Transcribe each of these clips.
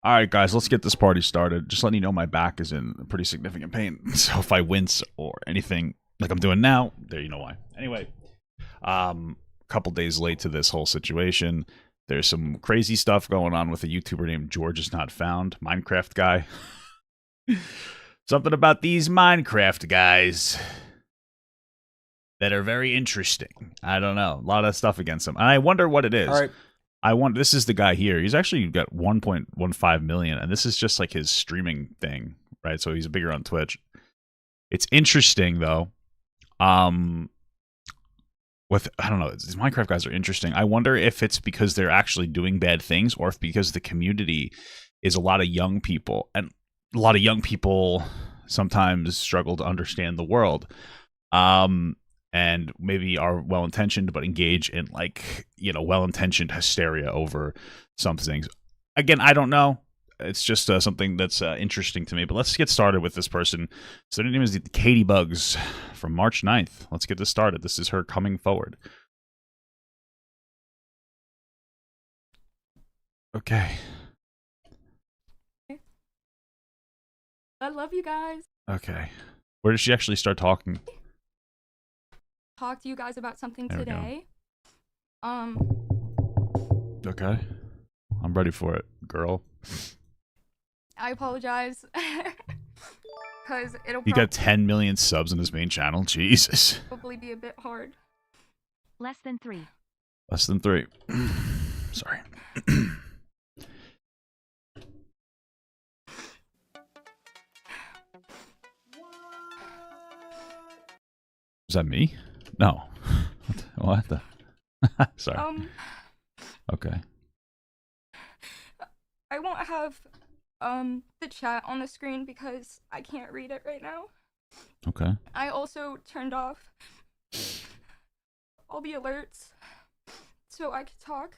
All right, guys, let's get this party started. Just letting you know my back is in pretty significant pain. So if I wince or anything like I'm doing now, there you know why. Anyway, a couple days late to this whole situation. There's some crazy stuff going on with a YouTuber named GeorgeNotFound, Minecraft guy. Something about these Minecraft guys that are very interesting. I don't know. A lot of stuff against them. And I wonder what it is. All right. This is the guy here. He's actually got 1.15 million, and this is just like his streaming thing, right? So he's bigger on Twitch. It's interesting though. I don't know, these Minecraft guys are interesting. I wonder if it's because they're actually doing bad things, or if because the community is a lot of young people, and a lot of young people sometimes struggle to understand the world. And maybe are well-intentioned, but engage in, like, you know, well-intentioned hysteria over some things. Again, I don't know. It's just something that's interesting to me. But let's get started with this person. So their name is Caitibugzz from March 9th. Let's get this started. This is her coming forward. Okay. I love you guys. Okay. Where does she actually start talking? Talk to you guys about something There we today. Okay. I'm ready for it, girl. I apologize. Because it'll You got 10 million subs on his main channel? Jesus. probably be a bit hard. Less than 3. Less than 3. Sorry. Is that me? No. What the? Sorry. Okay. I won't have the chat on the screen because I can't read it right now. Okay. I also turned off all the alerts so I could talk.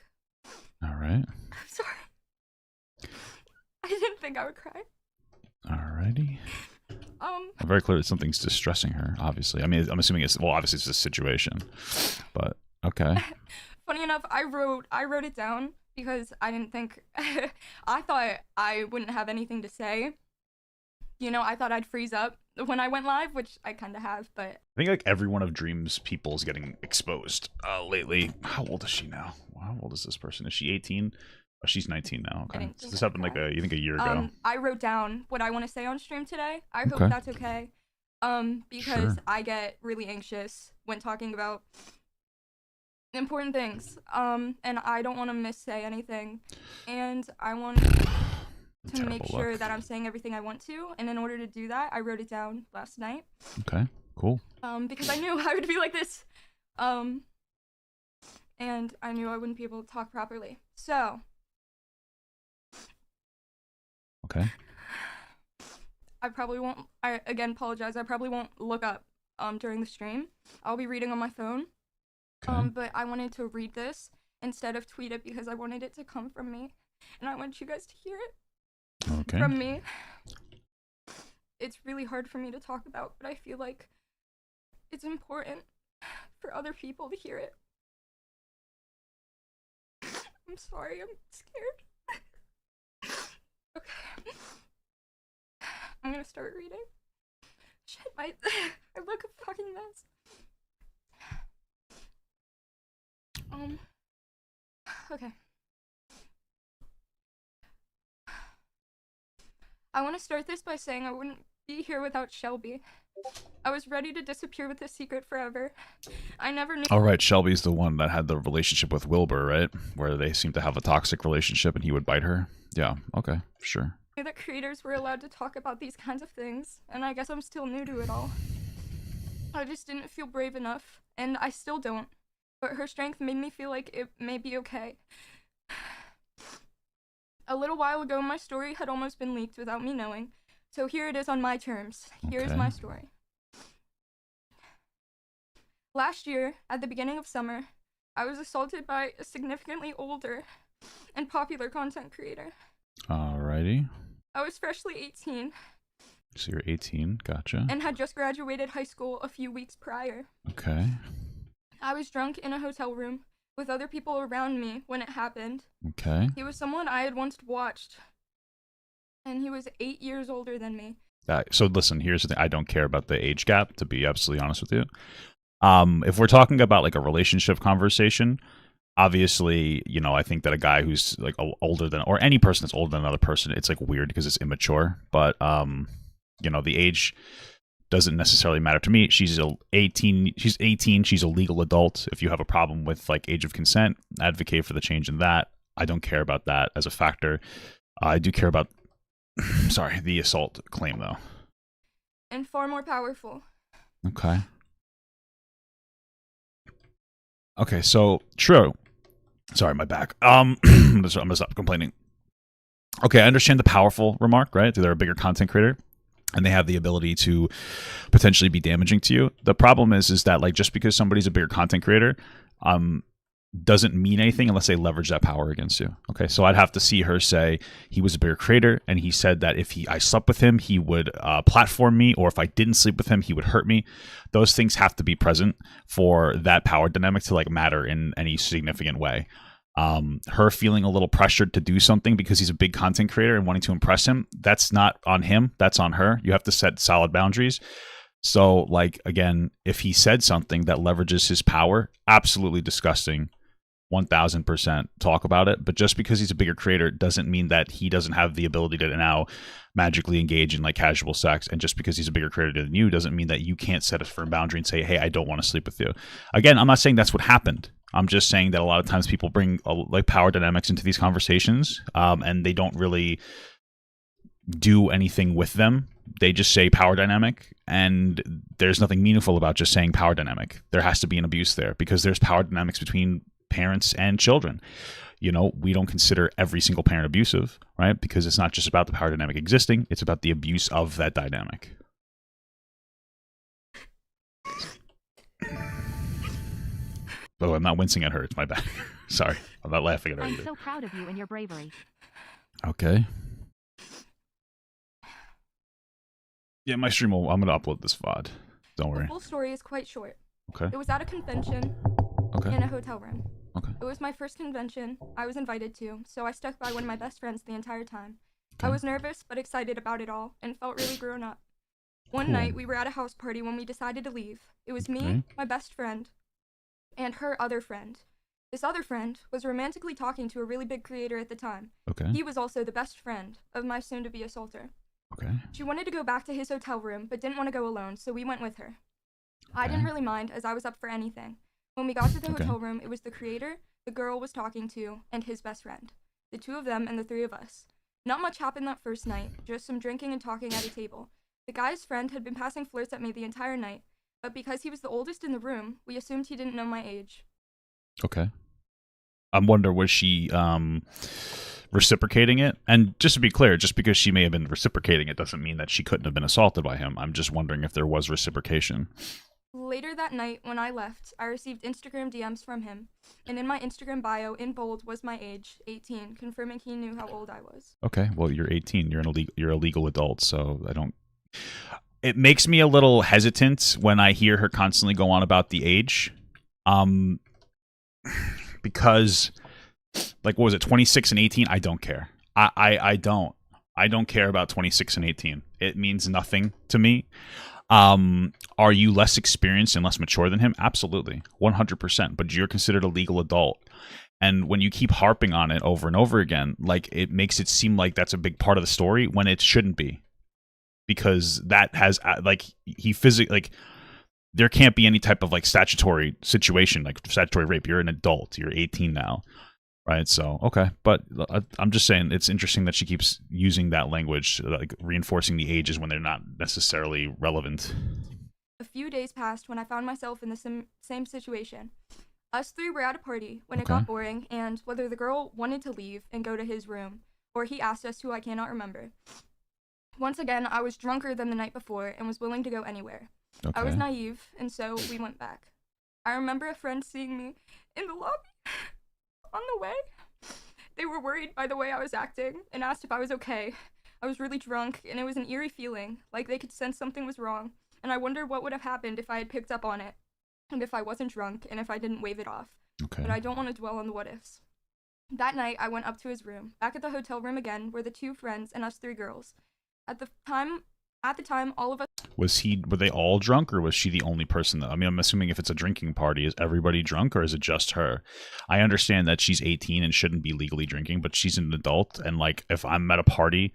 All right. I'm sorry. I didn't think I would cry. Alrighty. Very clear that something's distressing her, obviously. I mean, I'm assuming it's, well, obviously it's this situation. But, okay. Funny enough, I wrote it down because I didn't think, I thought I wouldn't have anything to say. You know, I thought I'd freeze up when I went live, which I kind of have, but... I think, like, every one of Dream's people is getting exposed lately. How old is she now? How old is this person? Is she 18? Oh, she's 19 now. Okay. So this happened, like, you think a year ago? I wrote down what I want to say on stream today. I hope Okay. that's okay. Because Sure. I get really anxious when talking about important things. And I don't want to miss-say anything. And I want to make sure that I'm saying everything I want to. And in order to do that, I wrote it down last night. Okay, cool. Because I knew I would be like this. And I knew I wouldn't be able to talk properly. So... Okay. I probably won't, I again apologize, I probably won't look up during the stream. I'll be reading on my phone. Okay. But I wanted to read this instead of tweet it because I wanted it to come from me. And I want you guys to hear it Okay. from me. It's really hard for me to talk about, but I feel like it's important for other people to hear it. I'm sorry, I'm scared. Okay. I'm gonna start reading. Shit, I look a fucking mess. Okay. I want to start this by saying I wouldn't be here without Shelby. I was ready to disappear with this secret forever. I never knew- All right, Shelby's the one that had the relationship with Wilbur, right? Where they seem to have a toxic relationship and he would bite her. Yeah, okay, sure. that creators were allowed to talk about these kinds of things, and I guess I'm still new to it all. I just didn't feel brave enough, and I still don't. But her strength made me feel like it may be okay. A little while ago, my story had almost been leaked without me knowing, so here it is on my terms. Here's my story. Last year, at the beginning of summer, I was assaulted by a significantly older and popular content creator. Alrighty. I was freshly 18. So you're 18, gotcha. And had just graduated high school a few weeks prior. Okay. I was drunk in a hotel room with other people around me when it happened. Okay. He was someone I had once watched And he was 8 years older than me. So listen, here's the thing. I don't care about the age gap, to be absolutely honest with you. If we're talking about like a relationship conversation, obviously, you know, I think that a guy who's like older than, or any person that's older than another person, it's like weird because it's immature. But you know, the age doesn't necessarily matter to me. She's 18. She's 18. She's a legal adult. If you have a problem with like age of consent, advocate for the change in that. I don't care about that as a factor. I do care about, sorry, the assault claim though. And far more powerful. Okay. Okay, so true. Sorry, my back. I'm gonna stop complaining. Okay, I understand the powerful remark, right? They're a bigger content creator, and they have the ability to potentially be damaging to you. The problem is that like just because somebody's a bigger content creator, doesn't mean anything unless they leverage that power against you. Okay, so I'd have to see her say he was a bigger creator, and he said that if I slept with him, he would platform me, or if I didn't sleep with him, he would hurt me. Those things have to be present for that power dynamic to like matter in any significant way. Her feeling a little pressured to do something because he's a big content creator and wanting to impress him, that's not on him, that's on her. You have to set solid boundaries. So like, again, if he said something that leverages his power, absolutely disgusting. 1000% talk about it. But just because he's a bigger creator doesn't mean that he doesn't have the ability to now magically engage in like casual sex. And just because he's a bigger creator than you doesn't mean that you can't set a firm boundary and say, hey, I don't want to sleep with you. Again, I'm not saying that's what happened. I'm just saying that a lot of times people bring like power dynamics into these conversations, and they don't really do anything with them. They just say power dynamic, and there's nothing meaningful about just saying power dynamic. There has to be an abuse there because there's power dynamics between parents and children. You know, we don't consider every single parent abusive, right? Because it's not just about the power dynamic existing, it's about the abuse of that dynamic. Oh, I'm not wincing at her. It's my bad. Sorry. I'm not laughing at her. I'm so proud of you and your bravery. Okay. Yeah, my stream will, I'm going to upload this VOD. Don't worry. The full story is quite short. Okay. It was at a convention in a hotel room. Okay. It was my first convention I was invited to, so I stuck by one of my best friends the entire time. Okay. I was nervous but excited about it all and felt really grown up. One Cool. night we were at a house party when we decided to leave. It was me, Okay. my best friend, and her other friend. This other friend was romantically talking to a really big creator at the time. Okay. He was also the best friend of my soon-to-be assaulter. Okay. She wanted to go back to his hotel room, but didn't want to go alone, so we went with her. I Okay. didn't really mind, as I was up for anything. When we got to the Okay. hotel room, it was the creator, the girl was talking to, and his best friend. The two of them and the three of us. Not much happened that first night, just some drinking and talking at a table. The guy's friend had been passing flirts at me the entire night, but because he was the oldest in the room, we assumed he didn't know my age. Okay. I'm wondering, was she reciprocating it? And just to be clear, just because she may have been reciprocating it doesn't mean that she couldn't have been assaulted by him. I'm just wondering if there was reciprocation. Later that night, when I left, I received Instagram DMs from him, and in my Instagram bio, in bold, was my age, 18, confirming he knew how old I was. Okay, well, you're 18. You're a legal adult, so I don't... It makes me a little hesitant when I hear her constantly go on about the age. Because, like, what was it, 26 and 18? I don't care. I don't care about 26 and 18. It means nothing to me. Are you less experienced and less mature than him? Absolutely, 100%. But you're considered a legal adult. And when you keep harping on it over and over again, like, it makes it seem like that's a big part of the story when it shouldn't be. Because that has, like, there can't be any type of, like, statutory situation, like statutory rape. You're an adult. You're 18 now. Right, so, okay. But I'm just saying it's interesting that she keeps using that language, like reinforcing the ages when they're not necessarily relevant. A few days passed when I found myself in the same situation. Us three were at a party when it got boring, and whether the girl wanted to leave and go to his room, or he asked us to, I cannot remember. Once again, I was drunker than the night before and was willing to go anywhere. Okay. I was naive, and so we went back. I remember a friend seeing me in the lobby on the way. They were worried by the way I was acting and asked if I was okay. I was really drunk, and it was an eerie feeling, like they could sense something was wrong, and I wondered what would have happened if I had picked up on it, and if I wasn't drunk, and if I didn't wave it off. Okay. But I don't want to dwell on the what-ifs. That night, I went up to his room. Back at the hotel room again were the 2 friends and us 3 girls. At the time, all of us. Were they all drunk, or was she the only person that, I mean, I'm assuming if it's a drinking party, is everybody drunk, or is it just her? I understand that she's 18 and shouldn't be legally drinking, but she's an adult, and like, if I'm at a party,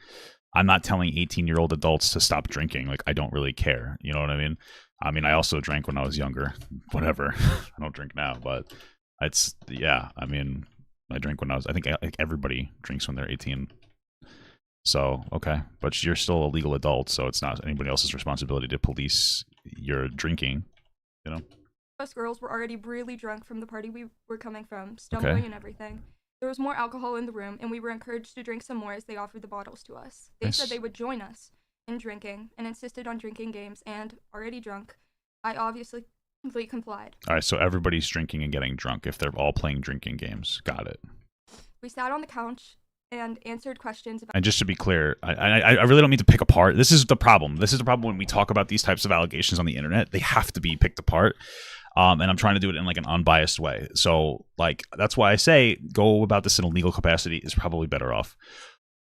I'm not telling 18-year-old adults to stop drinking. Like, I don't really care. You know what I mean? I mean, I also drank when I was younger. Whatever. I don't drink now, but it's, yeah, I mean, I drank when I think like everybody drinks when they're 18. So, okay. But you're still a legal adult, so it's not anybody else's responsibility to police your drinking, you know? Us girls were already really drunk from the party we were coming from, stumbling and everything. There was more alcohol in the room, and we were encouraged to drink some more as they offered the bottles to us. They said they would join us in drinking and insisted on drinking games, and, already drunk, I obviously completely complied. All right, so everybody's drinking and getting drunk if they're all playing drinking games. Got it. We sat on the couch and answered questions about— And just to be clear, I really don't mean to pick apart. This is the problem. This is the problem when we talk about these types of allegations on the internet. They have to be picked apart. And I'm trying to do it in like an unbiased way. So like, that's why I say go about this in a legal capacity is probably better off.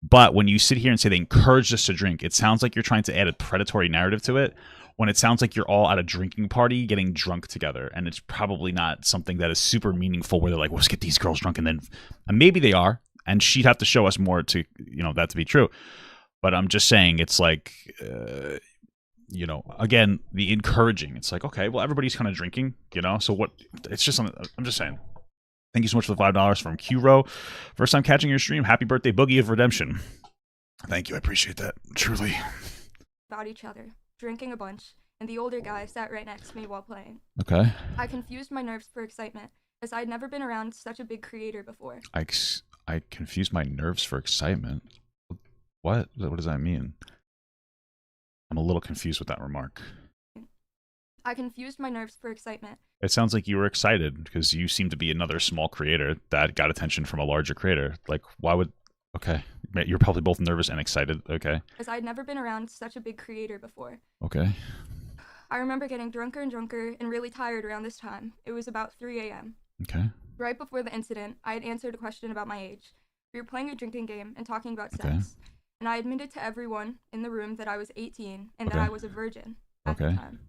But when you sit here and say they encouraged us to drink, it sounds like you're trying to add a predatory narrative to it, when it sounds like you're all at a drinking party getting drunk together. And it's probably not something that is super meaningful where they're like, well, let's get these girls drunk. And maybe they are. And she'd have to show us more to, you know, that to be true. But I'm just saying it's like, you know, again, the encouraging. It's like, okay, well, everybody's kind of drinking, you know? So what, it's just something, I'm just saying. Thank you so much for the $5 from Q-Ro. First time catching your stream. Happy birthday, Boogie of Redemption. Thank you. I appreciate that. Truly. About each other, drinking a bunch, and the older guy sat right next to me while playing. Okay. I confused my nerves for excitement, as I'd never been around such a big creator before. I confused my nerves for excitement. What? What does that mean? I'm a little confused with that remark. I confused my nerves for excitement. It sounds like you were excited because you seem to be another small creator that got attention from a larger creator. Like, why would... Okay. You're probably both nervous and excited. Okay. As I'd never been around such a big creator before. Okay. I remember getting drunker and drunker and really tired around this time. It was about 3 a.m. Okay. Right before the incident, I had answered a question about my age. We were playing a drinking game and talking about sex. And I admitted to everyone in the room that I was 18 and that I was a virgin at the time.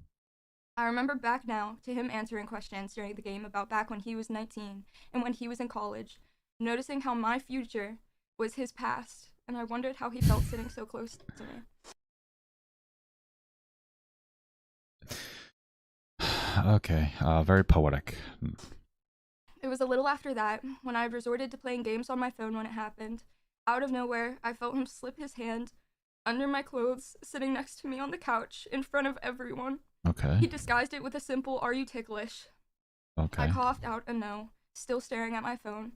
I remember back now to him answering questions during the game about back when he was 19 and when he was in college, noticing how my future was his past, and I wondered how he felt sitting so close to me. Okay, very poetic. It was a little after that, when I resorted to playing games on my phone when it happened. Out of nowhere, I felt him slip his hand under my clothes, sitting next to me on the couch, in front of everyone. Okay. He disguised it with a simple, "Are you ticklish?" Okay. I coughed out a no, still staring at my phone.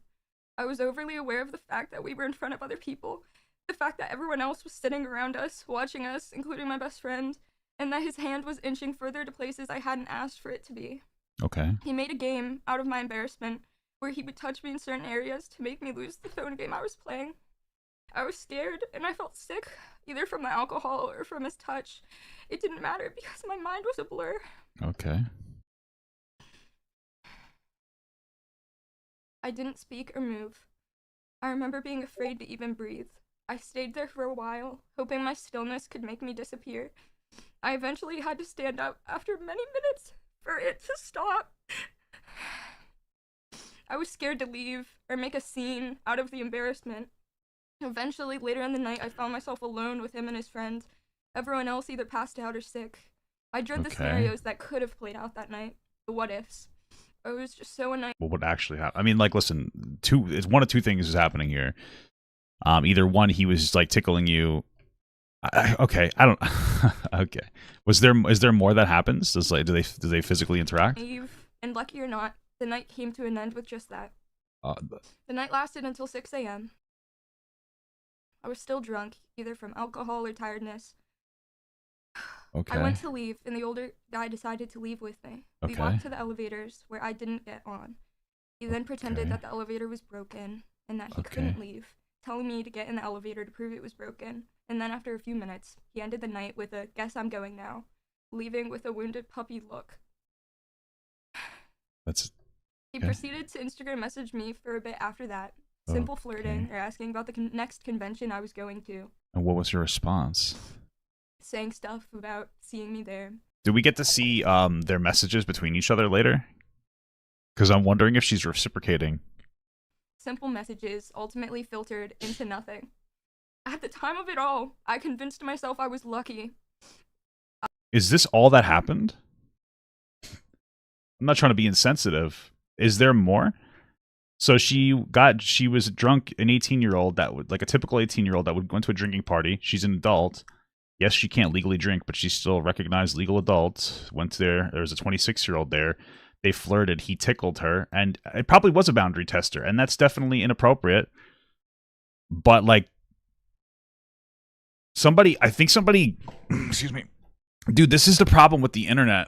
I was overly aware of the fact that we were in front of other people, the fact that everyone else was sitting around us, watching us, including my best friend, and that his hand was inching further to places I hadn't asked for it to be. Okay. He made a game out of my embarrassment, where he would touch me in certain areas to make me lose the phone game I was playing. I was scared, and I felt sick, either from the alcohol or from his touch. It didn't matter because my mind was a blur. Okay. I didn't speak or move. I remember being afraid to even breathe. I stayed there for a while, hoping my stillness could make me disappear. I eventually had to stand up after many minutes for it to stop. I was scared to leave or make a scene out of the embarrassment. Eventually, later in the night, I found myself alone with him and his friend. Everyone else either passed out or sick. I dread the scenarios that could have played out that night, the what-ifs. I was just so annoyed. What would actually happen? I mean, like, listen, it's one of two things is happening here. Either one, he was like tickling you. Okay, I don't. Okay, is there more that happens? Does like do they physically interact? And lucky or not, the night came to an end with just that. The night lasted until 6 a.m. I was still drunk, either from alcohol or tiredness. Okay. I went to leave, and the older guy decided to leave with me. We walked to the elevators, where I didn't get on. He then pretended that the elevator was broken, and that he couldn't leave, telling me to get in the elevator to prove it was broken. And then after a few minutes, he ended the night with a "guess I'm going now," leaving with a wounded puppy look. He proceeded to Instagram message me for a bit after that, simple flirting or asking about the next convention I was going to. And what was your response? Saying stuff about seeing me there. Did we get to see their messages between each other later? Because I'm wondering if she's reciprocating. Simple messages ultimately filtered into nothing. At the time of it all, I convinced myself I was lucky. Is this all that happened? I'm not trying to be insensitive. Is there more? So she was drunk, an 18-year-old that would, like a typical 18-year-old that would go into a drinking party. She's an adult. Yes, she can't legally drink, but she's still a recognized legal adult. Went there. There was a 26-year-old there. They flirted. He tickled her, and it probably was a boundary tester, and that's definitely inappropriate. But like, I think somebody, excuse me, dude, this is the problem with the internet.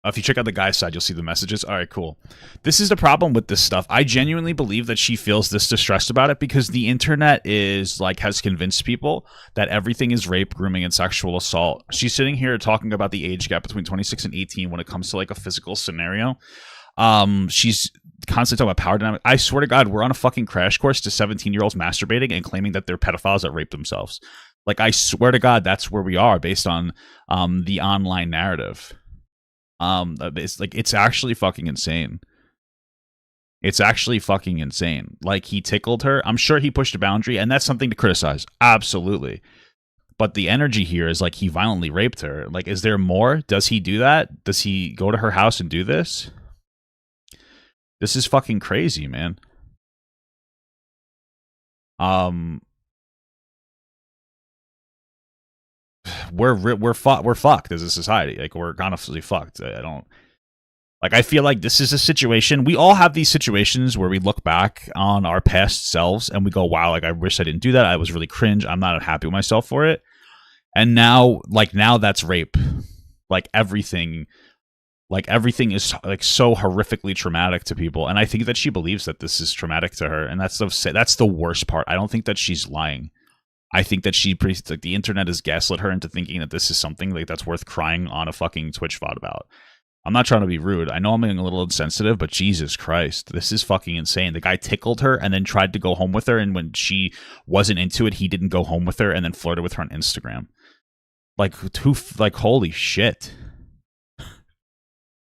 If you check out the guy's side, you'll see the messages. All right, cool. This is the problem with this stuff. I genuinely believe that she feels this distressed about it because the internet has convinced people that everything is rape, grooming, and sexual assault. She's sitting here talking about the age gap between 26 and 18 when it comes to like a physical scenario. She's constantly talking about power dynamic. I swear to God, we're on a fucking crash course to 17-year-olds masturbating and claiming that they're pedophiles that rape themselves. Like, I swear to God, that's where we are based on the online narrative. It's actually fucking insane. It's actually fucking insane. Like, he tickled her. I'm sure he pushed a boundary, and that's something to criticize. Absolutely. But the energy here is like he violently raped her. Like, is there more? Does he do that? Does he go to her house and do this? This is fucking crazy, man. We're fucked as a society. Like, we're honestly fucked. I feel like this is a situation. We all have these situations where we look back on our past selves and we go, wow, like, I wish I didn't do that. I was really cringe. I'm not happy with myself for it. And now that's rape. Like, everything is like so horrifically traumatic to people. And I think that she believes that this is traumatic to her. And that's the worst part. I don't think that she's lying. I think that the internet has gaslit her into thinking that this is something like that's worth crying on a fucking Twitch VOD about. I'm not trying to be rude. I know I'm being a little insensitive, but Jesus Christ, this is fucking insane. The guy tickled her and then tried to go home with her, and when she wasn't into it, he didn't go home with her and then flirted with her on Instagram. Holy shit.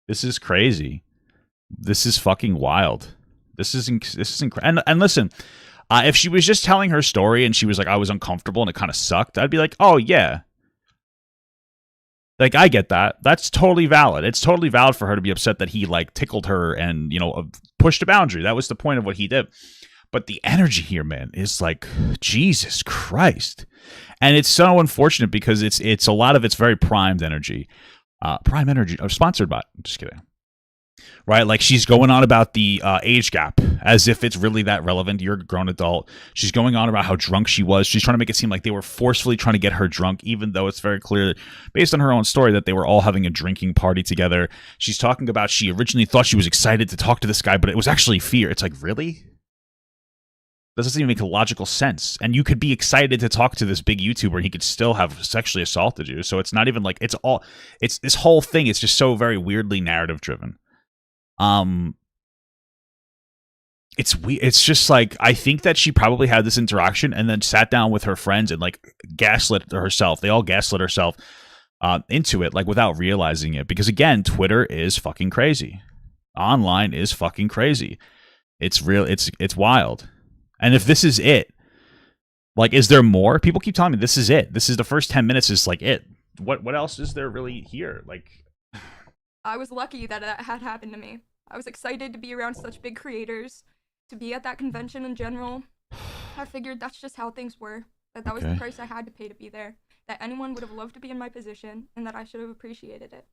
This is crazy. This is fucking wild. This is incredible. And listen, if she was just telling her story and she was like, I was uncomfortable and it kind of sucked, I'd be like, oh yeah. Like, I get that. That's totally valid. It's totally valid for her to be upset that he like tickled her and, pushed a boundary. That was the point of what he did. But the energy here, man, is like, Jesus Christ. And it's so unfortunate because it's a lot of it's very primed energy. Prime Energy, sponsored by, just kidding. Right, like she's going on about the age gap as if it's really that relevant. You're a grown adult. She's going on about how drunk she was. She's trying to make it seem like they were forcefully trying to get her drunk, even though it's very clear, based on her own story, that they were all having a drinking party together. She's talking about she originally thought she was excited to talk to this guy, but it was actually fear. It's like, really? That doesn't even make a logical sense. And you could be excited to talk to this big YouTuber and he could still have sexually assaulted you. So it's not even like, it's this whole thing. It's just so very weirdly narrative driven. It's just like, I think that she probably had this interaction and then sat down with her friends and like gaslit herself. They all gaslit herself into it, like without realizing it. Because again, Twitter is fucking crazy. Online is fucking crazy. It's real. It's wild. And if this is it, like, is there more? People keep telling me this is it. This is the first 10 minutes is like it. What else is there really here? Like, I was lucky that had happened to me. I was excited to be around such big creators, to be at that convention in general. I figured that's just how things were. That was the price I had to pay to be there. That anyone would have loved to be in my position, and that I should have appreciated it.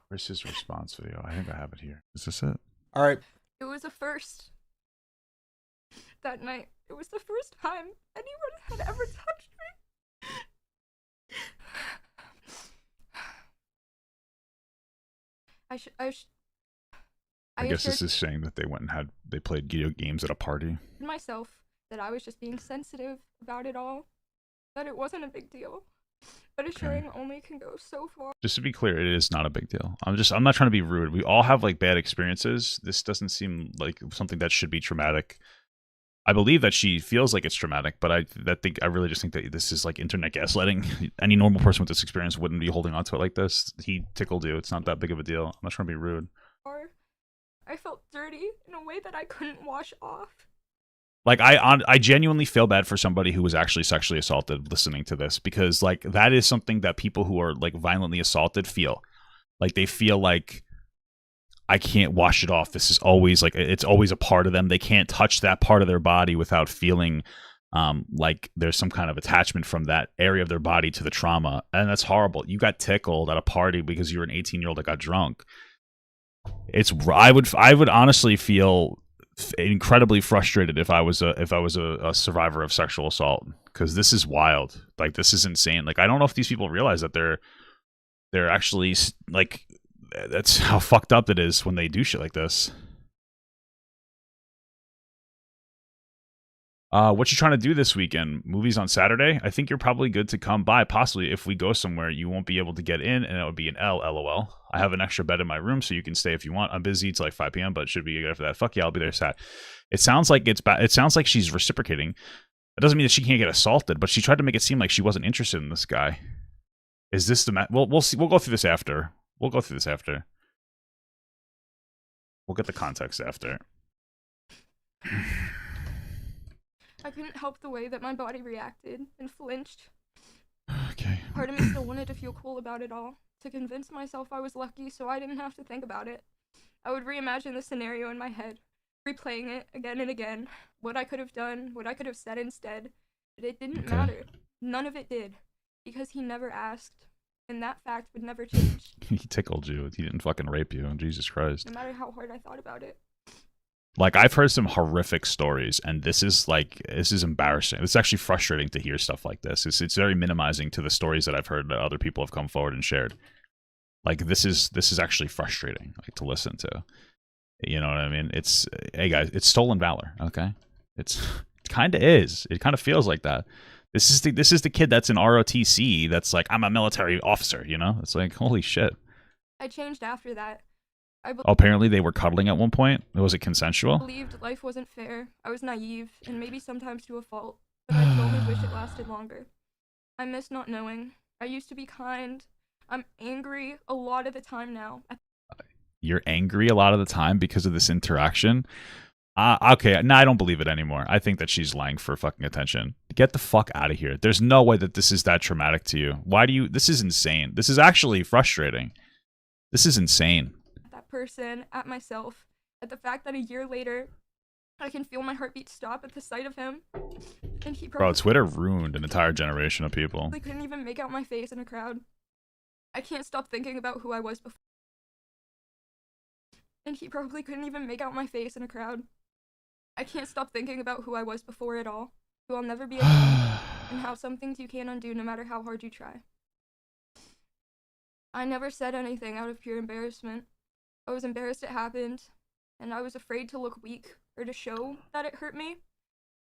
Where's his response video? I think I have it here. Is this it? All right. It was a first. That night, it was the first time anyone had ever touched me. I guess this is saying that they played video games at a party. Myself that I was just being sensitive about it all. That it wasn't a big deal. But assuring only can go so far. Just to be clear, it is not a big deal. I'm not trying to be rude. We all have like bad experiences. This doesn't seem like something that should be traumatic. I believe that she feels like it's traumatic, but I really just think that this is like internet gaslighting. Any normal person with this experience wouldn't be holding on to it like this. He tickled you. It's not that big of a deal. I'm not trying to be rude. I felt dirty in a way that I couldn't wash off. Like, I genuinely feel bad for somebody who was actually sexually assaulted listening to this, because like that is something that people who are like violently assaulted feel. Like they feel like, I can't wash it off. This is always like, it's always a part of them. They can't touch that part of their body without feeling like there's some kind of attachment from that area of their body to the trauma. And that's horrible. You got tickled at a party because you were an 18-year-old that got drunk. I would honestly feel incredibly frustrated if I was a survivor of sexual assault, because this is wild. Like, this is insane. Like, I don't know if these people realize that they're actually like, that's how fucked up it is when they do shit like this. What you trying to do this weekend? Movies on Saturday? I think you're probably good to come by. Possibly if we go somewhere, you won't be able to get in, and it would be an LOL. I have an extra bed in my room, so you can stay if you want. I'm busy till like 5 p.m., but it should be good after that. Fuck yeah, I'll be there Sat. It sounds like it's bad. It sounds like she's reciprocating. It doesn't mean that she can't get assaulted, but she tried to make it seem like she wasn't interested in this guy. Is this the we'll see. We'll go through this after. We'll get the context after. I couldn't help the way that my body reacted and flinched. Okay. Part of me still wanted to feel cool about it all, to convince myself I was lucky so I didn't have to think about it. I would reimagine the scenario in my head, replaying it again and again, what I could have done, what I could have said instead. But it didn't matter. None of it did, because he never asked, and that fact would never change. He tickled you. He didn't fucking rape you. Jesus Christ. No matter how hard I thought about it. Like, I've heard some horrific stories, and this is embarrassing. It's actually frustrating to hear stuff like this. It's very minimizing to the stories that I've heard that other people have come forward and shared. Like, this is actually frustrating, like, to listen to. You know what I mean? It's, hey guys, it's stolen valor. Okay, it kind of is. It kind of feels like that. This is the kid that's in ROTC. That's like, I'm a military officer. You know? It's like, holy shit. I changed after that. Apparently they were cuddling at one point. Was it consensual? I believed life wasn't fair. I was naive, and maybe sometimes to a fault, but I could only wish it lasted longer. I miss not knowing. I used to be kind. I'm angry a lot of the time now. You're angry a lot of the time because of this interaction? Okay, no, I don't believe it anymore. I think that she's lying for fucking attention. Get the fuck out of here. There's no way that this is that traumatic to you. Why do you... This is insane. This is actually frustrating. This is insane. Person, at myself, at the fact that a year later I can feel my heartbeat stop at the sight of him, and he probably... Bro, Twitter ruined an entire generation of people. They couldn't even make out my face in a crowd. I can't stop thinking about who I was before, and he probably couldn't even make out my face in a crowd. I can't stop thinking about who I was before it all, who I'll never be again, and how some things you can't undo no matter how hard you try. I never said anything out of pure embarrassment. I was embarrassed it happened, and I was afraid to look weak or to show that it hurt me.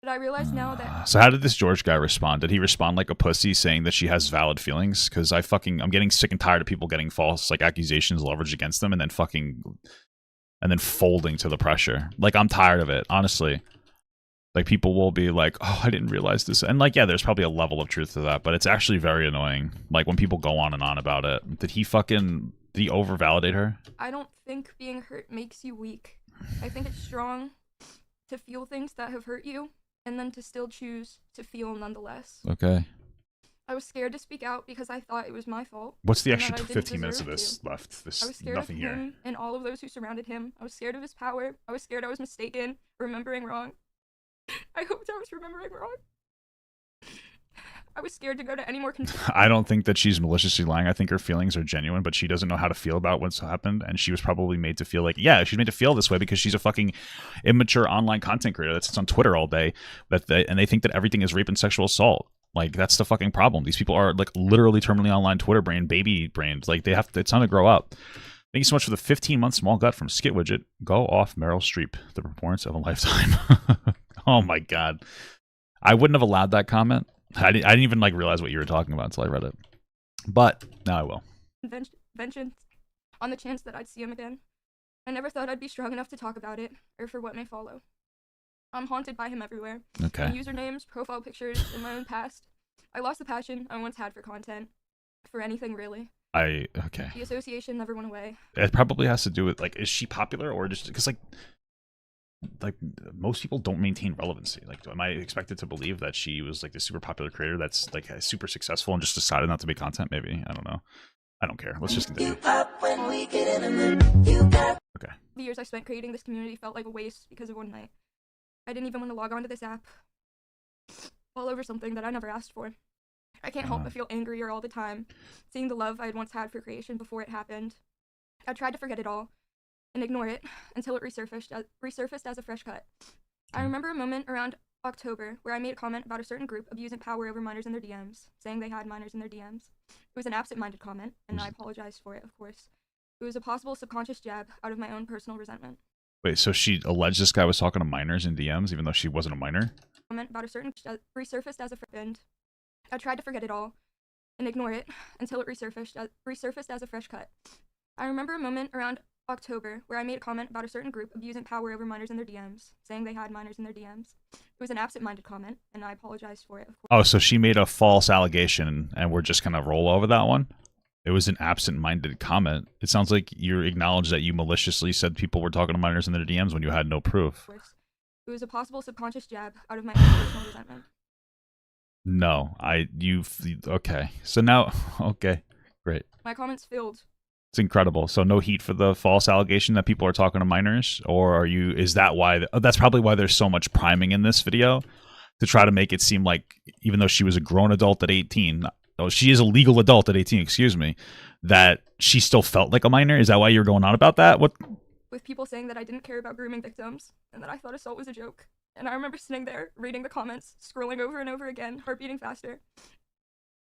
But I realize now that... So how did this George guy respond? Did he respond like a pussy saying that she has valid feelings? Because I'm getting sick and tired of people getting false like accusations leveraged against them and then folding to the pressure. Like, I'm tired of it, honestly. Like, people will be like, oh, I didn't realize this. And like, yeah, there's probably a level of truth to that, but it's actually very annoying. Like, when people go on and on about it. Did he over-validate her? I don't think being hurt makes you weak. I think it's strong to feel things that have hurt you, and then to still choose to feel nonetheless. Okay. I was scared to speak out because I thought it was my fault. What's the extra 15 minutes of this left? I was scared of him and all of those who surrounded him. I was scared of his power. I was scared I was mistaken, remembering wrong. I hoped I was remembering wrong. I was scared to go to any more... I don't think that she's maliciously lying. I think her feelings are genuine, but she doesn't know how to feel about what's happened, and she was probably made to feel like, yeah, she's made to feel this way because she's a fucking immature online content creator that sits on Twitter all day, and they think that everything is rape and sexual assault. Like, that's the fucking problem. These people are, like, literally terminally online Twitter brain, baby brains. Like, it's time to grow up. Thank you so much for the 15-month small gut from Skit Widget. Go off Meryl Streep, the performance of a lifetime. Oh my god. I wouldn't have allowed that comment. I didn't even like realize what you were talking about until I read it. But now I will. Vengeance on the chance that I'd see him again. I never thought I'd be strong enough to talk about it, or for what may follow. I'm haunted by him everywhere. Okay. In usernames, profile pictures, in my own past. I lost the passion I once had for content. For anything, really. Okay. The association never went away. It probably has to do with, like, is she popular or just because, like most people don't maintain relevancy. Like, am I expected to believe that she was like the super popular creator that's like super successful and just decided not to make content? Maybe. I don't know. I don't care. Let's just continue. Okay. The years I spent creating this community felt like a waste because of one night. I didn't even want to log on to this app. All over something that I never asked for. I can't help but feel angrier all the time, seeing the love I had once had for creation before it happened. I tried to forget it all and ignore it until it resurfaced as a fresh cut. I remember a moment around October where I made a comment about a certain group abusing power over minors in their DMs, saying they had minors in their DMs. It was an absent-minded comment, and I apologized for it, of course. It was a possible subconscious jab out of my own personal resentment. Wait, so she alleged this guy was talking to minors in DMs, even though she wasn't a minor? Comment about a certain resurfaced as a friend. I tried to forget it all and ignore it until it resurfaced as a fresh cut. I remember a moment around October where I made a comment about a certain group abusing power over minors in their DMs, saying they had minors in their DMs. It was an absent-minded comment, and I apologized for it, of course. Oh, so she made a false allegation, and we're just gonna roll over that one? It was an absent-minded comment. It sounds like you acknowledged that you maliciously said people were talking to minors in their DMs when you had no proof. It was a possible subconscious jab out of my own personal resentment. No, okay. So now, okay, great. My comments filled. It's incredible. So no heat for the false allegation that people are talking to minors? Or is that why, that's probably why there's so much priming in this video, to try to make it seem like, even though she was a grown adult at 18, she is a legal adult at 18, excuse me, that she still felt like a minor? Is that why you're going on about that? What? With people saying that I didn't care about grooming victims, and that I thought assault was a joke. And I remember sitting there, reading the comments, scrolling over and over again, heart beating faster.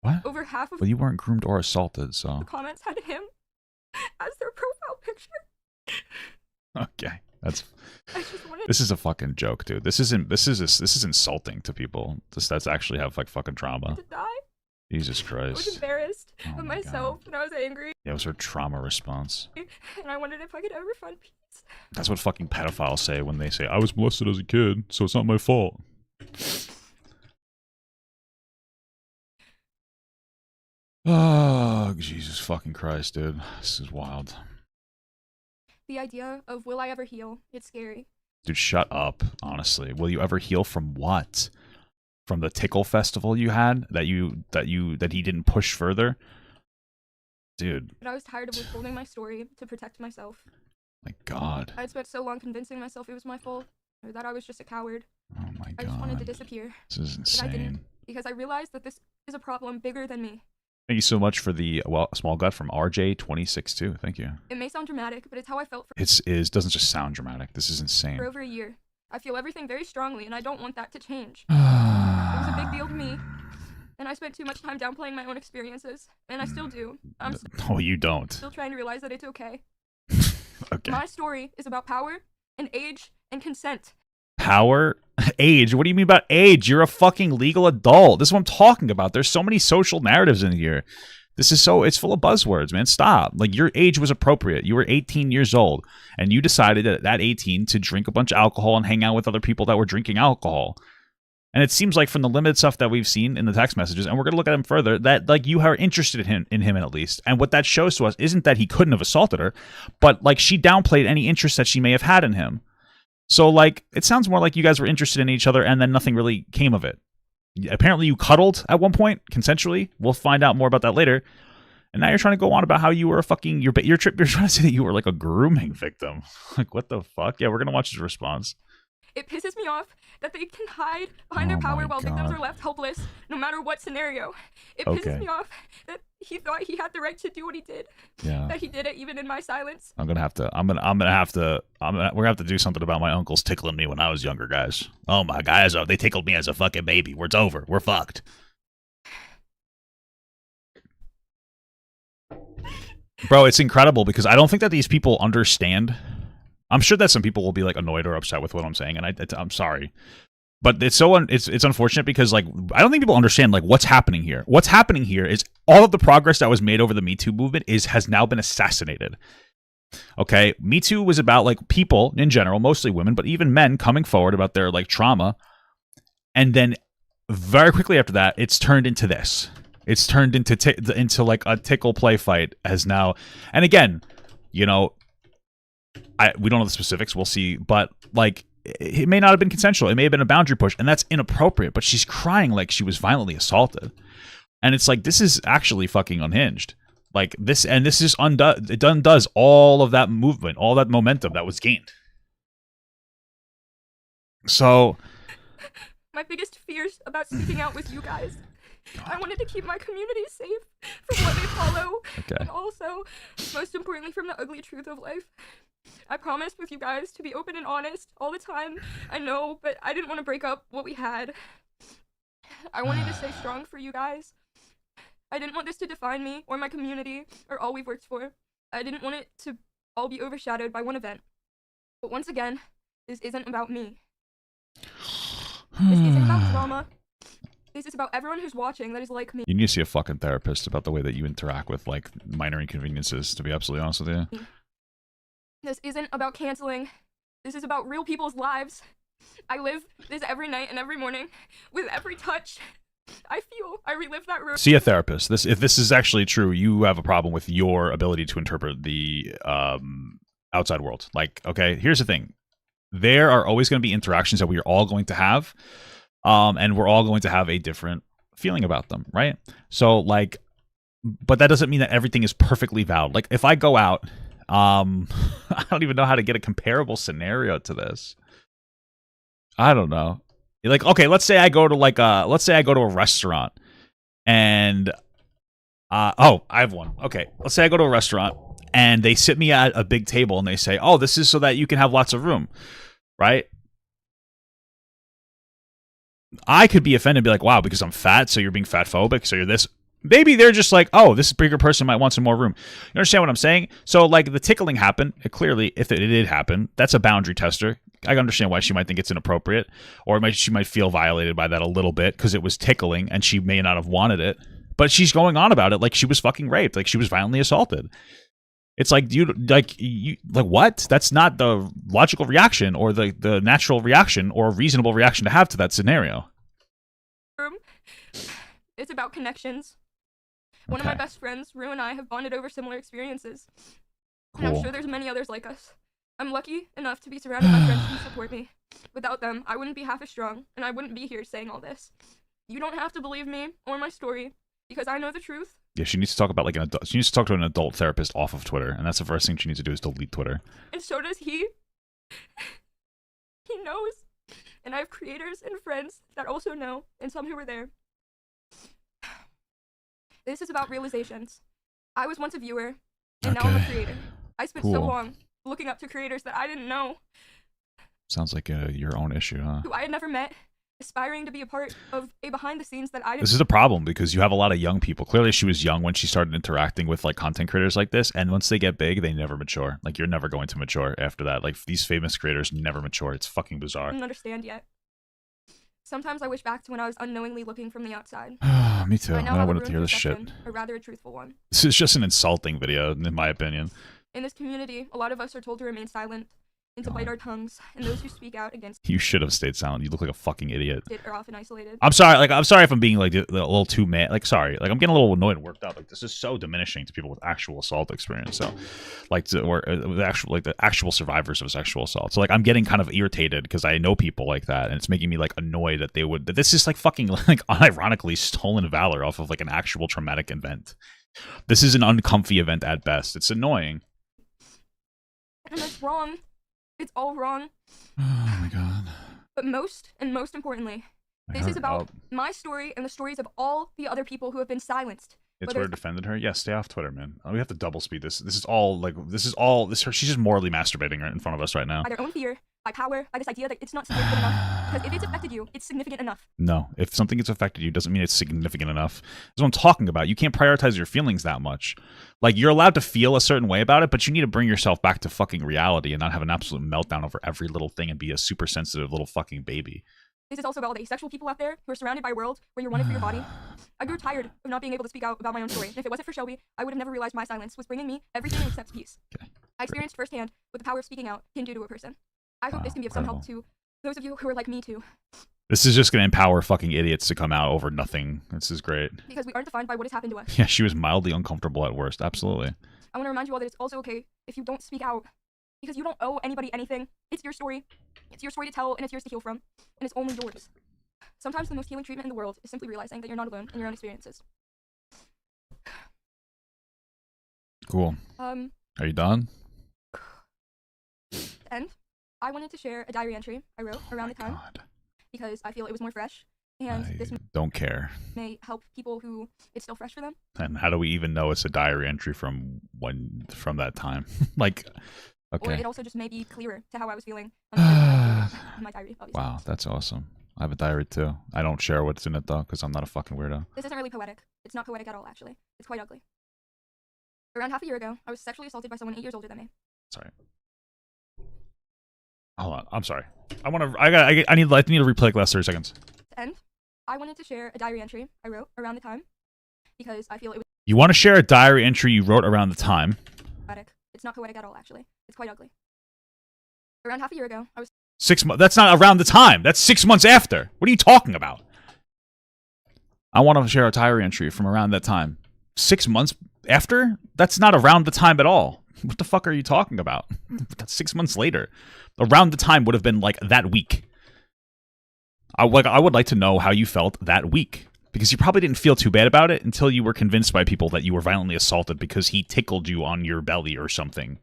What? Over half of Well, you weren't groomed or assaulted, so. the comments had him as their profile picture. Okay, that's. I just wanted This is a fucking joke, dude. This is insulting to people. That's actually have like fucking trauma. to die. Jesus I was Christ. embarrassed Oh of my myself, and I was angry, Yeah, it was her trauma response. and I wondered if I could ever find peace. That's what fucking pedophiles say when they say, I was molested as a kid, so it's not my fault. Oh, Jesus fucking Christ, dude. This is wild. The idea of will I ever heal? It's scary. Dude, shut up, honestly. Will you ever heal from what? From the Tickle festival you had that he didn't push further? Dude. But I was tired of withholding my story to protect myself. My God. I had spent so long convincing myself it was my fault, or that I was just a coward. Oh my God. I just wanted to disappear. This is But I didn't, insane. because I realized that this is a problem bigger than me. Thank you so much for the small gut from RJ262. Thank you. It may sound dramatic, but it's how I felt for Doesn't just sound dramatic. This is insane. over a year. I feel everything very strongly, and I don't want that to change. It was a big deal to me, and I spent too much time downplaying my own experiences, and I still do. I'm No, you don't. still trying to realize that it's okay. Okay. My story is about power and age and consent. Power? Age? What do you mean about age? You're a fucking legal adult. This is what I'm talking about. There's so many social narratives in here. It's full of buzzwords, man. Stop. Like, your age was appropriate. You were 18 years old, and you decided at 18 to drink a bunch of alcohol and hang out with other people that were drinking alcohol. And it seems like from the limited stuff that we've seen in the text messages, and we're going to look at him further, that like you are interested in him at least. And what that shows to us isn't that he couldn't have assaulted her, but like she downplayed any interest that she may have had in him. So like it sounds more like you guys were interested in each other and then nothing really came of it. Apparently you cuddled at one point consensually. We'll find out more about that later. And now you're trying to go on about how you were a fucking you're trying to say that you were like a grooming victim. Like what the fuck? Yeah, we're going to watch his response. It pisses me off that they can hide behind their power while victims are left helpless, no matter what scenario. It pisses me off that he thought he had the right to do what he did. Yeah. That he did it even in my silence. We're gonna have to do something about my uncles tickling me when I was younger, guys. Oh my guys, they tickled me as a fucking baby. It's over. We're fucked. Bro, it's incredible because I don't think that these people understand. I'm sure that some people will be like annoyed or upset with what I'm saying, and I'm sorry. But it's it's unfortunate because like I don't think people understand like what's happening here. What's happening here is all of the progress that was made over the Me Too movement has now been assassinated. Okay, Me Too was about like people in general, mostly women, but even men coming forward about their like trauma, and then very quickly after that, it's turned into this. It's turned into like a Tickle play fight as now, and again, you know, we don't know the specifics. We'll see, but like. It may not have been consensual. It may have been a boundary push, and that's inappropriate. But she's crying like she was violently assaulted, and it's like this is actually fucking unhinged. Like this, and this is it undoes all of that movement, all that momentum that was gained. So, my biggest fears about speaking out with you guys. I wanted to keep my community safe from what they follow, and also, most importantly, from the ugly truth of life. I promised with you guys to be open and honest all the time. I know, but I didn't want to break up what we had. I wanted to stay strong for you guys. I didn't want this to define me or my community or all we've worked for. I didn't want it to all be overshadowed by one event. But once again, this isn't about me. This isn't about drama. This is about everyone who's watching that is like me. You need to see a fucking therapist about the way that you interact with like minor inconveniences, to be absolutely honest with you. This isn't about canceling. This is about real people's lives. I live this every night and every morning. With every touch, I relive that room. See a therapist. If this is actually true, you have a problem with your ability to interpret the outside world. Like, okay, here's the thing. There are always going to be interactions that we are all going to have, and we're all going to have a different feeling about them, right? So, like, but that doesn't mean that everything is perfectly valid. Like, if I go out... I don't even know how to get a comparable scenario to this. I don't know. Like, okay, let's say I go to a restaurant and I have one. Okay, let's say I go to a restaurant and they sit me at a big table and they say, "Oh, this is so that you can have lots of room." Right? I could be offended and be like, "Wow, because I'm fat, so you're being fat phobic, so you're this." Maybe they're just like, oh, this bigger person might want some more room. You understand what I'm saying? So, like, the tickling happened. Clearly, if it did happen, that's a boundary tester. I understand why she might think it's inappropriate, or she might feel violated by that a little bit because it was tickling and she may not have wanted it. But she's going on about it like she was fucking raped, like she was violently assaulted. It's like you what? That's not the logical reaction or the natural reaction or reasonable reaction to have to that scenario. It's about connections. One of my best friends, Rue, and I have bonded over similar experiences. Cool. And I'm sure there's many others like us. I'm lucky enough to be surrounded by friends who support me. Without them, I wouldn't be half as strong, and I wouldn't be here saying all this. You don't have to believe me or my story, because I know the truth. Yeah, she needs to talk about like an adult. She needs to talk to an adult therapist off of Twitter, and that's the first thing she needs to do is delete Twitter. And so does he. He knows. And I have creators and friends that also know, and some who were there. This is about realizations. I was once a viewer, and now I'm a creator. I spent so long looking up to creators that I didn't know. Sounds like your own issue, huh? Who I had never met, aspiring to be a part of a behind the scenes that I didn't. This is a problem because you have a lot of young people. Clearly she was young when she started interacting with like content creators like this, and once they get big, they never mature. Like you're never going to mature after that. Like these famous creators never mature. It's fucking bizarre. I don't understand yet. Sometimes I wish back to when I was unknowingly looking from the outside. Me too. I wanted to hear this shit. Or rather a truthful one. This is just an insulting video, in my opinion. In this community, a lot of us are told to remain silent and to bite our tongues, and those who speak out against you should have stayed silent. You look like a fucking idiot. Are often isolated. I'm sorry. Like I'm sorry if I'm being like a little too mad. Like sorry. Like I'm getting a little annoyed and worked up. Like this is so diminishing to people with actual assault experience. So, like the actual survivors of sexual assault. So like I'm getting kind of irritated because I know people like that, and it's making me like annoyed that that this is like fucking like unironically stolen valor off of like an actual traumatic event. This is an uncomfy event at best. It's annoying. And that's wrong. It's all wrong. Oh my god. But most importantly, this is about my story and the stories of all the other people who have been silenced. Twitter defended her? Yeah, stay off Twitter, man. We have to double speed this. This is all she's just morally masturbating right in front of us right now. By their own fear, by power, by this idea that it's not significant enough. Because if it's affected you, it's significant enough. No, if something gets affected you, doesn't mean it's significant enough. That's what I'm talking about. You can't prioritize your feelings that much. Like, you're allowed to feel a certain way about it, but you need to bring yourself back to fucking reality and not have an absolute meltdown over every little thing and be a super sensitive little fucking baby. This is also about all the asexual people out there who are surrounded by a world where you're wanted for your body. I grew tired of not being able to speak out about my own story, and if it wasn't for Shelby, I would have never realized my silence was bringing me everything except peace. Okay. I experienced firsthand what the power of speaking out can do to a person. I hope this can be of some help to those of you who are like me too. This is just going to empower fucking idiots to come out over nothing. This is great. Because we aren't defined by what has happened to us. Yeah, she was mildly uncomfortable at worst. Absolutely. I want to remind you all that it's also okay if you don't speak out. Because you don't owe anybody anything. It's your story. It's your story to tell, and it's yours to heal from. And it's only yours. Sometimes the most healing treatment in the world is simply realizing that you're not alone in your own experiences. Cool. Are you done? And I wanted to share a diary entry I wrote around the time because I feel it was more fresh, and this don't care. May help people who it's still fresh for them. And how do we even know it's a diary entry from that time? Like, okay. Or it also just may be clearer to how I was feeling in my diary. Obviously. Wow, that's awesome. I have a diary too. I don't share what's in it though, because I'm not a fucking weirdo. This isn't really poetic. It's not poetic at all, actually. It's quite ugly. Around half a year ago, I was sexually assaulted by someone 8 years older than me. Sorry. Hold on. I'm sorry. I need to replay like last 30 seconds. To end, I wanted to share a diary entry I wrote around the time because I feel it was. You want to share a diary entry you wrote around the time? Poetic. It's not poetic at all, actually. It's quite ugly. Around half a year ago, I was 6 months. That's not around the time. That's 6 months after. What are you talking about? I want to share a diary entry from around that time. 6 months after? That's not around the time at all. What the fuck are you talking about? That's 6 months later. Around the time would have been like that week. I would like to know how you felt that week. Because you probably didn't feel too bad about it until you were convinced by people that you were violently assaulted because he tickled you on your belly or something.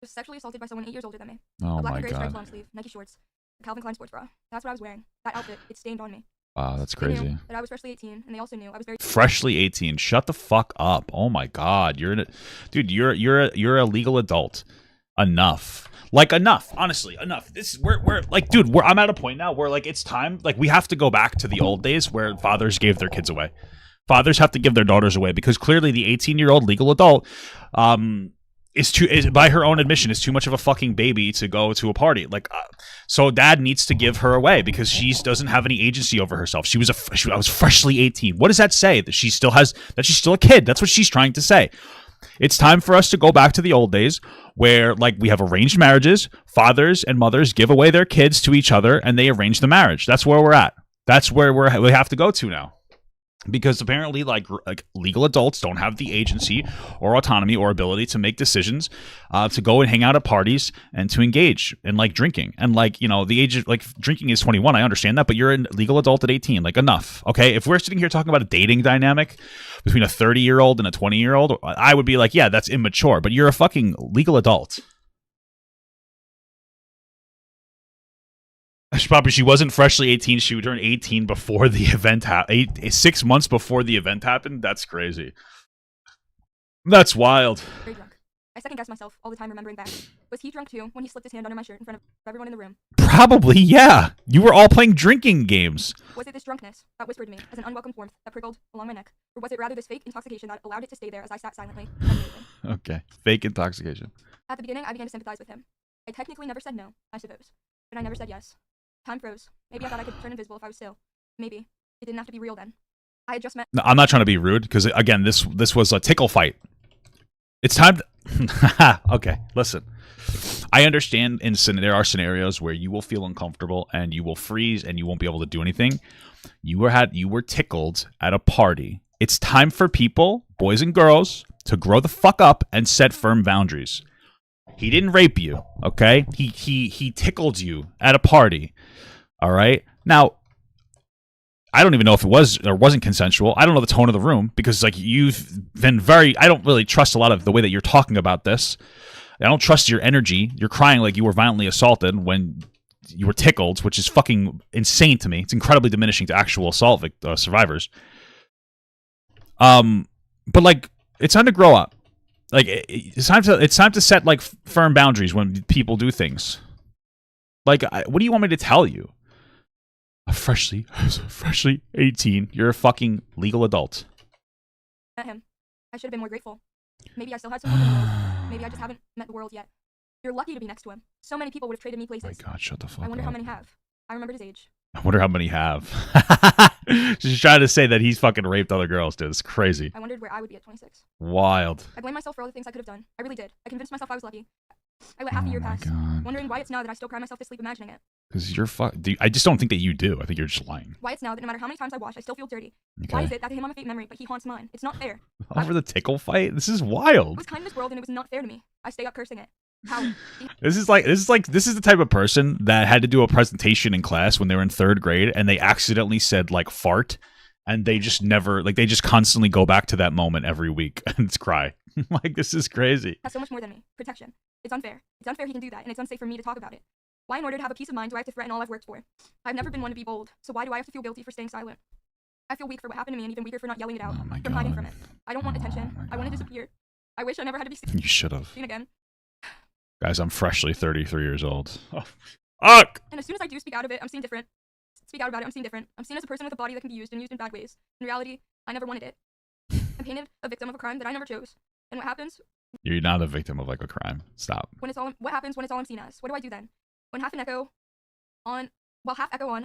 Was sexually assaulted by someone 8 years older than me. Oh a black my and gray striped god. long sleeve, Nike shorts, a Calvin Klein sports bra. That's what I was wearing. That outfit, it stained on me. Wow, that's They crazy. knew that I was freshly 18, and they also knew I was very Freshly 18. Shut the fuck up. Oh my god. You're a legal adult. Enough. Like enough. Honestly, enough. This we're like, dude, I'm at a point now where like it's time. Like we have to go back to the old days where fathers gave their kids away. Fathers have to give their daughters away because clearly the 18-year-old legal adult is by her own admission is too much of a fucking baby to go to a party. Like so dad needs to give her away because she doesn't have any agency over herself. I was freshly 18. What does that say? That she's still a kid. That's what she's trying to say. It's time for us to go back to the old days where like we have arranged marriages, fathers and mothers give away their kids to each other and they arrange the marriage. That's where we're at. That's where we have to go to now. Because apparently, like legal adults don't have the agency or autonomy or ability to make decisions, to go and hang out at parties and to engage in like drinking. And like, you know, the age of like drinking is 21. I understand that, but you're a legal adult at 18. Like enough. Okay. If we're sitting here talking about a dating dynamic between a 30-year-old and a 20-year-old, I would be like, yeah, that's immature, but you're a fucking legal adult. She wasn't freshly 18. She would turn 18 before the event happened. 6 months before the event happened? That's crazy. That's wild. very drunk. I second-guess myself all the time remembering back. Was he drunk too when he slipped his hand under my shirt in front of everyone in the room? Probably, yeah. You were all playing drinking games. Was it this drunkenness that whispered to me as an unwelcome warmth that prickled along my neck? Or was it rather this fake intoxication that allowed it to stay there as I sat silently? Okay. Fake intoxication. At the beginning, I began to sympathize with him. I technically never said no, I suppose. But I never said yes. Time froze. Maybe I thought I could turn invisible if I was still. Maybe. It didn't have to be real then. I had just met. No, I'm not trying to be rude because again, this was a tickle fight. It's time to... Okay, listen. I understand there are scenarios where you will feel uncomfortable and you will freeze and you won't be able to do anything. You were tickled at a party. It's time for people, boys and girls, to grow the fuck up and set firm boundaries. He didn't rape you, okay? He tickled you at a party. All right? Now, I don't even know if it was or wasn't consensual. I don't know the tone of the room because like you've been I don't really trust a lot of the way that you're talking about this. I don't trust your energy. You're crying like you were violently assaulted when you were tickled, which is fucking insane to me. It's incredibly diminishing to actual assault survivors. But like it's time to grow up. Like it's time to set like firm boundaries when people do things. Like what do you want me to tell you? Freshly 18. You're a fucking legal adult. Met him. I should have been more grateful. Maybe I still had some hope in the world. Maybe I just haven't met the world yet. You're lucky to be next to him. So many people would have traded me places. Oh my god, shut the fuck up. I wonder how many have. I remembered his age. I wonder how many have. She's trying to say that he's fucking raped other girls, dude. It's crazy. I wondered where I would be at 26. Wild. I blame myself for all the things I could have done. I really did. I convinced myself I was lucky. I let half a year pass, wondering why it's now that I still cry myself to sleep imagining it. Because you're I just don't think that you do. I think you're just lying. Why it's now that no matter how many times I wash, I still feel dirty. Okay. Why is it that to him I'm a fake memory, but he haunts mine? It's not fair. Over the Tickle fight? This is wild. It was kind of this world and it was not fair to me. I stay up cursing it. How? This is the type of person that had to do a presentation in class when they were in 3rd grade and they accidentally said like fart and they just never, like they just constantly go back to that moment every week and it's cry. Like, this is crazy. That's so much more than me. Protection. It's unfair. It's unfair he can do that, and it's unsafe for me to talk about it. Why, in order to have a peace of mind, do I have to threaten all I've worked for? I've never been one to be bold, so why do I have to feel guilty for staying silent? I feel weak for what happened to me and even weaker for not yelling it out, from hiding from it. I don't want attention. I want to disappear. I wish I never had to be seen. You should have. Seen again. Guys, I'm freshly 33 years old. Oh, fuck! And as soon as I do speak out of it, I'm seen different. Speak out about it, I'm seen different. I'm seen as a person with a body that can be used and used in bad ways. In reality, I never wanted it. I'm painted a victim of a crime that I never chose. And what happens? You're not a victim of like a crime. Stop. What happens when it's all I'm seen as? What do I do then? When half echo on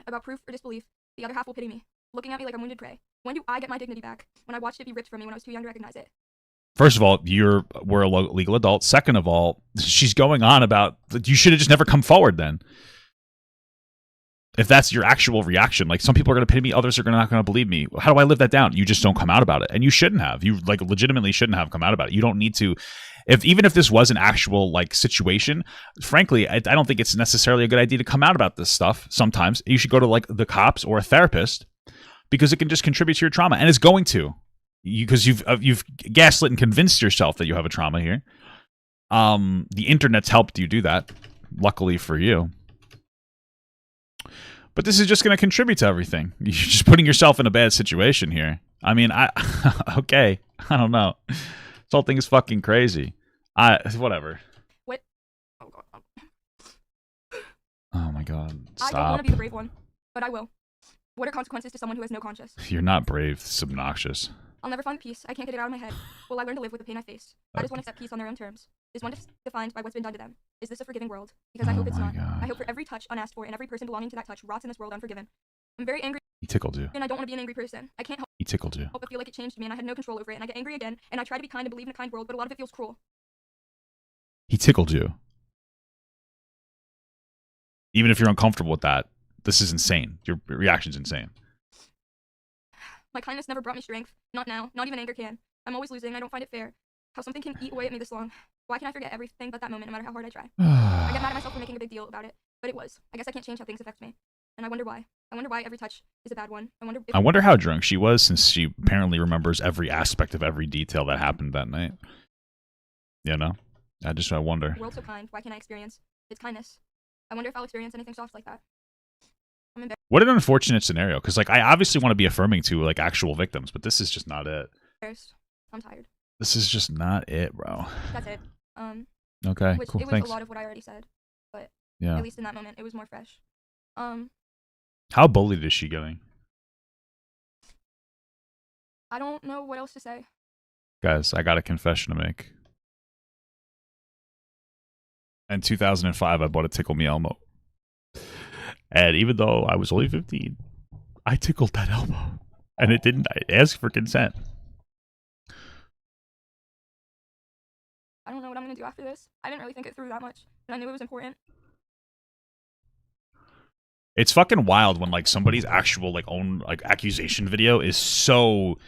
about proof or disbelief, the other half will pity me, looking at me like I'm wounded prey. When do I get my dignity back? When I watched it be ripped from me when I was too young to recognize it. First of all, we're a legal adult. Second of all, she's going on about you should have just never come forward then. If that's your actual reaction, like some people are going to pity me, others are not going to believe me. How do I live that down? You just don't come out about it, and you shouldn't have. You like legitimately shouldn't have come out about it. You don't need to. Even if this was an actual like situation, frankly, I don't think it's necessarily a good idea to come out about this stuff. Sometimes you should go to like the cops or a therapist because it can just contribute to your trauma, and it's going to. Because you've gaslit and convinced yourself that you have a trauma here. The internet's helped you do that, luckily for you. But this is just going to contribute to everything. You're just putting yourself in a bad situation here. I mean, okay, I don't know. This whole thing is fucking crazy. Whatever. What? Oh god. Oh my god. Stop. I don't want to be the brave one, but I will. What are consequences to someone who has no conscience? You're not brave. It's obnoxious. I'll never find peace. I can't get it out of my head. Will I learn to live with the pain I face? I just want to accept peace on their own terms. Is one defined by what's been done to them? Is this a forgiving world? Because I hope it's not. God. I hope for every touch unasked for and every person belonging to that touch rots in this world unforgiven. I'm very angry. He tickled you. And I don't want to be an angry person. I can't help He tickled you. but feel like it changed me and I had no control over it and I get angry again and I try to be kind and believe in a kind world, but a lot of it feels cruel. He tickled you. Even if you're uncomfortable with that, this is insane. Your reaction's insane. My kindness never brought me strength. Not now. Not even anger can. I'm always losing. I don't find it fair. How something can eat away at me this long. Why can't I forget everything but that moment, no matter how hard I try? I get mad at myself for making a big deal about it, but it was. I guess I can't change how things affect me. And I wonder why. I wonder why every touch is a bad one. I wonder how drunk she was, since she apparently remembers every aspect of every detail that happened that night. You know? I wonder. The world's so kind. Why can't I experience its kindness? I wonder if I'll experience anything soft like that. I'm embarrassed. What an unfortunate scenario, because like I obviously want to be affirming to like actual victims, but this is just not it. I'm tired. This is just not it, bro. That's it. Okay, which cool. It was Thanks. a lot of what I already said, but yeah, at least in that moment, it was more fresh. How bullied is she getting? I don't know what else to say. Guys, I got a confession to make. In 2005, I bought a Tickle Me Elmo. And even though I was only 15, I tickled that elbow. And it didn't ask for consent. I don't know what I'm going to do after this. I didn't really think it through that much, but I knew it was important. It's fucking wild when like somebody's actual like own like accusation video is so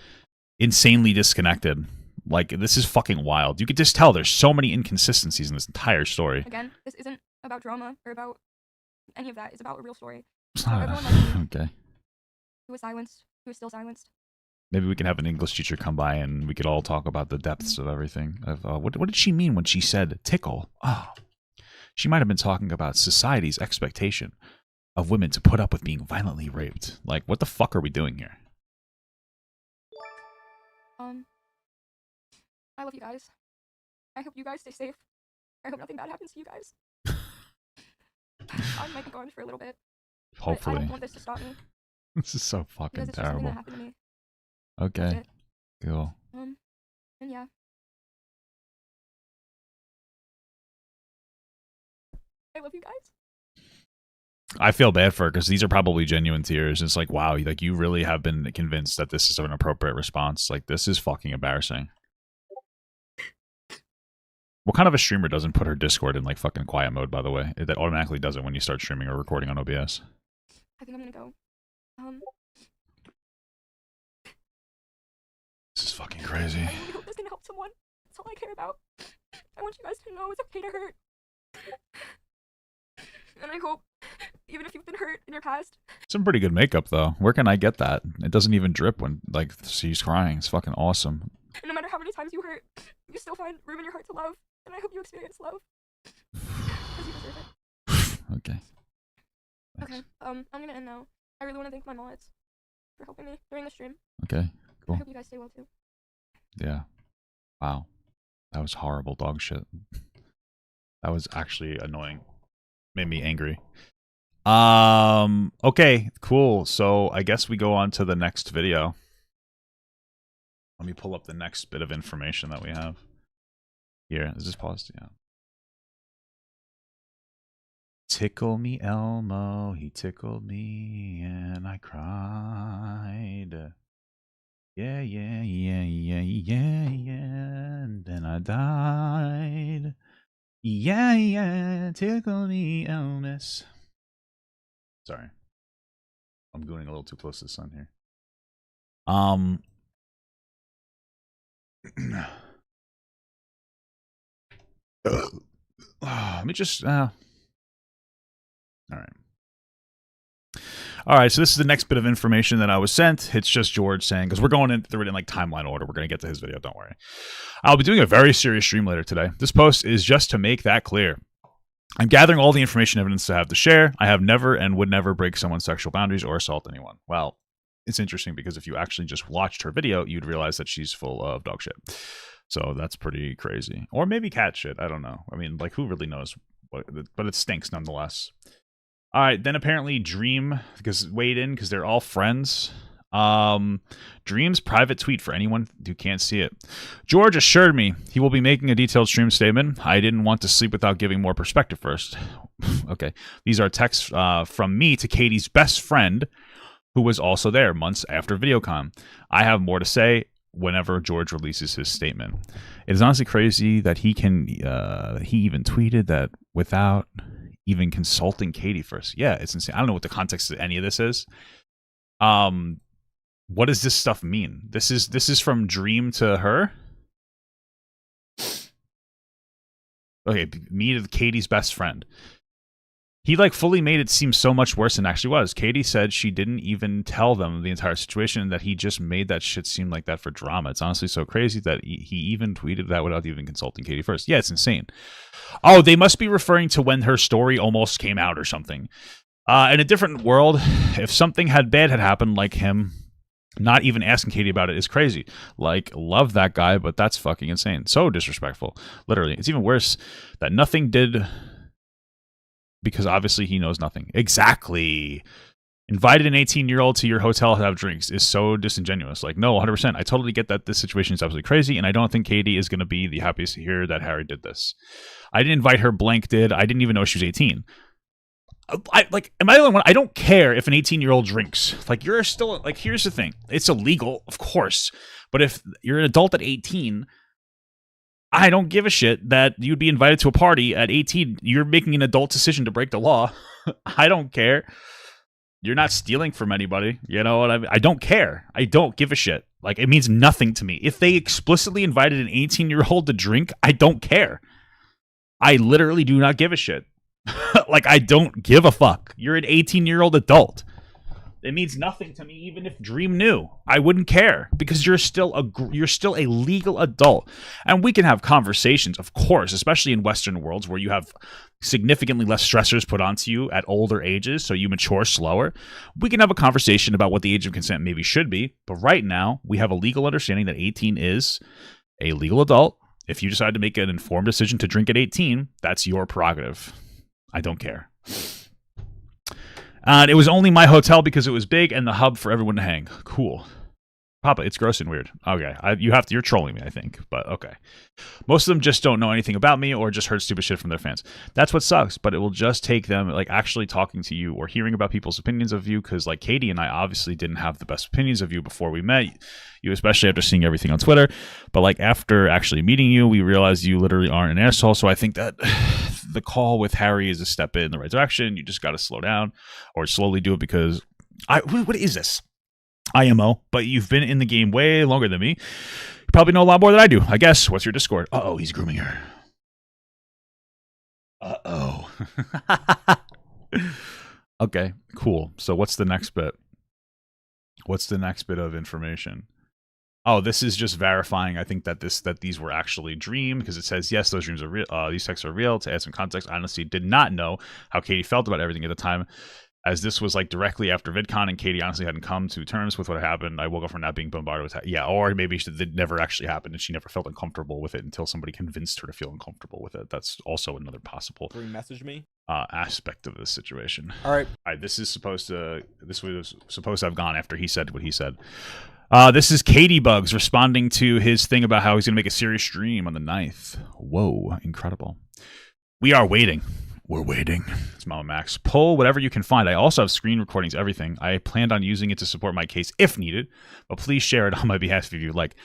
insanely disconnected. Like, this is fucking wild. You could just tell there's so many inconsistencies in this entire story. Again, this isn't about drama or about any of that. It's about a real story. It's not everyone like me, okay. who was silenced, who is still silenced. Maybe we can have an English teacher come by and we could all talk about the depths of everything. Of what did she mean when she said tickle? Oh, she might have been talking about society's expectation of women to put up with being violently raped. Like, what the fuck are we doing here? I love you guys. I hope you guys stay safe. I hope nothing bad happens to you guys. I might be gone for a little bit. Hopefully. I don't want this to stop me. This is so fucking because it's just something terrible. that happened to me. Okay. Cool. And yeah. I love you guys. I feel bad for her because these are probably genuine tears. It's like, wow, like you really have been convinced that this is an appropriate response. Like, this is fucking embarrassing. What kind of a streamer doesn't put her Discord in like fucking quiet mode, by the way? That automatically does it when you start streaming or recording on OBS. I think I'm gonna go. This is fucking crazy. I really hope this can help someone. That's all I care about. I want you guys to know it's okay to hurt. And I hope, even if you've been hurt in your past. Some pretty good makeup, though. Where can I get that? It doesn't even drip when, like, she's crying. It's fucking awesome. No matter how many times you hurt, you still find room in your heart to love. And I hope you experience love. Because you deserve it. Okay. Thanks. Okay, I'm gonna end now. I really want to thank my mods for helping me during the stream. Okay, cool. I hope you guys stay well, too. Yeah. Wow. That was horrible dog shit. That was actually annoying. Made me angry. Okay, cool. So I guess we go on to the next video. Let me pull up the next bit of information that we have. Here, is this paused? Yeah. Tickle me, Elmo. He tickled me and I cried. Yeah, yeah, yeah, yeah, yeah, yeah. And then I died. Yeah, yeah, tickle me, Elvis. Sorry. I'm going a little too close to the sun here. Let me just all right, so this is the next bit of information that I was sent. It's just George saying, because we're going through it in like timeline order. We're going to get to his video, don't worry. I'll be doing a very serious stream later today. This post is just to make that clear. I'm gathering all the information evidence to have to share. I have never and would never break someone's sexual boundaries or assault anyone. Well, it's interesting because if you actually just watched her video, you'd realize that she's full of dog shit. So that's pretty crazy. Or maybe cat shit. I don't know. I mean, like, who really knows? But it stinks nonetheless. All right, then apparently Dream weighed in because they're all friends. Dream's private tweet for anyone who can't see it. George assured me he will be making a detailed stream statement. I didn't want to sleep without giving more perspective first. Okay, these are texts from me to Katie's best friend, who was also there months after VideoCon. I have more to say whenever George releases his statement. It is honestly crazy that he even tweeted that without even consulting Katie first. Yeah, it's insane. I don't know what the context of any of this is. What does this stuff mean? This is from Dream to her? Okay, me to Katie's best friend. He like fully made it seem so much worse than it actually was. Katie said she didn't even tell them the entire situation, that he just made that shit seem like that for drama. It's honestly so crazy that he even tweeted that without even consulting Katie first. Yeah, it's insane. Oh, they must be referring to when her story almost came out or something. In a different world, if something bad had happened, like him not even asking Katie about it is crazy. Like, love that guy, but that's fucking insane. So disrespectful. Literally. It's even worse that nothing did, because obviously he knows nothing. Exactly. Invited an 18-year-old to your hotel to have drinks is so disingenuous. Like, no, 100%. I totally get that this situation is absolutely crazy, and I don't think Katie is going to be the happiest to hear that Harry did this. I didn't invite her, blank did. I didn't even know she was 18. Am I the only one? I don't care if an 18-year-old drinks. Like, you're still, like, here's the thing. It's illegal, of course. But if you're an adult at 18, I don't give a shit that you'd be invited to a party at 18. You're making an adult decision to break the law. I don't care. You're not stealing from anybody. You know what I mean? I don't care. I don't give a shit. Like, it means nothing to me. If they explicitly invited an 18-year-old to drink, I don't care. I literally do not give a shit. Like, I don't give a fuck. You're an 18-year-old adult. It means nothing to me, even if Dream knew. I wouldn't care, because you're still a legal adult, and we can have conversations, of course, especially in Western worlds where you have significantly less stressors put onto you at older ages, so you mature slower. We can have a conversation about what the age of consent maybe should be, but right now we have a legal understanding that 18 is a legal adult. If you decide to make an informed decision to drink at 18, that's your prerogative. I don't care. And it was only my hotel because it was big and the hub for everyone to hang. Cool. Papa, it's gross and weird. Okay, you're trolling me, I think, but okay. Most of them just don't know anything about me or just heard stupid shit from their fans. That's what sucks, but it will just take them like actually talking to you or hearing about people's opinions of you, because like Katie and I obviously didn't have the best opinions of you before we met you, especially after seeing everything on Twitter. But like after actually meeting you, we realized you literally aren't an asshole. So I think that the call with Harry is a step in the right direction. You just got to slow down or slowly do it, because what is this? IMO, but you've been in the game way longer than me. You probably know a lot more than I do, I guess. What's your Discord? Uh-oh, he's grooming her. Uh-oh. Okay, cool. So what's the next bit? What's the next bit of information? Oh, this is just verifying, I think, that these were actually dream, because it says, yes, those dreams are real. These texts are real. To add some context, I honestly did not know how Katie felt about everything at the time, as this was like directly after VidCon, and Katie honestly hadn't come to terms with what happened. I woke up from not being bombarded with or maybe it never actually happened and she never felt uncomfortable with it until somebody convinced her to feel uncomfortable with it. That's also another possible message me aspect of this situation. All right, this was supposed to have gone after he said what he said. This is Caitibugzz responding to his thing about how he's gonna make a serious stream on the 9th. Whoa, incredible. We are waiting. We're waiting. It's Mama Max. Pull whatever you can find. I also have screen recordings, everything. I planned on using it to support my case if needed, but please share it on my behalf if you like. A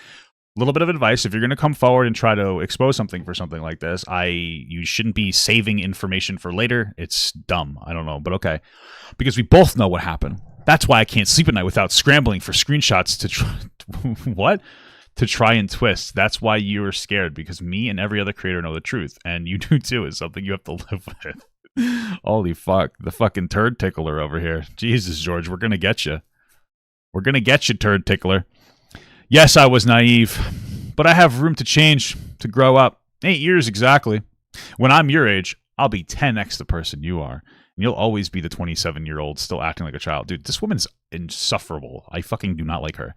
little bit of advice: if you're going to come forward and try to expose something for something like this, you shouldn't be saving information for later. It's dumb. I don't know, but okay. Because we both know what happened. That's why I can't sleep at night without scrambling for screenshots to try... What? To try and twist. That's why you're scared, because me and every other creator know the truth, and you do too. It's something you have to live with. Holy fuck, the fucking turd tickler over here. Jesus, George, we're gonna get you. We're gonna get you, turd tickler. Yes, I was naive, but I have room to change, to grow up. 8 years exactly. When I'm your age, I'll be 10x the person you are, and you'll always be the 27-year-old still acting like a child. Dude, this woman's insufferable. I fucking do not like her.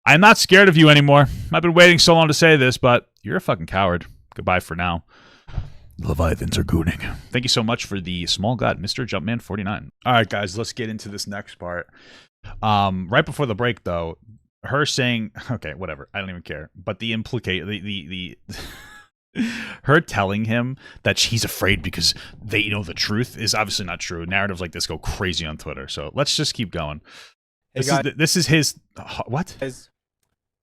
I'm not scared of you anymore. I've been waiting so long to say this, but you're a fucking coward. Goodbye for now. Leviathans are gooning. Thank you so much for the small god, Mr. Jumpman49. All right, guys, let's get into this next part. Right before the break, though, her saying, okay, whatever, I don't even care. But the her telling him that she's afraid because they know the truth is obviously not true. Narratives like this go crazy on Twitter. So let's just keep going. Hey guys, this is his what?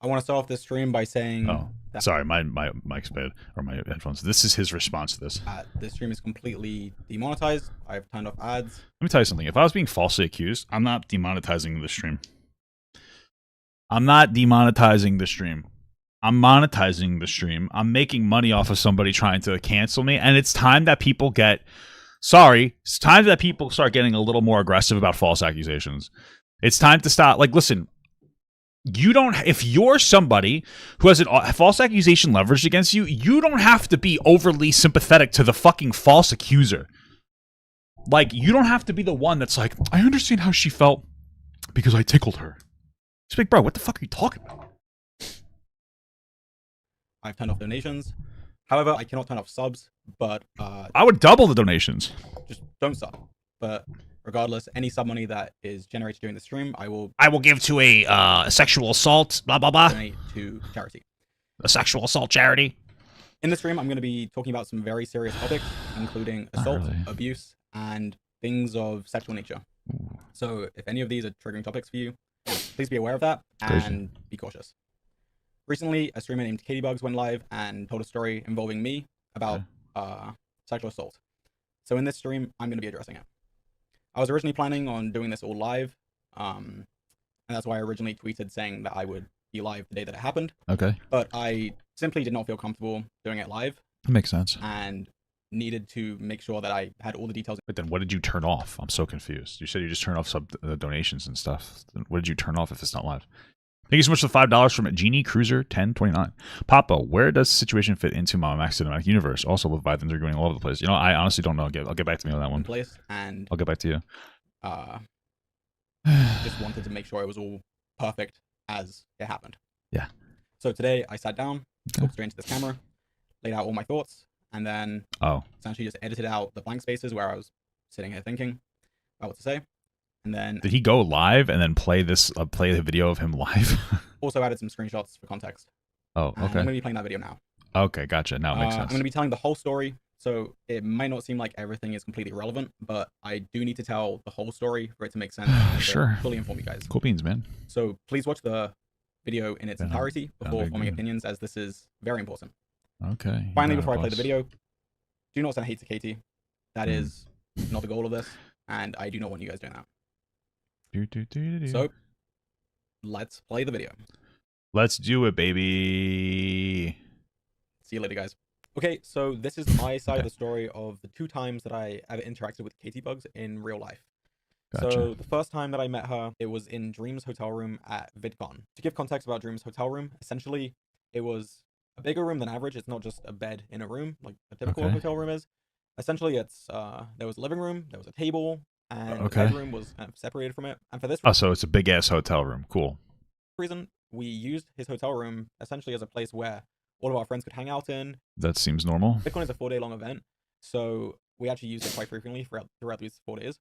I want to start off this stream by saying... Oh, sorry, my mic's bad, or my headphones. This is his response to this. This stream is completely demonetized. I've turned off ads. Let me tell you something. If I was being falsely accused, I'm not demonetizing the stream. I'm not demonetizing the stream. I'm monetizing the stream. I'm making money off of somebody trying to cancel me, and it's time that people get... Sorry, it's time that people start getting a little more aggressive about false accusations. It's time to stop. Like, listen... You don't, if you're somebody who has a false accusation leveraged against you, you don't have to be overly sympathetic to the fucking false accuser. Like, you don't have to be the one that's like, I understand how she felt because I tickled her. It's like, bro, what the fuck are you talking about? I've turned off donations. However, I cannot turn off subs, but... I would double the donations. Just don't sub. But... regardless, any sub money that is generated during the stream, I will give to a sexual assault, blah, blah, blah. Donate to charity. A sexual assault charity. In the stream, I'm going to be talking about some very serious topics, including assault, abuse, and things of sexual nature. Ooh. So if any of these are triggering topics for you, please be aware of that and be cautious. Recently, a streamer named Caitibugzz went live and told a story involving me about sexual assault. So in this stream, I'm going to be addressing it. I was originally planning on doing this all live, and that's why I originally tweeted saying that I would be live the day that it happened. Okay. But I simply did not feel comfortable doing it live. That makes sense. And needed to make sure that I had all the details. But then what did you turn off? I'm so confused. You said you just turned off donations and stuff. Then what did you turn off if it's not live? Thank you so much for the $5 from Genie Cruiser 1029. Papa, where does the situation fit into Mama Max Cinematic Universe? Also, Leviathans are going all over the place. You know, I honestly don't know. I'll get back to me on that one. And I'll get back to you. Just wanted to make sure it was all perfect as it happened. Yeah. So today I sat down, talked straight into this camera, laid out all my thoughts, and then essentially just edited out the blank spaces where I was sitting here thinking about what to say. And then did he go live and then play this play the video of him live? Also added some screenshots for context. Oh, And okay. I'm going to be playing that video now. Okay, gotcha. Now it makes I'm sense. going to be telling the whole story, so it might not seem like everything is completely relevant, but I do need to tell the whole story for it to make sense. And Sure. to fully inform you guys. Cool beans, man. So please watch the video in its entirety before big forming deal. opinions, as this is very important. Okay. Finally, before I play the video, do not send hate to Cait. That is not the goal of this, and I do not want you guys doing that. So, let's play the video. Let's do it, baby. See you later, guys. Okay, so this is my side of the story of the 2 times that I ever interacted with Caitibugzz in real life. Gotcha. So the first time that I met her, it was in Dream's hotel room at VidCon. To give context about Dream's hotel room, essentially, it was a bigger room than average. It's not just a bed in a room like a typical hotel room is. Essentially, it's there was a living room, there was a table, and the bedroom was kind of separated from it. And for this so it's a big ass hotel room. Cool. reason, we used his hotel room essentially as a place where all of our friends could hang out in. That seems normal. VidCon is a 4-day long event, so we actually used it quite frequently throughout these 4 days.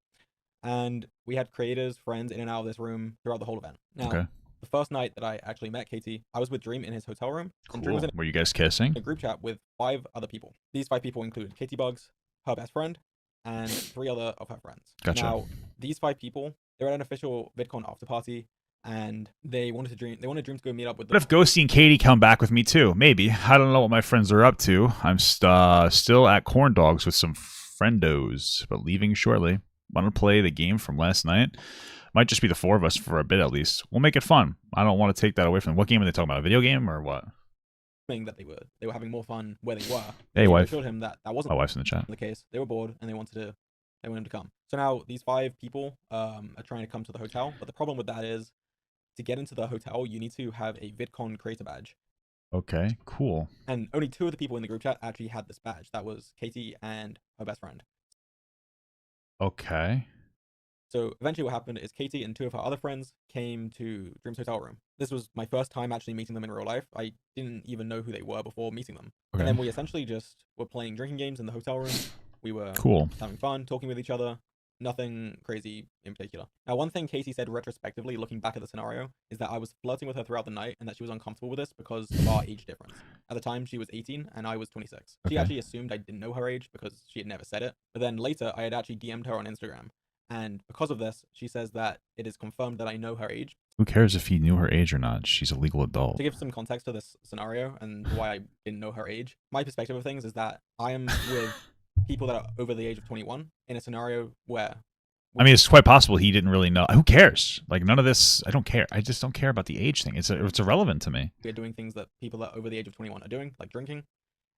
And we had creators, friends in and out of this room throughout the whole event. Now, the first night that I actually met Cait, I was with Dream in his hotel room. And Dream was in Were you guys kissing? a group chat with 5 other people. These 5 people included Caitibugzz, her best friend, and 3 other of her friends. Gotcha. Now, these 5 people, they were at an official VidCon after party, and they wanted Dream to go meet up with them. What if Ghosty and Katie come back with me too? Maybe. I don't know what my friends are up to. I'm still at Corn Dogs with some friendos, but leaving shortly. Want to play the game from last night? Might just be the 4 of us for a bit at least. We'll make it fun. I don't want to take that away from them. What game are they talking about? A video game or what? That they were having more fun where they were. Hey, wife. I showed him that wasn't My wife's in the chat. the case. They were bored and they wanted him to come. So now these 5 people are trying to come to the hotel, but the problem with that is to get into the hotel, you need to have a VidCon creator badge. Okay, cool. And only 2 of the people in the group chat actually had this badge. That was Cait and her best friend. Okay. So eventually what happened is Cait and 2 of her other friends came to Dream's hotel room. This was my first time actually meeting them in real life. I didn't even know who they were before meeting them. Okay. And then we essentially just were playing drinking games in the hotel room. We were Cool. having fun, talking with each other. Nothing crazy in particular. Now, one thing Cait said retrospectively, looking back at the scenario, is that I was flirting with her throughout the night and that she was uncomfortable with this because of our age difference. At the time, she was 18 and I was 26. She actually assumed I didn't know her age because she had never said it. But then later, I had actually DM'd her on Instagram. And because of this, she says that it is confirmed that I know her age. Who cares if he knew her age or not? She's a legal adult. To give some context to this scenario and why I didn't know her age, my perspective of things is that I am with people that are over the age of 21 in a scenario where... I mean, it's quite possible he didn't really know. Who cares? Like, none of this, I don't care. I just don't care about the age thing. It's irrelevant to me. We're doing things that people that are over the age of 21 are doing, like drinking.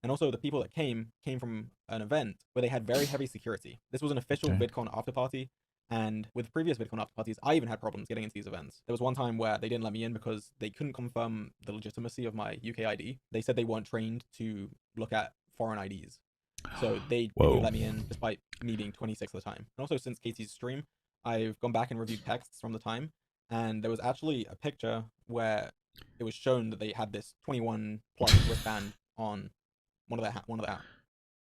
And also the people that came from an event where they had very heavy security. This was an official VidCon after party. And with previous VidCon after parties, I even had problems getting into these events. There was one time where they didn't let me in because they couldn't confirm the legitimacy of my UK ID. They said they weren't trained to look at foreign IDs. So they didn't let me in despite me being 26 at the time. And also since Cait's stream, I've gone back and reviewed texts from the time. And there was actually a picture where it was shown that they had this 21 plus wristband on one of their hats.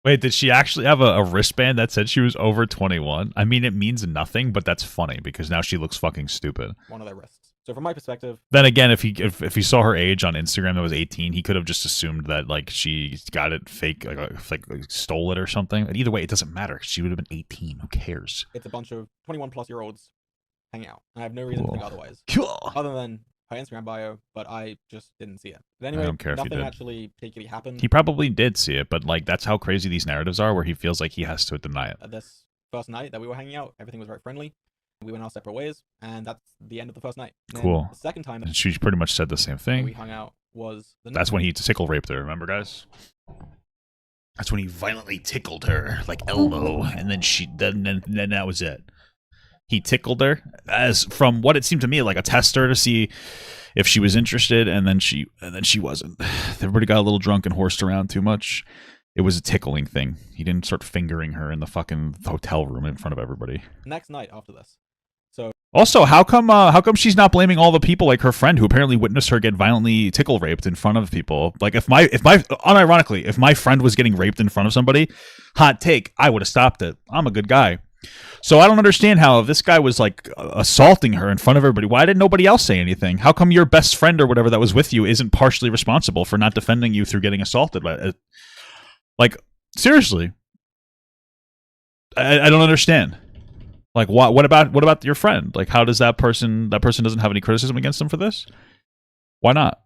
Wait, did she actually have a wristband that said she was over 21? I mean, it means nothing, but that's funny because now she looks fucking stupid. One of their wrists. So from my perspective... Then again, if he saw her age on Instagram that was 18, he could have just assumed that like she got it fake, like stole it or something. But either way, it doesn't matter. She would have been 18. Who cares? It's a bunch of 21-plus-year-olds hanging out. And I have no reason to think otherwise. Cool. Other than her Instagram bio, but I just didn't see it. But anyway, I don't care if nothing you did. actually particularly happened. He probably did see it, but like that's how crazy these narratives are, where he feels like he has to deny it. This first night that we were hanging out, everything was very friendly. We went our separate ways, and that's the end of the first night. And Cool. The second time And she pretty much said the same that thing. we hung out was the That's when he tickle raped her. Remember, guys? That's when he violently tickled her, like Elmo, and then that was it. He tickled her, as from what it seemed to me, like a tester to see if she was interested, and then she wasn't. Everybody got a little drunk and horsed around too much. It was a tickling thing. He didn't start fingering her in the fucking hotel room in front of everybody. next night after this. Also, how come she's not blaming all the people like her friend who apparently witnessed her get violently tickle raped in front of people? Like if my unironically, if my friend was getting raped in front of somebody, hot take, I would have stopped it. I'm a good guy. So I don't understand how if this guy was like assaulting her in front of everybody, why did nobody else say anything? How come your best friend or whatever that was with you isn't partially responsible for not defending you through getting assaulted? Like, seriously, I don't understand. Like, what about your friend? Like, how does that person doesn't have any criticism against them for this? Why not?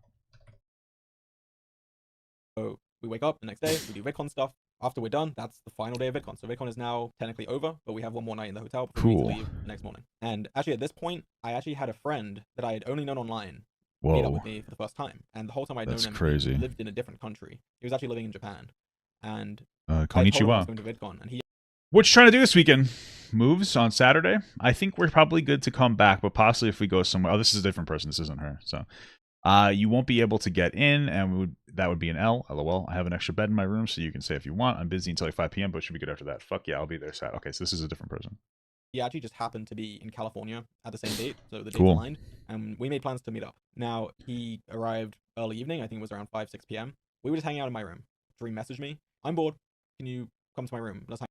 So we wake up the next day, we do VidCon stuff. After we're done, that's the final day of VidCon. So VidCon is now technically over, but we have one more night in the hotel before we need to leave the next morning. And actually, at this point, I actually had a friend that I had only known online meet up with me for the first time. And the whole time I'd known him, crazy. He lived in a different country. He was actually living in Japan. And konnichiwa. Going to VidCon, and what you trying to do this weekend? Moves on Saturday? I think we're probably good to come back, but possibly if we go somewhere. Oh, this is a different person. This isn't her. So you won't be able to get in, and that would be an L. LOL. I have an extra bed in my room, so you can say if you want. I'm busy until like 5 p.m., but it should be good after that. Fuck yeah, I'll be there Saturday. Okay, so this is a different person. He actually just happened to be in California at the same date, so the dates aligned, and we made plans to meet up. Now, he arrived early evening. I think it was around 5, 6 p.m. We were just hanging out in my room. Dream messaged me. I'm bored. Can you come to my room? Let's hang.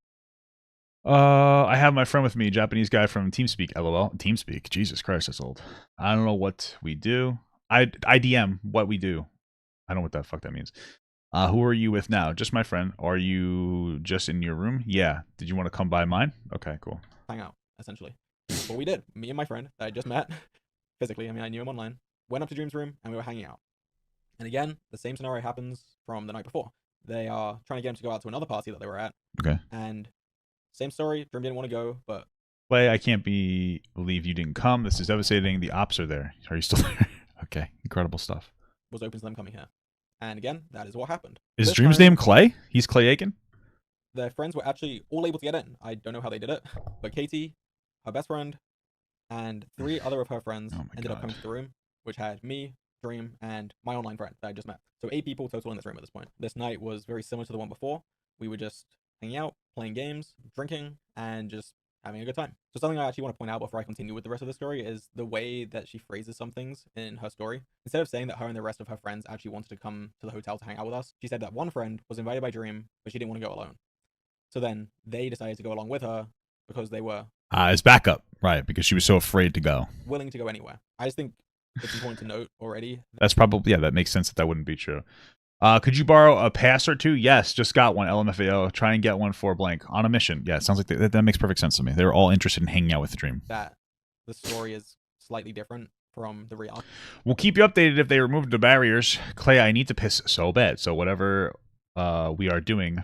I have my friend with me, Japanese guy from TeamSpeak. LOL. TeamSpeak. Jesus Christ, that's old. I don't know what we do. I DM what we do. I don't know what the fuck that means. Who are you with now? Just my friend. Are you just in your room? Yeah. Did you want to come by mine? Okay, cool. Hang out, essentially. What we did, me and my friend that I just met physically, I mean, I knew him online, went up to Dream's room and we were hanging out. And again, the same scenario happens from the night before. They are trying to get him to go out to another party that they were at. Okay. And same story, Dream didn't want to go, but... Clay, I can't believe you didn't come. This is devastating. The ops are there. Are you still there? Okay, incredible stuff. Was open to them coming here. And again, that is what happened. Is Dream's name Clay? He's Clay Aiken? Their friends were actually all able to get in. I don't know how they did it, but Katie, her best friend, and 3 other of her friends ended up coming to the room, which had me, Dream, and my online friend that I just met. So 8 people total in this room at this point. This night was very similar to the one before. We were just hanging out, playing games, drinking, and just having a good time. So something I actually want to point out before I continue with the rest of the story is the way that she phrases some things in her story. Instead of saying that her and the rest of her friends actually wanted to come to the hotel to hang out with us, she said that one friend was invited by Dream, but she didn't want to go alone. So then they decided to go along with her because they were... as backup, right, because she was so afraid to go. Willing to go anywhere. I just think it's important to note already. That's probably, yeah, that makes sense that wouldn't be true. Could you borrow a pass or 2? Yes, just got one. LMFAO. Try and get one for blank. On a mission. Yeah, it sounds like that makes perfect sense to me. They were all interested in hanging out with the Dream. That the story is slightly different from the reality. We'll keep you updated if they remove the barriers. Clay, I need to piss so bad. So whatever we are doing,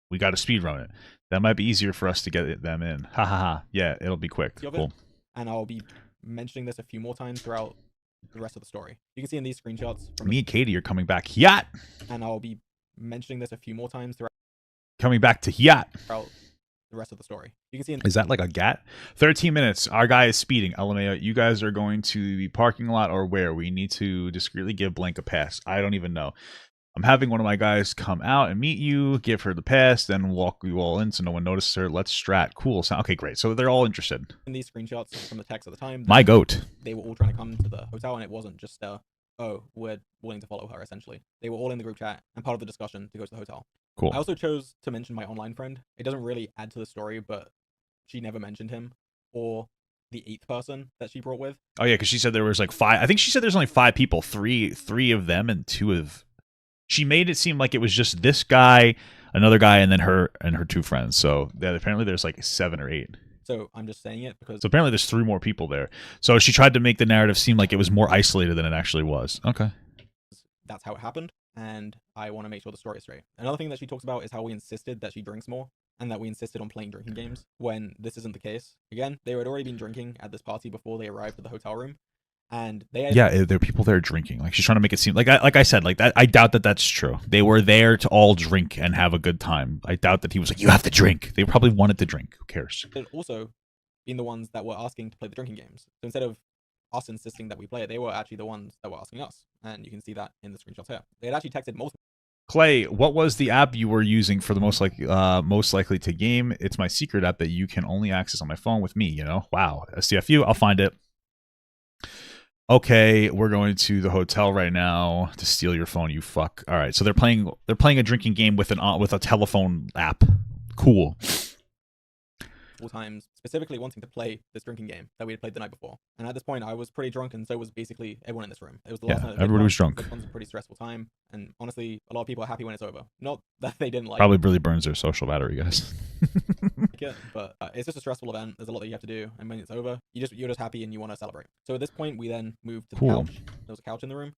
we got to speedrun it. That might be easier for us to get them in. Ha ha ha. Yeah, it'll be quick. Cool. And I'll be mentioning this a few more times throughout the rest of the story. You can see in these screenshots from me and Katie are coming back. Yacht. And I'll be mentioning this a few more times throughout coming back to yacht throughout the rest of the story. You can see is that like a gat? 13 minutes. Our guy is speeding. LMAO. You guys are going to the parking lot or where? We need to discreetly give blank a pass. I don't even know. I'm having one of my guys come out and meet you, give her the pass, then walk you all in so no one notices her. Let's strat. Cool. Okay, great. So they're all interested. In these screenshots from the text at the time, my goat. They were all trying to come to the hotel, and it wasn't just, oh, we're willing to follow her, essentially. They were all in the group chat and part of the discussion to go to the hotel. Cool. I also chose to mention my online friend. It doesn't really add to the story, but she never mentioned him or the 8th person that she brought with. Oh, yeah, because she said there was like 5. I think she said there's only 5 people. Three of them and 2 of... She made it seem like it was just this guy, another guy, and then her and her 2 friends. So yeah, apparently there's like 7 or 8. So I'm just saying it because... So apparently there's 3 more people there. So she tried to make the narrative seem like it was more isolated than it actually was. Okay. That's how it happened, and I want to make sure the story is straight. Another thing that she talks about is how we insisted that she drinks more, and that we insisted on playing drinking games, when this isn't the case. Again, they had already been drinking at this party before they arrived at the hotel room. And they had, yeah, there are people there drinking. Like she's trying to make it seem like I said, like that. I doubt that that's true. They were there to all drink and have a good time. I doubt that he was like, you have to drink. They probably wanted to drink. Who cares? They'd also been the ones that were asking to play the drinking games. So instead of us insisting that we play it, they were actually the ones that were asking us. And you can see that in the screenshots here. They had actually texted multiple. Clay, what was the app you were using for the most likely to game? It's my secret app that you can only access on my phone with me. You know, wow. SCFU, I'll find it. Okay, we're going to the hotel right now to steal your phone, you fuck. All right, so they're playing a drinking game with a telephone app. Cool. multiple times, specifically wanting to play this drinking game that we had played the night before. And at this point, I was pretty drunk, and so was basically everyone in this room. It was the last night. Everybody was drunk. It was a pretty stressful time, and honestly, a lot of people are happy when it's over. Not that they didn't like. Probably really burns their social battery, guys. But it's just a stressful event. There's a lot that you have to do, and when it's over, you're just happy and you want to celebrate. So at this point, we then moved to the couch. There was a couch in the room,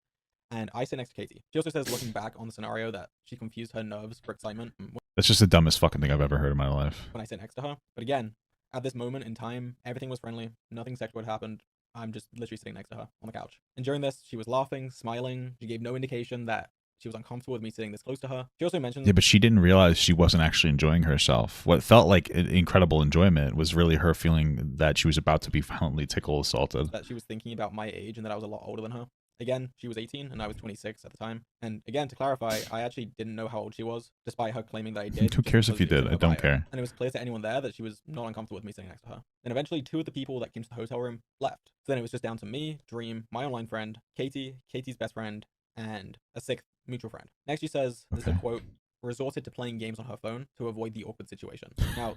and I sit next to Katie. She also says, looking back on the scenario, that she confused her nerves for excitement. That's just the dumbest fucking thing I've ever heard in my life. When I sit next to her. But again, at this moment in time, everything was friendly. Nothing sexual had happened. I'm just literally sitting next to her on the couch. And during this, she was laughing, smiling. She gave no indication that she was uncomfortable with me sitting this close to her. She also mentioned... Yeah, but she didn't realize she wasn't actually enjoying herself. What felt like incredible enjoyment was really her feeling that she was about to be violently tickle assaulted. That she was thinking about my age and that I was a lot older than her. Again, she was 18 and I was 26 at the time. And again, to clarify, I actually didn't know how old she was, despite her claiming that I did. Who cares if you did? I don't care. And it was clear to anyone there that she was not uncomfortable with me sitting next to her. Then eventually, 2 of the people that came to the hotel room left. So then it was just down to me, Dream, my online friend, Katie, Katie's best friend, and a 6th mutual friend. Next, she says, this is a quote, resorted to playing games on her phone to avoid the awkward situation. Now,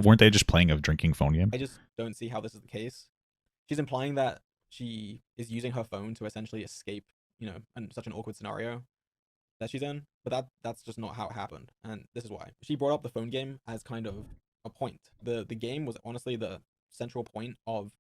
weren't they just playing a drinking phone game? I just don't see how this is the case. She's implying that she is using her phone to essentially escape, such an awkward scenario that she's in. But that's just not how it happened. And this is why. She brought up the phone game as kind of a point. The game was honestly the central point of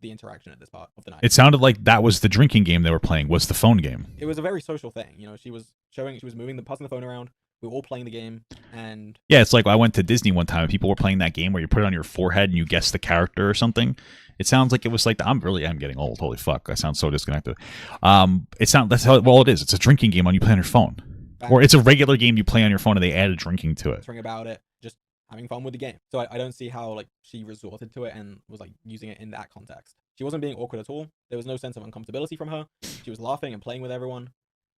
the interaction at this part of the night. It sounded like that was the drinking game they were playing, was the phone game. It was a very social thing. She was passing the phone around. We were all playing the game, and... Yeah, it's like I went to Disney one time and people were playing that game where you put it on your forehead and you guess the character or something. It sounds like it was like... I'm getting old. Holy fuck. I sound so disconnected. That's how it is. It's a drinking game you play on your phone. Or it's a regular game you play on your phone and they added drinking to it. About it, just having fun with the game. So I don't see how she resorted to it and was using it in that context. She wasn't being awkward at all. There was no sense of uncomfortability from her. She was laughing and playing with everyone.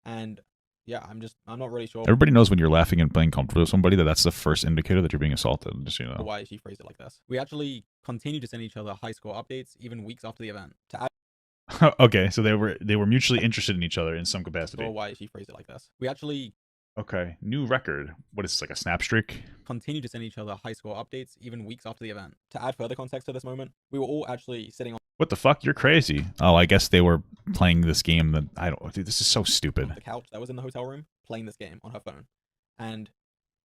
And... yeah, I'm not really sure. Everybody knows when you're laughing and playing comfortable with somebody that's the first indicator that you're being assaulted, just why she phrased it like this. We actually continued to send each other high score updates even weeks after the event. To add... okay, so they were mutually interested in each other in some capacity. Or why she phrased it like this. We actually... okay, new record. What is this, like a snap streak? Continued to send each other high score updates even weeks after the event. To add further context to this moment, we were all actually sitting on... What the fuck? You're crazy. Oh, I guess they were playing this game that... I don't... Dude, this is so stupid. The couch that was in the hotel room, playing this game on her phone. And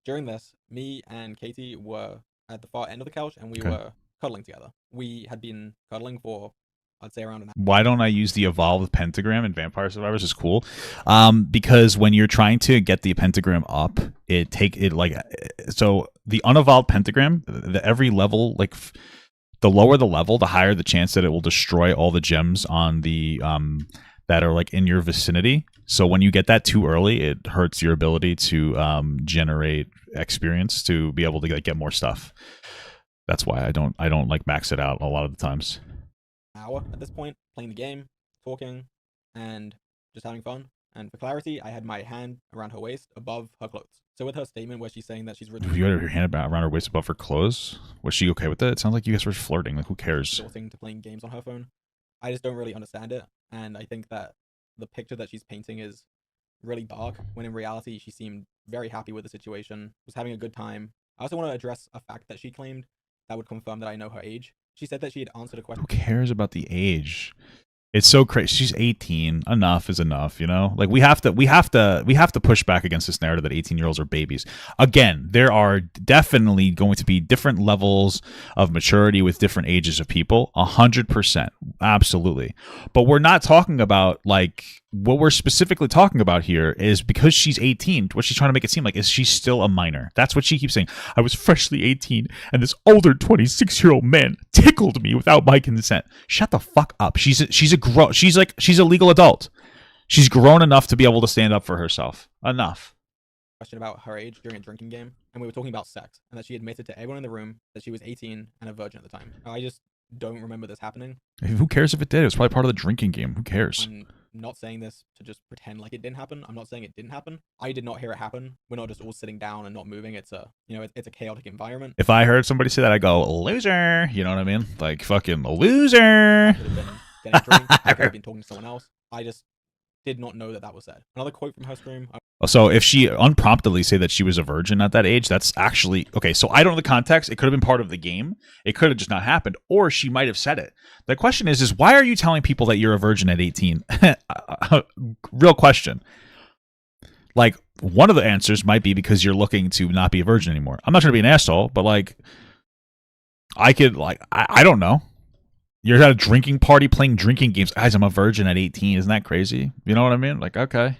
during this, me and Katie were at the far end of the couch, and we were cuddling together. We had been cuddling for, I'd say, around an hour. Why don't I use the evolved pentagram in Vampire Survivors? Is cool. Because when you're trying to get the pentagram up, so the unevolved pentagram, every level, the lower the level, the higher the chance that it will destroy all the gems on the that are in your vicinity. So when you get that too early, it hurts your ability to generate experience to be able to get more stuff. That's why I don't max it out a lot of the times. Hour at this point, playing the game, talking, and just having fun. And for clarity, I had my hand around her waist above her clothes. So with her statement where she's saying that she's... You had your hand around her waist above her clothes? Was she okay with it? It sounds like you guys were flirting. Who cares? ...resorting to playing games on her phone. I just don't really understand it. And I think that the picture that she's painting is really dark, when in reality, she seemed very happy with the situation, was having a good time. I also want to address a fact that she claimed that would confirm that I know her age. She said that she had answered a question... Who cares about the age? It's so crazy. She's 18. Enough is enough, we have to push back against this narrative that 18-year-olds are babies. Again, there are definitely going to be different levels of maturity with different ages of people. 100%. Absolutely. But we're not talking about what we're specifically talking about here is because she's 18, what she's trying to make it seem like is she's still a minor. That's what she keeps saying. I was freshly 18 and this older 26-year-old man tickled me without my consent. Shut the fuck up. She's a legal adult. She's grown enough to be able to stand up for herself. Enough. Question about her age during a drinking game, and we were talking about sex, and that she admitted to everyone in the room that she was 18 and a virgin at the time. I just don't remember this happening. Who cares if it did? It was probably part of the drinking game. Who cares? I'm not saying this to just pretend like it didn't happen. I'm not saying it didn't happen. I did not hear it happen. We're not just all sitting down and not moving. It's a chaotic environment. If I heard somebody say that, I go, loser. You know what I mean? Fucking loser. Could have been getting a drink. I could have been talking to someone else. I just did not know that was said. Another quote from her stream. So if she unpromptedly say that she was a virgin at that age, that's actually okay. So I don't know the context. It could have been part of the game. It could have just not happened, or she might have said it. The question is why are you telling people that you're a virgin at 18? Real question. Like, one of the answers might be because you're looking to not be a virgin anymore. I'm not trying to be an asshole, but like, I don't know. You're at a drinking party playing drinking games. Guys, I'm a virgin at 18. Isn't that crazy? You know what I mean? Like, okay.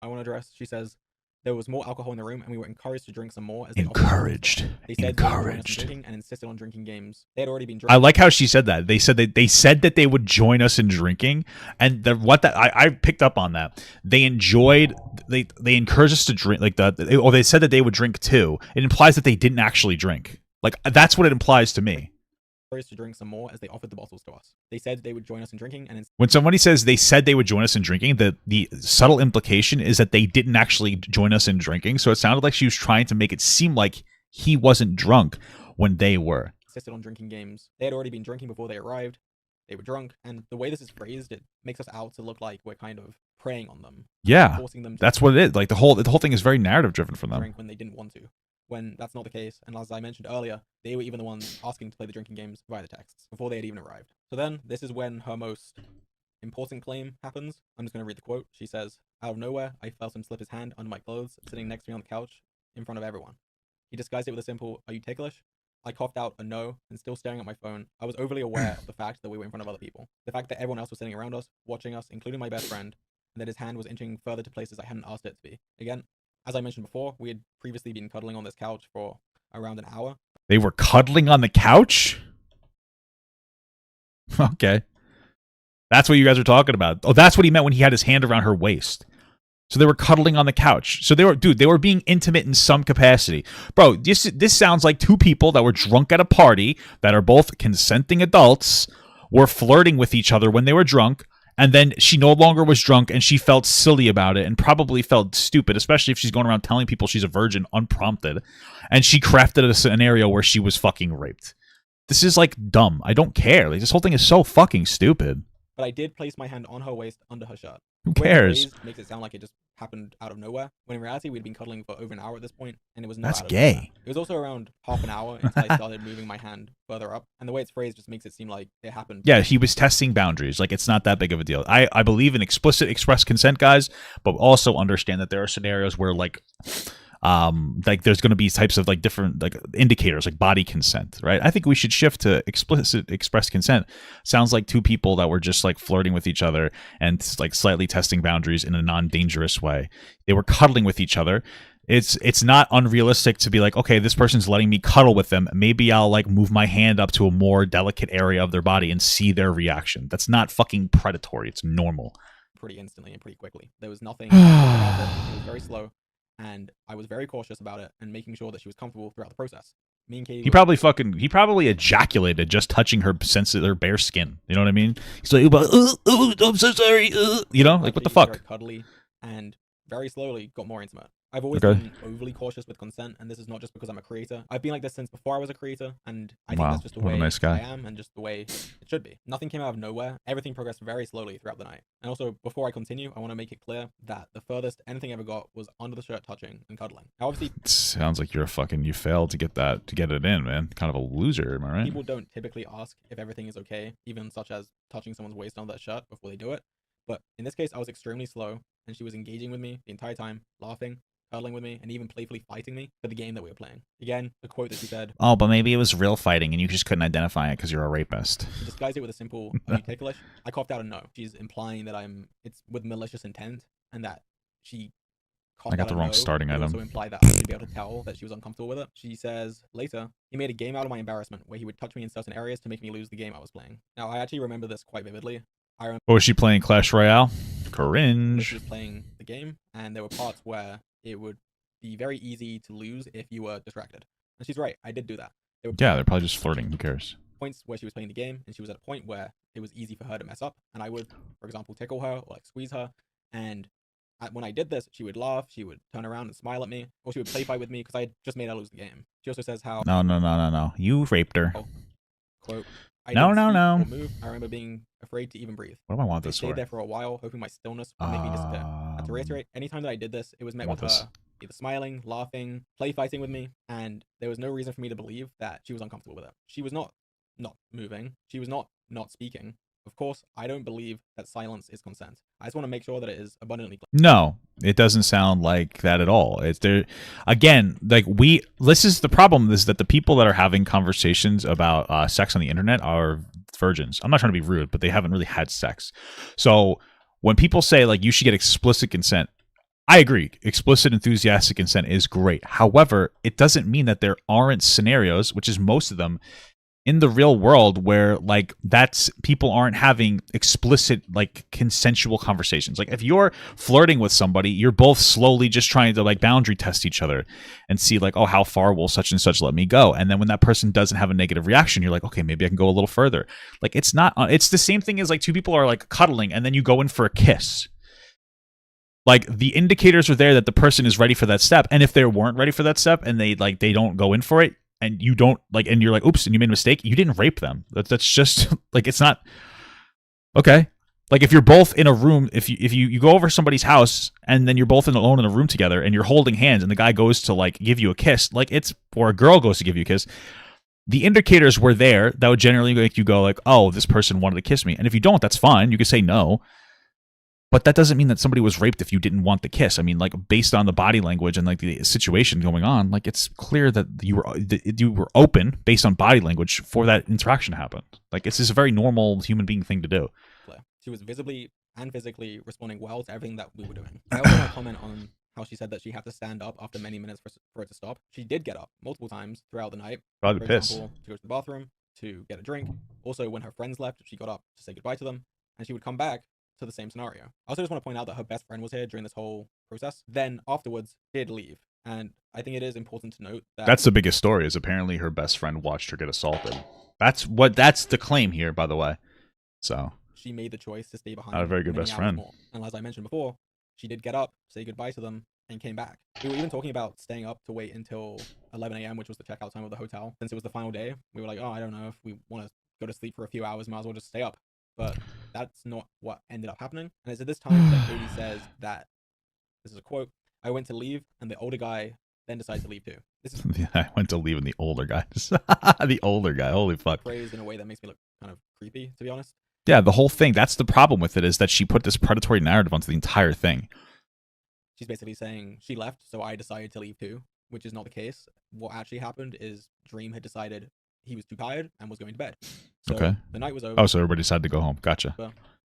I want to address, she says, there was more alcohol in the room and we were encouraged to drink some more. As Encouraged. They said Encouraged. Drinking and insisted on drinking games. They had already been drinking. I like how she said that. They said that they would join us in drinking, and I picked up on that. They enjoyed. They encouraged us to drink or they said that they would drink too. It implies that they didn't actually drink. Like, that's what it implies to me. To drink some more as they offered the bottles to us. They said they would join us in drinking, and when somebody says they said they would join us in drinking, the subtle implication is that they didn't actually join us in drinking. So it sounded like she was trying to make it seem like he wasn't drunk when they were. Insisted on drinking games. They had already been drinking before they arrived. They were drunk, and the way this is phrased, it makes us out to look like we're kind of preying on them. Yeah, forcing them to that's what it is. Like the whole thing is very narrative driven for them. Drink when they didn't want to. When that's not the case, and as I mentioned earlier, they were even the ones asking to play the drinking games via the texts before they had even arrived. So then, this is when her most important claim happens. I'm just going to read the quote. She says, "Out of nowhere, I felt him slip his hand under my clothes, sitting next to me on the couch, in front of everyone. He disguised it with a simple, 'Are you ticklish?' I coughed out a no, and still staring at my phone, I was overly aware of the fact that we were in front of other people. The fact that everyone else was sitting around us, watching us, including my best friend, and that his hand was inching further to places I hadn't asked it to be. Again, as I mentioned before, we had previously been cuddling on this couch for around an hour. They were cuddling on the couch? Okay. That's what you guys are talking about. Oh, that's what he meant when he had his hand around her waist. So they were cuddling on the couch. So they were being intimate in some capacity. Bro, this sounds like two people that were drunk at a party that are both consenting adults were flirting with each other when they were drunk. And then she no longer was drunk and she felt silly about it and probably felt stupid, especially if she's going around telling people she's a virgin unprompted. And she crafted a scenario where she was fucking raped. This is like dumb. I don't care. Like, this whole thing is so fucking stupid. But I did place my hand on her waist under her shirt. Who cares? Makes it sound like it just happened out of nowhere, when in reality we'd been cuddling for over an hour at this point, and it was not. That's gay. It was also around half an hour until I started moving my hand further up, and the way it's phrased just makes it seem like it happened. Yeah, he was testing boundaries. Like, it's not that big of a deal. I believe in explicit express consent, guys, but also understand that there are scenarios where like there's going to be types of like different like indicators, like body consent, right? I think we should shift to explicit express consent. Sounds like two people that were just like flirting with each other and like slightly testing boundaries in a non-dangerous way. They were cuddling with each other. It's not unrealistic to be like, okay, this person's letting me cuddle with them. Maybe I'll like move my hand up to a more delicate area of their body and see their reaction. That's not fucking predatory. It's normal. Pretty instantly and pretty quickly. There was nothing. It was very slow. And I was very cautious about it and making sure that she was comfortable throughout the process. Me and Katie. He probably ejaculated just touching her her bare skin. You know what I mean? He's like, I'm so sorry. You know, like what the fuck? Very cuddly and very slowly got more intimate. I've always been overly cautious with consent, and this is not just because I'm a creator. I've been like this since before I was a creator, and I think that's just the way I am and just the way it should be. Nothing came out of nowhere. Everything progressed very slowly throughout the night. And also, before I continue, I want to make it clear that the furthest anything ever got was under the shirt touching and cuddling. Now, obviously, it sounds like you failed to get it in, man. Kind of a loser, am I right? People don't typically ask if everything is okay, even such as touching someone's waist under their shirt before they do it. But in this case, I was extremely slow, and she was engaging with me the entire time, laughing, cuddling with me, and even playfully fighting me for the game that we were playing. Again, the quote that she said, "Oh, but maybe it was real fighting and you just couldn't identify it because you're a rapist." She disguised it with a simple, "Are you ticklish?" I coughed out a no. She's implying that it's with malicious intent, and that she coughed out a no. I got the wrong starting item. Also implied that I would be able to tell that she was uncomfortable with it. She says, later, he made a game out of my embarrassment where he would touch me in certain areas to make me lose the game I was playing. Now, I actually remember this quite vividly. Was she playing Clash Royale? Cringe. She was playing the game, and there were parts where it would be very easy to lose if you were distracted. And she's right, I did do that. They're probably just flirting. Who cares? Points where she was playing the game, and she was at a point where it was easy for her to mess up, and I would, for example, tickle her or like squeeze her, and when I did this, she would laugh, she would turn around and smile at me, or she would play fight with me because I just made her lose the game. She also says how No. You raped her. Quote, No. Move. I remember being afraid to even breathe. What do I want this for? I stayed there for a while, hoping my stillness would make me disappear. At to reiterate, anytime that I did this, it was met with her either smiling, laughing, play fighting with me, and there was no reason for me to believe that she was uncomfortable with it. She was not moving. She was not speaking. Of course, I don't believe that silence is consent. I just want to make sure that it is abundantly clear. No, it doesn't sound like that at all. It's there again, like this is the problem, is that the people that are having conversations about sex on the internet are virgins. I'm not trying to be rude, but they haven't really had sex. So when people say like you should get explicit consent, I agree. Explicit, enthusiastic consent is great. However, it doesn't mean that there aren't scenarios, which is most of them, in the real world where like people aren't having explicit like consensual conversations. Like if you're flirting with somebody, you're both slowly just trying to like boundary test each other and see like, oh, how far will such and such let me go? And then when that person doesn't have a negative reaction, you're like, okay, maybe I can go a little further. Like it's the same thing as like two people are like cuddling and then you go in for a kiss. Like the indicators are there that the person is ready for that step. And if they weren't ready for that step and they don't go in for it, and you don't like, and you're like, oops, and you made a mistake, you didn't rape them. That's just like, it's not okay. Like if you're both in a room, if you go over somebody's house and then you're both alone in a room together and you're holding hands and the guy goes to like give you a kiss, like or a girl goes to give you a kiss, the indicators were there that would generally make you go like, oh, this person wanted to kiss me. And if you don't, that's fine. You can say no. But that doesn't mean that somebody was raped if you didn't want the kiss. I mean, like based on the body language and like the situation going on, like it's clear that you were open based on body language for that interaction to happen. Like it's just a very normal human being thing to do. She was visibly and physically responding well to everything that we were doing. I also want to comment on how she said that she had to stand up after many minutes for it to stop. She did get up multiple times throughout the night. Probably for example, to go to the bathroom, to get a drink. Also, when her friends left, she got up to say goodbye to them, and she would come back to the same scenario. I also just want to point out that her best friend was here during this whole process. Then afterwards, did leave. And I think it is important to note that that's the biggest story, is apparently her best friend watched her get assaulted. That's the claim here, by the way. So she made the choice to stay behind. Not a very good best friend. More. And as I mentioned before, she did get up, say goodbye to them, and came back. We were even talking about staying up to wait until 11 a.m., which was the checkout time of the hotel. Since it was the final day, we were like, oh, I don't know if we want to go to sleep for a few hours, might as well just stay up. But that's not what ended up happening. And it's at this time that Katie says that, this is a quote, I went to leave and the older guy then decided to leave too. This is I went to leave and the older guy. The older guy, holy fuck. phrased in a way that makes me look kind of creepy, to be honest. Yeah, the whole thing, that's the problem with it, is that she put this predatory narrative onto the entire thing. She's basically saying she left, so I decided to leave too, which is not the case. What actually happened is Dream had decided he was too tired and was going to bed. So okay. The night was over. Oh, so everybody decided to go home. Gotcha.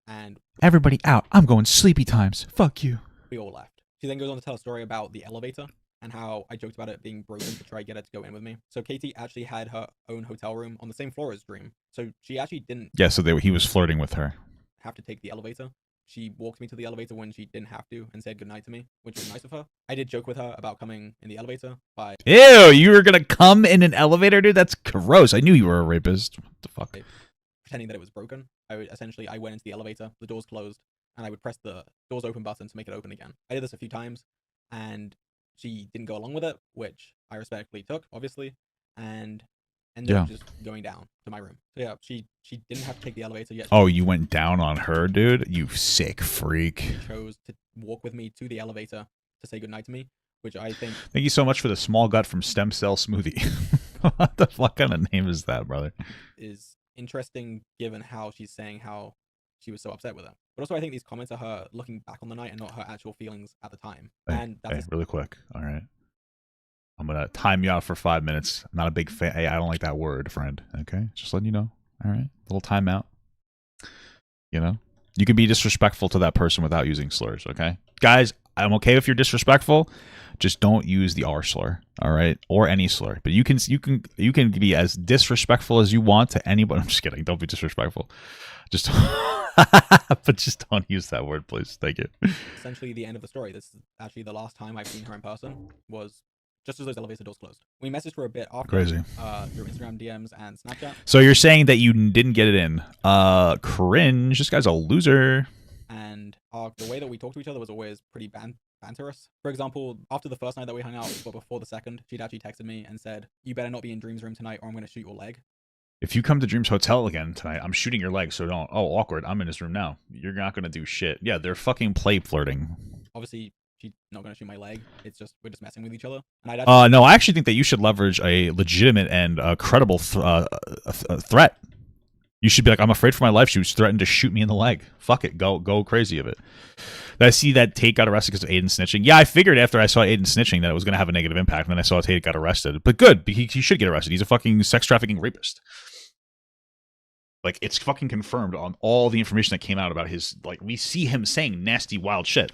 And everybody out. I'm going sleepy times. Fuck you. We all left. She then goes on to tell a story about the elevator and how I joked about it being broken to try to get her to go in with me. So Katie actually had her own hotel room on the same floor as Dream. So she actually didn't. Yeah, so he was flirting with her. Have to take the elevator. She walked me to the elevator when she didn't have to and said goodnight to me, which was nice of her. I did joke with her about coming in the elevator by... Ew, you were gonna come in an elevator, dude? That's gross. I knew you were a rapist. What the fuck? Pretending that it was broken. I went into the elevator, the doors closed, and I would press the doors open button to make it open again. I did this a few times, and she didn't go along with it, which I respectfully took, obviously, and ended up just going down to my room. So yeah, she didn't have to take the elevator yet. Oh, you went down on her, dude? You sick freak. She chose to walk with me to the elevator to say goodnight to me, which I think... Thank you so much for the small gut from Stem Cell Smoothie. What the fuck kind of name is that, brother? Is interesting given how she's saying how she was so upset with it. But also I think these comments are her looking back on the night and not her actual feelings at the time. And that's really quick. All right. I'm going to time you out for 5 minutes. I'm not a big fan. Hey, I don't like that word, friend. Okay? Just letting you know. All right? Little timeout. You know? You can be disrespectful to that person without using slurs, okay? Guys, I'm okay if you're disrespectful. Just don't use the R slur, all right? Or any slur. But you can be as disrespectful as you want to anybody. I'm just kidding. Don't be disrespectful. Just but just don't use that word, please. Thank you. Essentially the end of the story. This is actually the last time I've seen her in person, was just as those elevator doors closed. We messaged her a bit after. Crazy. Through Instagram DMs and Snapchat. So you're saying that you didn't get it in. Cringe. This guy's a loser. And the way that we talked to each other was always pretty banterous. For example, after the first night that we hung out, but before the second, she'd actually texted me and said, you better not be in Dream's room tonight or I'm going to shoot your leg. If you come to Dream's hotel again tonight, I'm shooting your leg, so don't. Oh, awkward. I'm in his room now. You're not going to do shit. Yeah, they're fucking play flirting. obviously she's not gonna shoot my leg. It's just we're just messing with each other. And I'd no, I actually think that you should leverage a legitimate and credible threat. You should be like, I'm afraid for my life. She was threatened to shoot me in the leg. Fuck it. Go crazy of it. Did I see that Tait got arrested because of Aiden snitching? Yeah, I figured after I saw Aiden snitching that it was going to have a negative impact. And then I saw Tait got arrested. But good. He should get arrested. He's a fucking sex trafficking rapist. Like, it's fucking confirmed on all the information that came out about his... Like, we see him saying nasty, wild shit.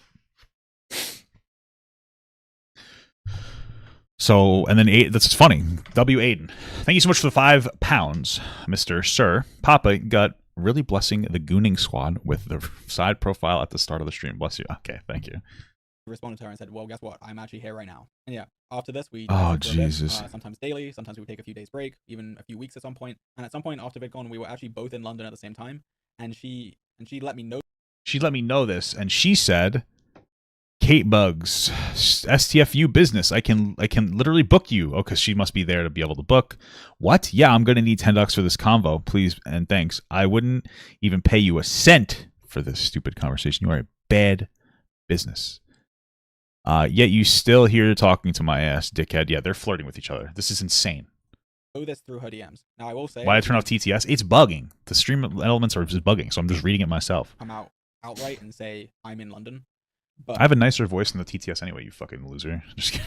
So, and then that's funny. W. Aiden. Thank you so much for the £5, Mr. Sir. Papa got really blessing the Gooning Squad with the side profile at the start of the stream. Bless you. Okay, thank you. Responded to her and said, well, guess what? I'm actually here right now. And yeah, after this, we... Oh, Jesus. Sometimes daily. Sometimes we would take a few days break, even a few weeks at some point. And at some point after VidCon, we were actually both in London at the same time. And she let me know... She let me know this, and she said... Caitibugzz, STFU business. I can literally book you. Oh, because she must be there to be able to book. What? Yeah, I'm gonna need $10 for this convo, please and thanks. I wouldn't even pay you a cent for this stupid conversation. You are a bad business. Yet you still here talking to my ass, dickhead. Yeah, they're flirting with each other. This is insane. This through her DMs. Now I will say, why I turn off TTS? It's bugging. The stream elements are just bugging, so I'm just reading it myself. Come outright and say I'm in London. But I have a nicer voice than the TTS anyway, you fucking loser. Just kidding.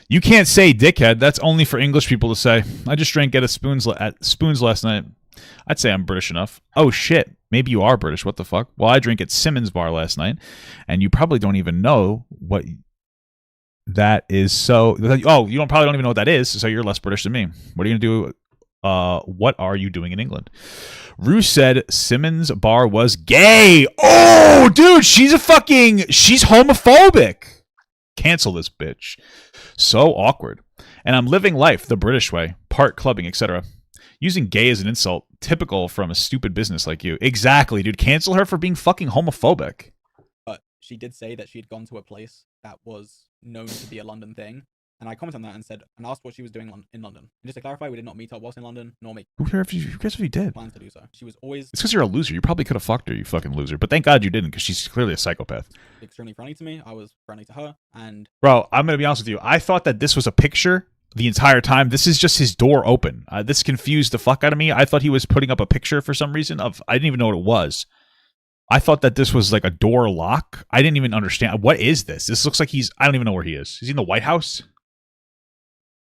You can't say dickhead. That's only for English people to say. I just drank at Spoons last night. I'd say I'm British enough. Oh, shit. Maybe you are British. What the fuck? Well, I drank at Simmons Bar last night, and you probably don't even know what that is. So, oh, you probably don't even know what that is, so you're less British than me. What are you going to do? What are you doing in England? Rue said Simmons Bar was gay. Oh, dude, she's homophobic. Cancel this bitch. So awkward. And I'm living life the British way, part clubbing, etc. Using gay as an insult, typical from a stupid business like you. Exactly, dude. Cancel her for being fucking homophobic. But she did say that she had gone to a place that was known to be a London thing. And I commented on that and said, and asked what she was doing in London. And just to clarify, we did not meet up whilst in London, nor make who cares if you did? Plans to do so. She was always... It's because you're a loser. You probably could have fucked her, you fucking loser. But thank God you didn't, because she's clearly a psychopath. Extremely friendly to me. I was friendly to her, and... Bro, I'm going to be honest with you. I thought that this was a picture the entire time. This is just his door open. This confused the fuck out of me. I thought he was putting up a picture for some reason of... I didn't even know what it was. I thought that this was like a door lock. I didn't even understand. What is this? This looks like he's... I don't even know where he is. Is he in the White House?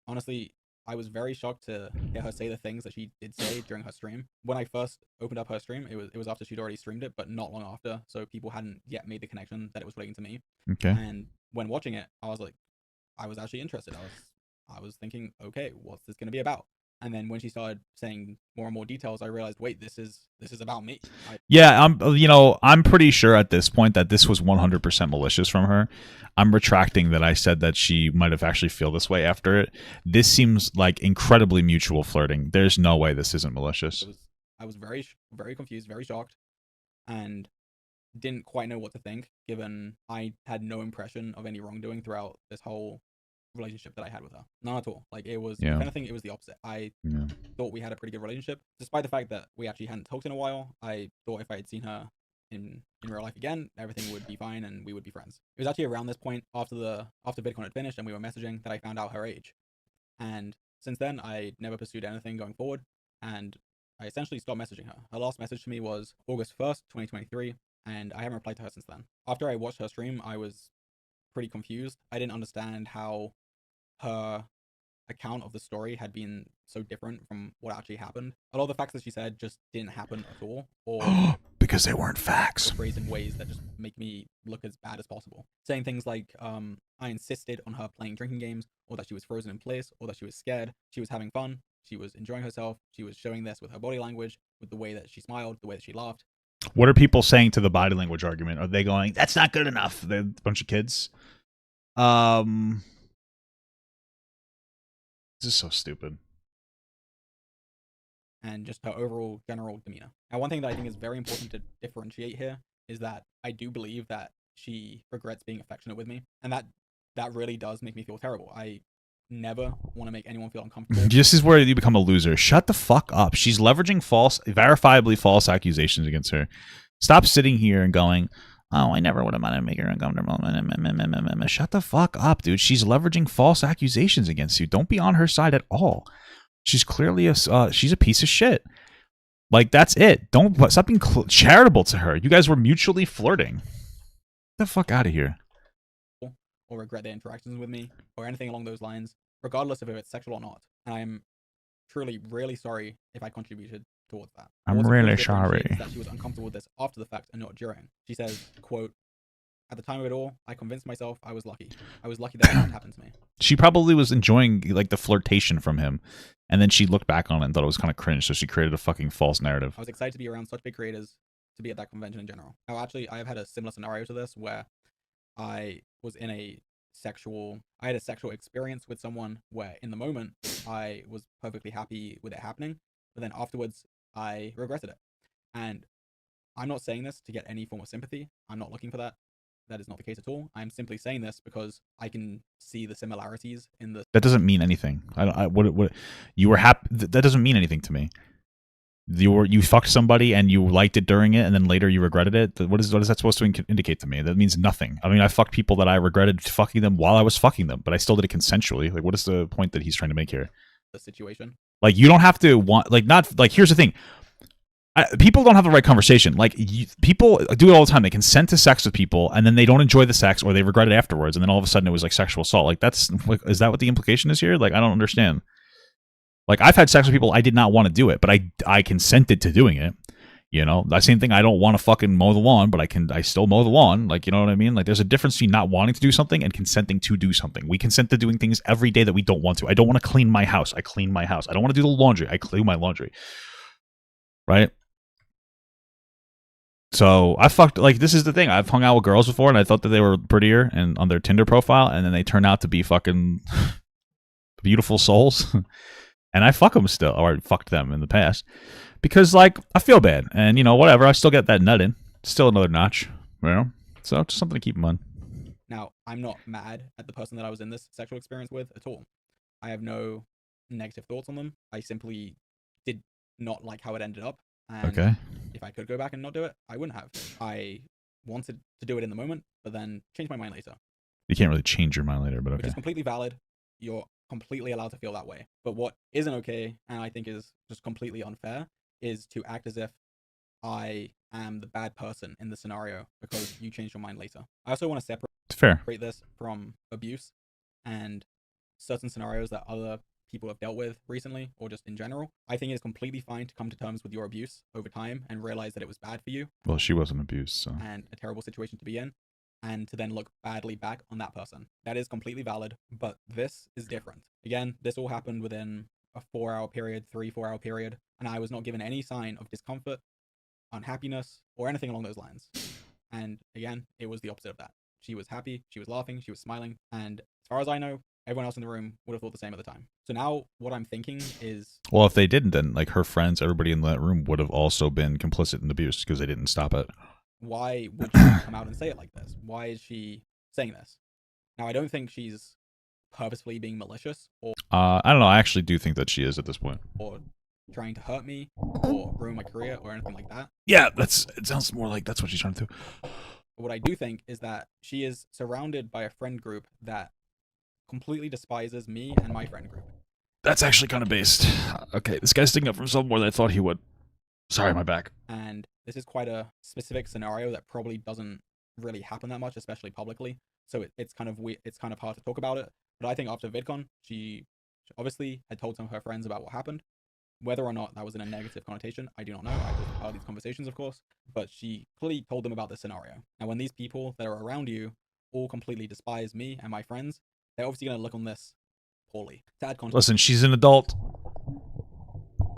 Honestly, I was very shocked to hear her say the things that she did say during her stream. When I first opened up her stream, it was after she'd already streamed it, but not long after, so people hadn't yet made the connection that it was relating to me. Okay. And when watching it, I was like, I was actually interested. I was thinking, okay, what's this going to be about? And then when she started saying more and more details, I realized, wait, this is about me. Yeah, I'm pretty sure at this point that this was 100% malicious from her. I'm retracting that I said that she might have actually feel this way after it. This seems like incredibly mutual flirting. There's no way this isn't malicious. I was very, very confused, very shocked, and didn't quite know what to think, given I had no impression of any wrongdoing throughout this whole relationship that I had with her. None at all. Like, it was, if anything, it was the opposite. I thought we had a pretty good relationship, despite the fact that we actually hadn't talked in a while. I thought if I had seen her in real life again, everything would be fine and we would be friends. It was actually around this point, after VidCon had finished and we were messaging, that I found out her age. And since then, I never pursued anything going forward, and I essentially stopped messaging her. Her last message to me was August 1st, 2023, and I haven't replied to her since then. After I watched her stream, I was pretty confused. I didn't understand how her account of the story had been so different from what actually happened. A lot of the facts that she said just didn't happen at all, or because they weren't facts. Phrased in ways that just make me look as bad as possible. Saying things like, I insisted on her playing drinking games, or that she was frozen in place, or that she was scared. She was having fun. She was enjoying herself. She was showing this with her body language, with the way that she smiled, the way that she laughed. What are people saying to the body language argument? Are they going, that's not good enough? They're a bunch of kids. This is so stupid. And just her overall general demeanor. Now, one thing that I think is very important to differentiate here is that I do believe that she regrets being affectionate with me, and that really does make me feel terrible. I never want to make anyone feel uncomfortable. This is where you become a loser. Shut the fuck up. She's leveraging verifiably false accusations against her. Stop sitting here and going, Oh, I never would have minded making her uncomfortable. Shut the fuck up, dude. She's leveraging false accusations against you. Don't be on her side at all. She's clearly she's a piece of shit. Like, that's it. Don't stop being charitable to her. You guys were mutually flirting. Get the fuck out of here. Or regret their interactions with me, or anything along those lines, regardless of if it's sexual or not. And I'm truly really sorry if I contributed towards that. I'm really sorry. That she was uncomfortable with this after the fact and not during. She says, quote, "At the time of it all, I convinced myself I was lucky. I was lucky that it happened to me." She probably was enjoying like the flirtation from him, and then she looked back on it and thought it was kind of cringe, so she created a fucking false narrative. I was excited to be around such big creators, to be at that convention in general. Now, actually, I have had a similar scenario to this where I was in I had a sexual experience with someone where in the moment I was perfectly happy with it happening, but then afterwards I regretted it. And I'm not saying this to get any form of sympathy. I'm not looking for that. That is not the case at all. I'm simply saying this because I can see the similarities in the. That doesn't mean anything. What you were happy. That doesn't mean anything to me. You fucked somebody and you liked it during it, and then later you regretted it. What is that supposed to indicate to me? That means nothing. I mean, I fucked people that I regretted fucking them while I was fucking them, but I still did it consensually. Like, what is the point that he's trying to make here? The situation. Like, you don't have to want. Like, not like. Here's the thing. People don't have the right conversation. Like, people do it all the time. They consent to sex with people, and then they don't enjoy the sex, or they regret it afterwards, and then all of a sudden it was like sexual assault. Like, is that what the implication is here? Like, I don't understand. Like, I've had sex with people I did not want to do it, but I consented to doing it. You know, the same thing. I don't want to fucking mow the lawn, but I still mow the lawn. Like, you know what I mean? Like, there's a difference between not wanting to do something and consenting to do something. We consent to doing things every day that we don't want to. I don't want to clean my house. I clean my house. I don't want to do the laundry. I clean my laundry. Right? So I fucked, like, this is the thing. I've hung out with girls before, and I thought that they were prettier and on their Tinder profile, and then they turn out to be fucking beautiful souls. And I fuck them still, or I fucked them in the past. Because, like, I feel bad. And, you know, whatever. I still get that nut in. Still another notch. You know? So, just something to keep in mind. Now, I'm not mad at the person that I was in this sexual experience with at all. I have no negative thoughts on them. I simply did not like how it ended up. And okay. If I could go back and not do it, I wouldn't have. I wanted to do it in the moment, but then changed my mind later. You can't really change your mind later, but okay. Which is completely valid. You're completely allowed to feel that way. But what isn't okay, and I think is just completely unfair, is to act as if I am the bad person in the scenario because you changed your mind later. I also want to separate this from abuse and certain scenarios that other people have dealt with recently or just in general. I think it is completely fine to come to terms with your abuse over time and realize that it was bad for you. Well, she wasn't abused, so. And a terrible situation to be in, and to then look badly back on that person. That is completely valid, but this is different. Again, this all happened within a 4-hour period, 3-4 hour period, and I was not given any sign of discomfort, unhappiness, or anything along those lines. And again, it was the opposite of that. She was happy, she was laughing, she was smiling, and as far as I know, everyone else in the room would have thought the same at the time. So now what I'm thinking is... Well, if they didn't, then like her friends, everybody in that room would have also been complicit in abuse because they didn't stop it. Why would she come out and say it like this? Why is she saying this? Now, I don't think she's purposefully being malicious or... I don't know. I actually do think that she is at this point. Or trying to hurt me or ruin my career or anything like that. Yeah, it sounds more like that's what she's trying to do. What I do think is that she is surrounded by a friend group that completely despises me and my friend group. That's actually kind of based. Okay, this guy's sticking up for himself more than I thought he would. Sorry, my back. And this is quite a specific scenario that probably doesn't really happen that much, especially publicly. So it's kind of weird. It's kind of hard to talk about it. But I think after VidCon, she obviously had told some of her friends about what happened. Whether or not that was in a negative connotation, I do not know. I wasn't part of these conversations, of course. But she clearly told them about this scenario. Now, when these people that are around you all completely despise me and my friends, they're obviously going to look on this poorly. Listen, she's an adult.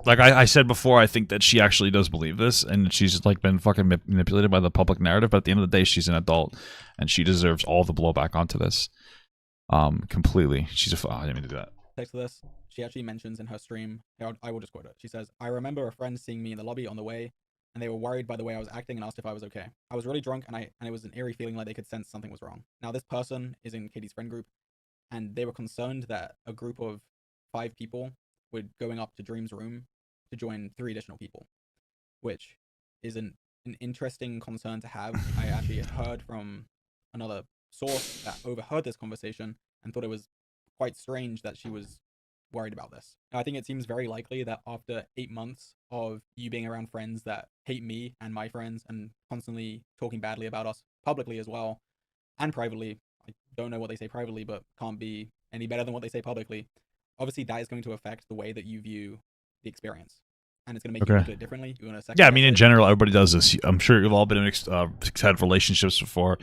Like I said before, I think that she actually does believe this, and she's like been fucking manipulated by the public narrative. But at the end of the day, she's an adult, and she deserves all the blowback onto this. Completely. She's a. I didn't mean to do that. Text to this. She actually mentions in her stream. I will just quote it. She says, "I remember a friend seeing me in the lobby on the way, and they were worried by the way I was acting and asked if I was okay. I was really drunk, and it was an eerie feeling like they could sense something was wrong. Now this person is in Katie's friend group, and they were concerned that a group of 5 people were going up to Dream's room to join 3 additional people, which isn't an interesting concern to have. I actually heard from another source that overheard this conversation and thought it was quite strange that she was worried about this. I think it seems very likely that after 8 months of you being around friends that hate me and my friends and constantly talking badly about us publicly as well, and privately, I don't know what they say privately, but can't be any better than what they say publicly. Obviously, that is going to affect the way that you view the experience. And it's going to make you look at it differently. Yeah, I mean, in general, everybody does this. I'm sure you've all been in had relationships before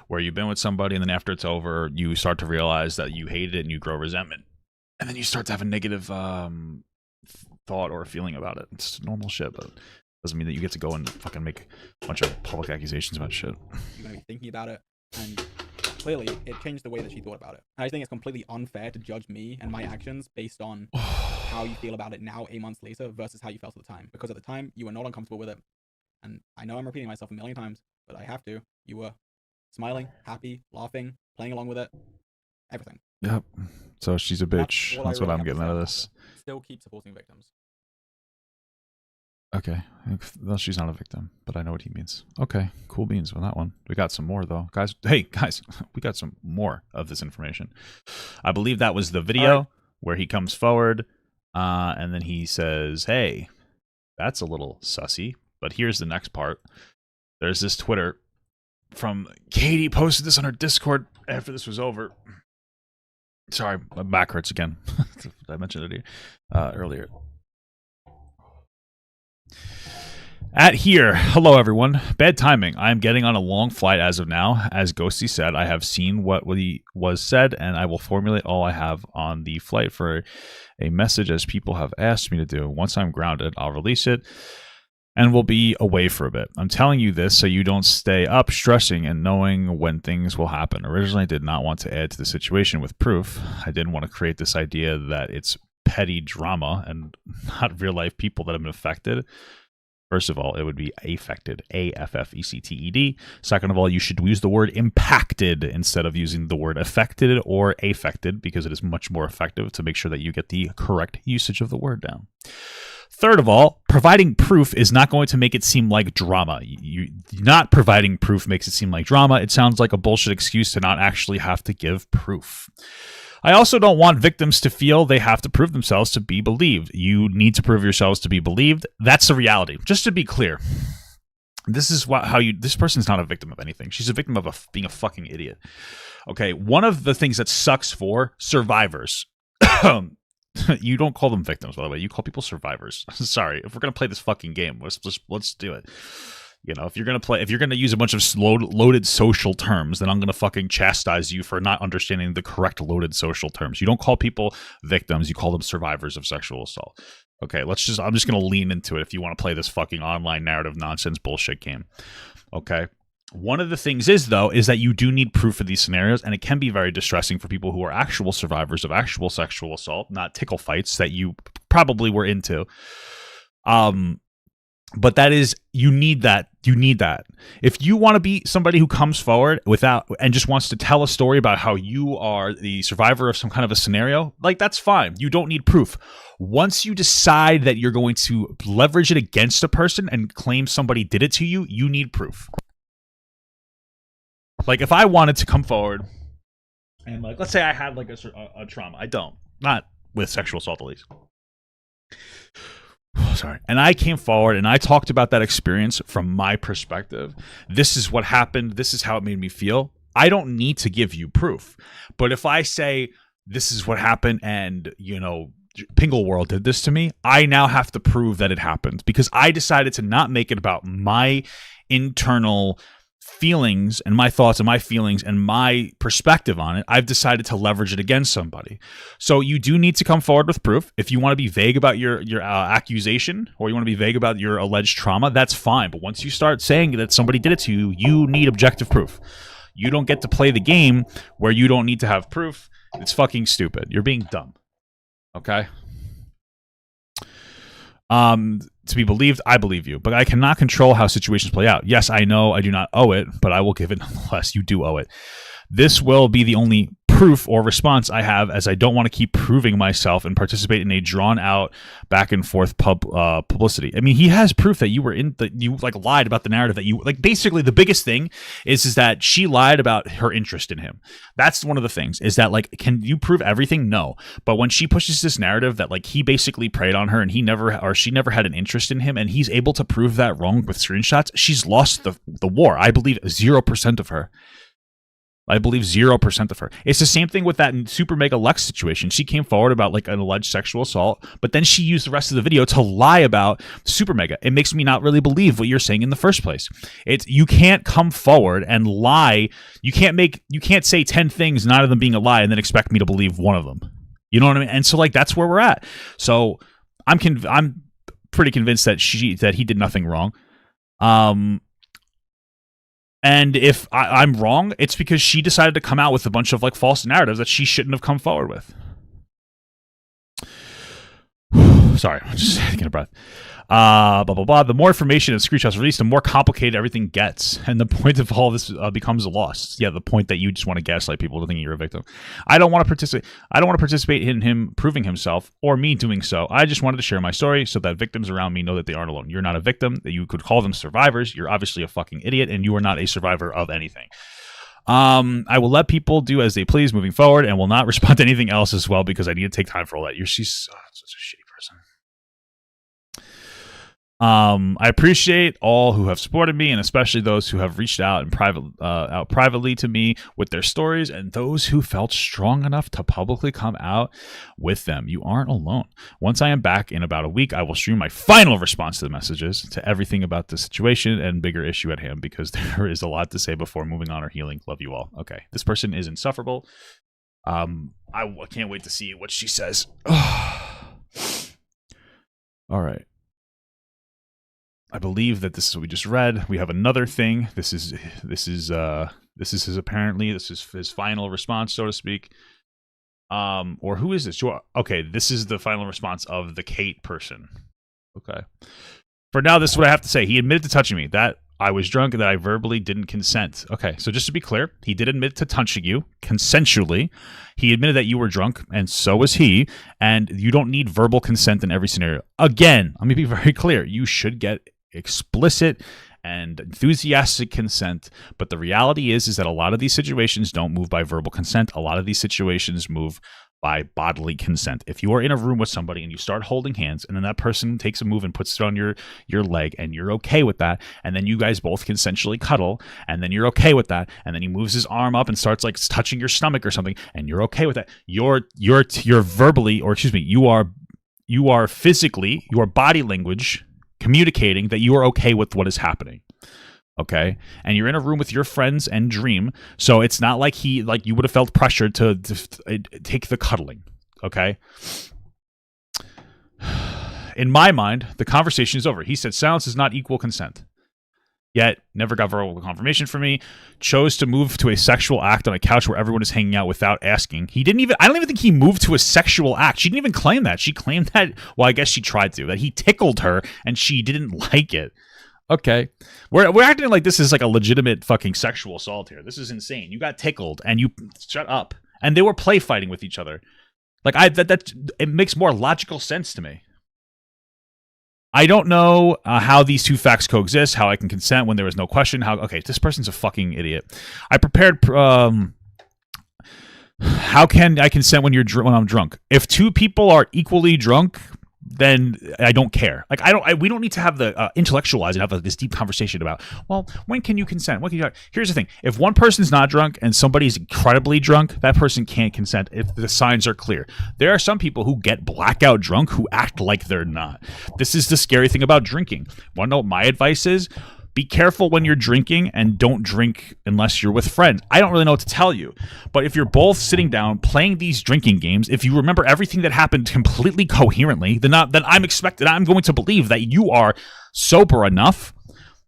where you've been with somebody, and then after it's over, you start to realize that you hate it and you grow resentment. And then you start to have a negative thought or a feeling about it. It's normal shit, but it doesn't mean that you get to go and fucking make a bunch of public accusations about shit. You're going to be thinking about it, and clearly it changed the way that she thought about it. And I think it's completely unfair to judge me and my actions based on how you feel about it now, 8 months later, versus how you felt at the time. Because at the time, you were not uncomfortable with it. And I know I'm repeating myself a million times, but I have to. You were smiling, happy, laughing, playing along with it, everything. Yep. So she's a bitch. That's what I'm getting out of this. Still keep supporting victims. Okay. Well, she's not a victim, but I know what he means. Okay. Cool beans on that one. We got some more, though. Guys, hey, guys, we got some more of this information. I believe that was the video where he comes forward and then he says, hey, that's a little sussy. But here's the next part. There's this Twitter from Katie, posted this on her Discord after this was over. Sorry, my back hurts again. I mentioned it earlier. At here, hello everyone. Bad timing. I am getting on a long flight as of now. As Ghosty said, I have seen what was said, and I will formulate all I have on the flight for a message as people have asked me to do. Once I'm grounded, I'll release it and we'll be away for a bit. I'm telling you this so you don't stay up stressing and knowing when things will happen. Originally, I did not want to add to the situation with proof. I didn't want to create this idea that it's petty drama and not real life people that have been affected. First of all, it would be affected, A-F-F-E-C-T-E-D. Second of all, you should use the word impacted instead of using the word affected or affected, because it is much more effective to make sure that you get the correct usage of the word down. Third of all, providing proof is not going to make it seem like drama. Not providing proof makes it seem like drama. It sounds like a bullshit excuse to not actually have to give proof. I also don't want victims to feel they have to prove themselves to be believed. You need to prove yourselves to be believed. That's the reality. Just to be clear, this is this person's not a victim of anything. She's a victim of being a fucking idiot. Okay, one of the things that sucks for survivors. You don't call them victims, by the way. You call people survivors. Sorry, if we're gonna play this fucking game, let's do it. You know, if you're gonna use a bunch of loaded social terms, then I'm gonna fucking chastise you for not understanding the correct loaded social terms. You don't call people victims. You call them survivors of sexual assault. Okay, I'm just gonna lean into it if you want to play this fucking online narrative nonsense bullshit game. Okay. One of the things is that you do need proof of these scenarios, and it can be very distressing for people who are actual survivors of actual sexual assault, not tickle fights that you probably were into. But that is, you need that. You need that. If you want to be somebody who comes forward and just wants to tell a story about how you are the survivor of some kind of a scenario, like, that's fine. You don't need proof. Once you decide that you're going to leverage it against a person and claim somebody did it to you, you need proof. Like, if I wanted to come forward and, like, let's say I had, like, a trauma. I don't. Not with sexual assault, at least. Oh, sorry. And I came forward and I talked about that experience from my perspective. This is what happened. This is how it made me feel. I don't need to give you proof. But if I say, this is what happened and, you know, Pingle World did this to me, I now have to prove that it happened because I decided to not make it about my internal feelings and my thoughts and my feelings and my perspective on it. I've decided to leverage it against somebody. So you do need to come forward with proof. If you want to be vague about your accusation, or you want to be vague about your alleged trauma, that's fine. But once you start saying that somebody did it to you, you need objective proof. You don't get to play the game where you don't need to have proof. It's fucking stupid. You're being dumb. Okay? To be believed, I believe you, but I cannot control how situations play out. Yes, I know I do not owe it, but I will give it nonetheless. You do owe it. This will be the only proof or response I have, as I don't want to keep proving myself and participate in a drawn out back and forth publicity. I mean, he has proof that you were you like lied about the narrative that you like. Basically, the biggest thing is that she lied about her interest in him. That's one of the things, is that like, can you prove everything? No. But when she pushes this narrative that like he basically preyed on her and she never had an interest in him, and he's able to prove that wrong with screenshots, she's lost the war. I believe 0% of her. I believe 0% of her. It's the same thing with that Super Mega Lex situation. She came forward about like an alleged sexual assault, but then she used the rest of the video to lie about Super Mega. It makes me not really believe what you're saying in the first place. You can't come forward and lie. You can't say 10 things, none of them being a lie, and then expect me to believe one of them. You know what I mean? And so like that's where we're at. So I'm pretty convinced that he did nothing wrong. And if I'm wrong, it's because she decided to come out with a bunch of like false narratives that she shouldn't have come forward with. Sorry, I'm just taking a breath. Blah, blah, blah. The more information and screenshots released, the more complicated everything gets. And the point of all this becomes lost. Yeah, the point that you just want to gaslight people to thinking you're a victim. I don't want to participate in him proving himself or me doing so. I just wanted to share my story so that victims around me know that they aren't alone. You're not a victim. That you could call them survivors. You're obviously a fucking idiot, and you are not a survivor of anything. I will let people do as they please moving forward, and will not respond to anything else as well, because I need to take time for all that. She's such a shitty person. I appreciate all who have supported me, and especially those who have reached out and privately to me with their stories, and those who felt strong enough to publicly come out with them. You aren't alone. Once I am back in about a week, I will stream my final response to the messages, to everything about the situation and bigger issue at hand, because there is a lot to say before moving on or healing. Love you all. Okay, this person is insufferable. I can't wait to see what she says. All right. I believe that this is what we just read. We have another thing. This is his final response, so to speak. Or who is this? Okay, this is the final response of the Cait person. Okay. For now, this is what I have to say. He admitted to touching me, that I was drunk, and that I verbally didn't consent. Okay, so just to be clear, he did admit to touching you consensually. He admitted that you were drunk, and so was he, and you don't need verbal consent in every scenario. Again, let me be very clear. You should get explicit and enthusiastic consent, but the reality is that a lot of these situations don't move by verbal consent. A lot of these situations move by bodily consent. If you are in a room with somebody and you start holding hands, and then that person takes a move and puts it on your leg, and you're okay with that, and then you guys both consensually cuddle, and then you're okay with that, and then he moves his arm up and starts like touching your stomach or something, and you're okay with that, you're verbally, or excuse me, you are physically, your body language communicating that you are okay with what is happening. Okay, and you're in a room with your friends and Dream, so it's not like you would have felt pressured to take the cuddling. Okay, in my mind, the conversation is over. He said silence is not equal consent, yet never got verbal confirmation from me. Chose to move to a sexual act on a couch where everyone is hanging out without asking. I don't even think he moved to a sexual act. She didn't even claim that. She claimed that, well, I guess she tried to, that he tickled her and she didn't like it. Okay, we're acting like this is like a legitimate fucking sexual assault here. This is insane. You got tickled and you shut up, and they were play fighting with each other. Like it makes more logical sense to me. I don't know how these two facts coexist. How I can consent when there was no question. Okay, this person's a fucking idiot. I prepared. How can I consent when I'm drunk? If two people are equally drunk, then I don't care. Like we don't need to have the intellectualize and have this deep conversation about, well, when can you consent? Here's the thing: if one person's not drunk and somebody's incredibly drunk, that person can't consent if the signs are clear. There are some people who get blackout drunk who act like they're not. This is the scary thing about drinking. Want to know what my advice is? Be careful when you're drinking, and don't drink unless you're with friends. I don't really know what to tell you, but if you're both sitting down playing these drinking games, if you remember everything that happened completely coherently, then I'm going to believe that you are sober enough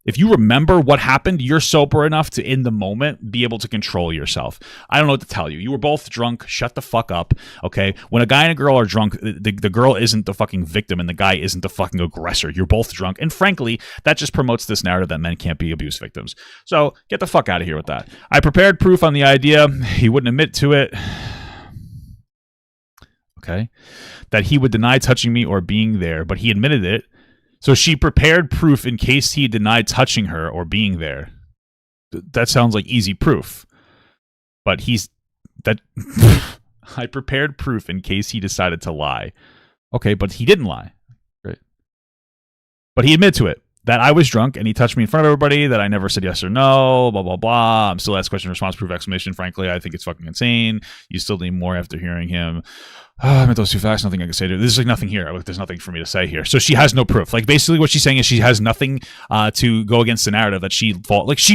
If you remember what happened, you're sober enough to, in the moment, be able to control yourself. I don't know what to tell you. You were both drunk. Shut the fuck up, okay? When a guy and a girl are drunk, the girl isn't the fucking victim and the guy isn't the fucking aggressor. You're both drunk. And frankly, that just promotes this narrative that men can't be abuse victims. So get the fuck out of here with that. I prepared proof on the idea. He wouldn't admit to it. Okay? That he would deny touching me or being there, but he admitted it. So she prepared proof in case he denied touching her or being there. That sounds like easy proof. But I prepared proof in case he decided to lie. Okay, but he didn't lie. Right. But he admitted to it. That I was drunk and he touched me in front of everybody, that I never said yes or no, blah, blah, blah. I'm still asked question, response, proof, exclamation. Frankly, I think it's fucking insane. You still need more after hearing him. I meant those two facts. Nothing I can say to. There's like nothing here. There's nothing for me to say here. So she has no proof. Like basically what she's saying is she has nothing to go against the narrative that she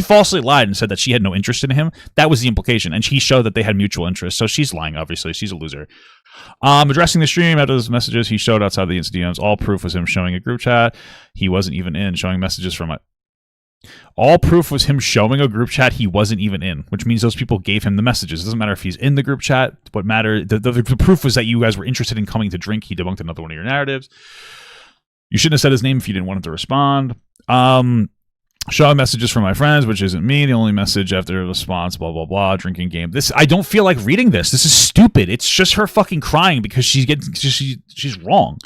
falsely lied and said that she had no interest in him. That was the implication. And he showed that they had mutual interest. So she's lying, obviously. She's a loser. Addressing the stream after those messages he showed outside the Insta DMs. All proof was him showing a group chat. He wasn't even in, showing messages from it. All proof was him showing a group chat he wasn't even in, which means those people gave him the messages. It doesn't matter if he's in the group chat. What mattered, the proof was that you guys were interested in coming to drink. He debunked another one of your narratives. You shouldn't have said his name if you didn't want him to respond. Showing messages from my friends, which isn't me. The only message after response, blah, blah, blah, drinking game. I don't feel like reading this. This is stupid. It's just her fucking crying because she's wrong.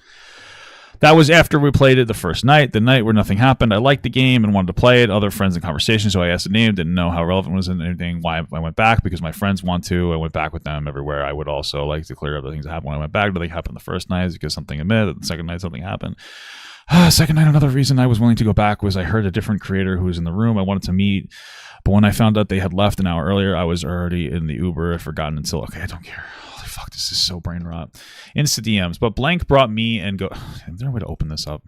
That was after we played it the first night, the night where nothing happened. I liked the game and wanted to play it. Other friends in conversation, so I asked the name, didn't know how relevant it was in anything. Why I went back, because my friends want to. I went back with them everywhere. I would also like to clear up the things that happened when I went back. Nothing happened the first night because something admitted. The second night, something happened. Second night, another reason I was willing to go back was I heard a different creator who was in the room I wanted to meet. But when I found out they had left an hour earlier, I was already in the Uber. I'd forgotten until, okay, I don't care. Holy fuck, this is so brain rot. Insta DMs. But blank brought me and go... Is there a way to open this up?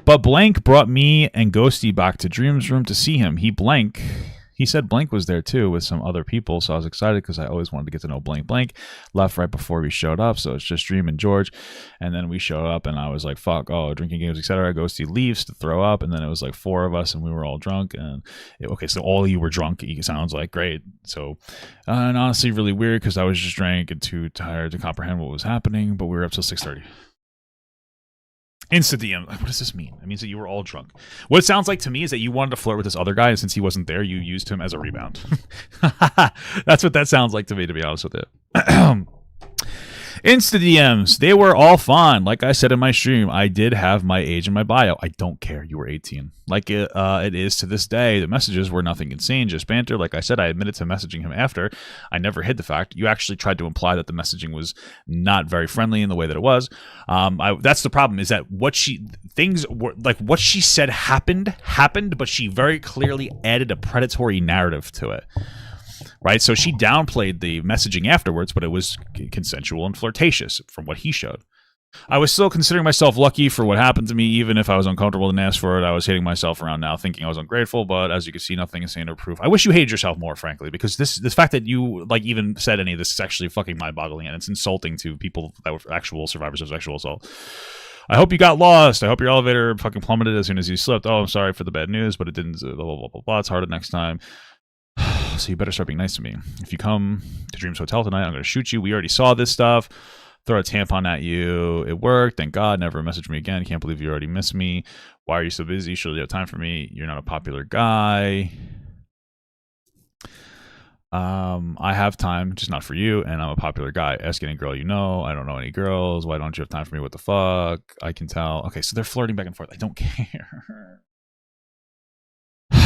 But blank brought me and Ghosty back to Dream's room to see him. He said blank was there too with some other people, so I was excited because I always wanted to get to know blank. Left right before we showed up, so it's just Dream and George. And then we showed up and I was like, fuck, drinking games, etc. Ghosty leaves to throw up, and then it was like 4 of us and we were all drunk. And okay, so all of you were drunk. It sounds like great. So, and honestly, really weird because I was just drank and too tired to comprehend what was happening, but we were up till 6:30. Insta DM. What does this mean? It means that you were all drunk. What it sounds like to me is that you wanted to flirt with this other guy, and since he wasn't there, you used him as a rebound. That's what that sounds like to me, to be honest with you. Insta DMs. They were all fun. Like I said in my stream, I did have my age in my bio. I don't care. You were 18. Like it is to this day. The messages were nothing insane, just banter. Like I said, I admitted to messaging him after. I never hid the fact. You actually tried to imply that the messaging was not very friendly in the way that it was. That's the problem, is that what she said happened, but she very clearly added a predatory narrative to it. Right, so she downplayed the messaging afterwards, but it was consensual and flirtatious from what he showed. I was still considering myself lucky for what happened to me, even if I was uncomfortable and asked for it. I was hating myself around now, thinking I was ungrateful, but as you can see, nothing is saying no proof. I wish you hated yourself more, frankly, because this fact that you even said any of this is actually fucking mind-boggling, and it's insulting to people that were actual survivors of sexual assault. I hope you got lost. I hope your elevator fucking plummeted as soon as you slipped. I'm sorry for the bad news, but it didn't. Blah, blah, blah, blah, blah. It's harder next time. So you better start being nice to me. If you come to Dream's Hotel tonight, I'm going to shoot you. We already saw this stuff. Throw a tampon at you. It worked. Thank God. Never message me again. Can't believe you already missed me. Why are you so busy? Surely you have time for me. You're not a popular guy. I have time, just not for you, and I'm a popular guy. Ask any girl you know. I don't know any girls. Why don't you have time for me? What the fuck? I can tell. Okay, so they're flirting back and forth. I don't care.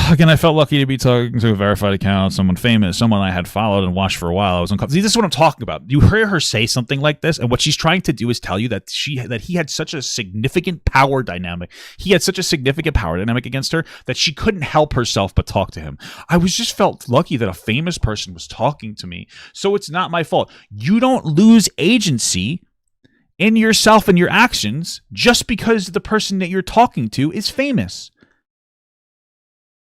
Again, I felt lucky to be talking to a verified account, someone famous, someone I had followed and watched for a while. I was uncomfortable. See, this is what I'm talking about. You hear her say something like this, and what she's trying to do is tell you that he had such a significant power dynamic. He had such a significant power dynamic against her that she couldn't help herself but talk to him. I just felt lucky that a famous person was talking to me, so it's not my fault. You don't lose agency in yourself and your actions just because the person that you're talking to is famous.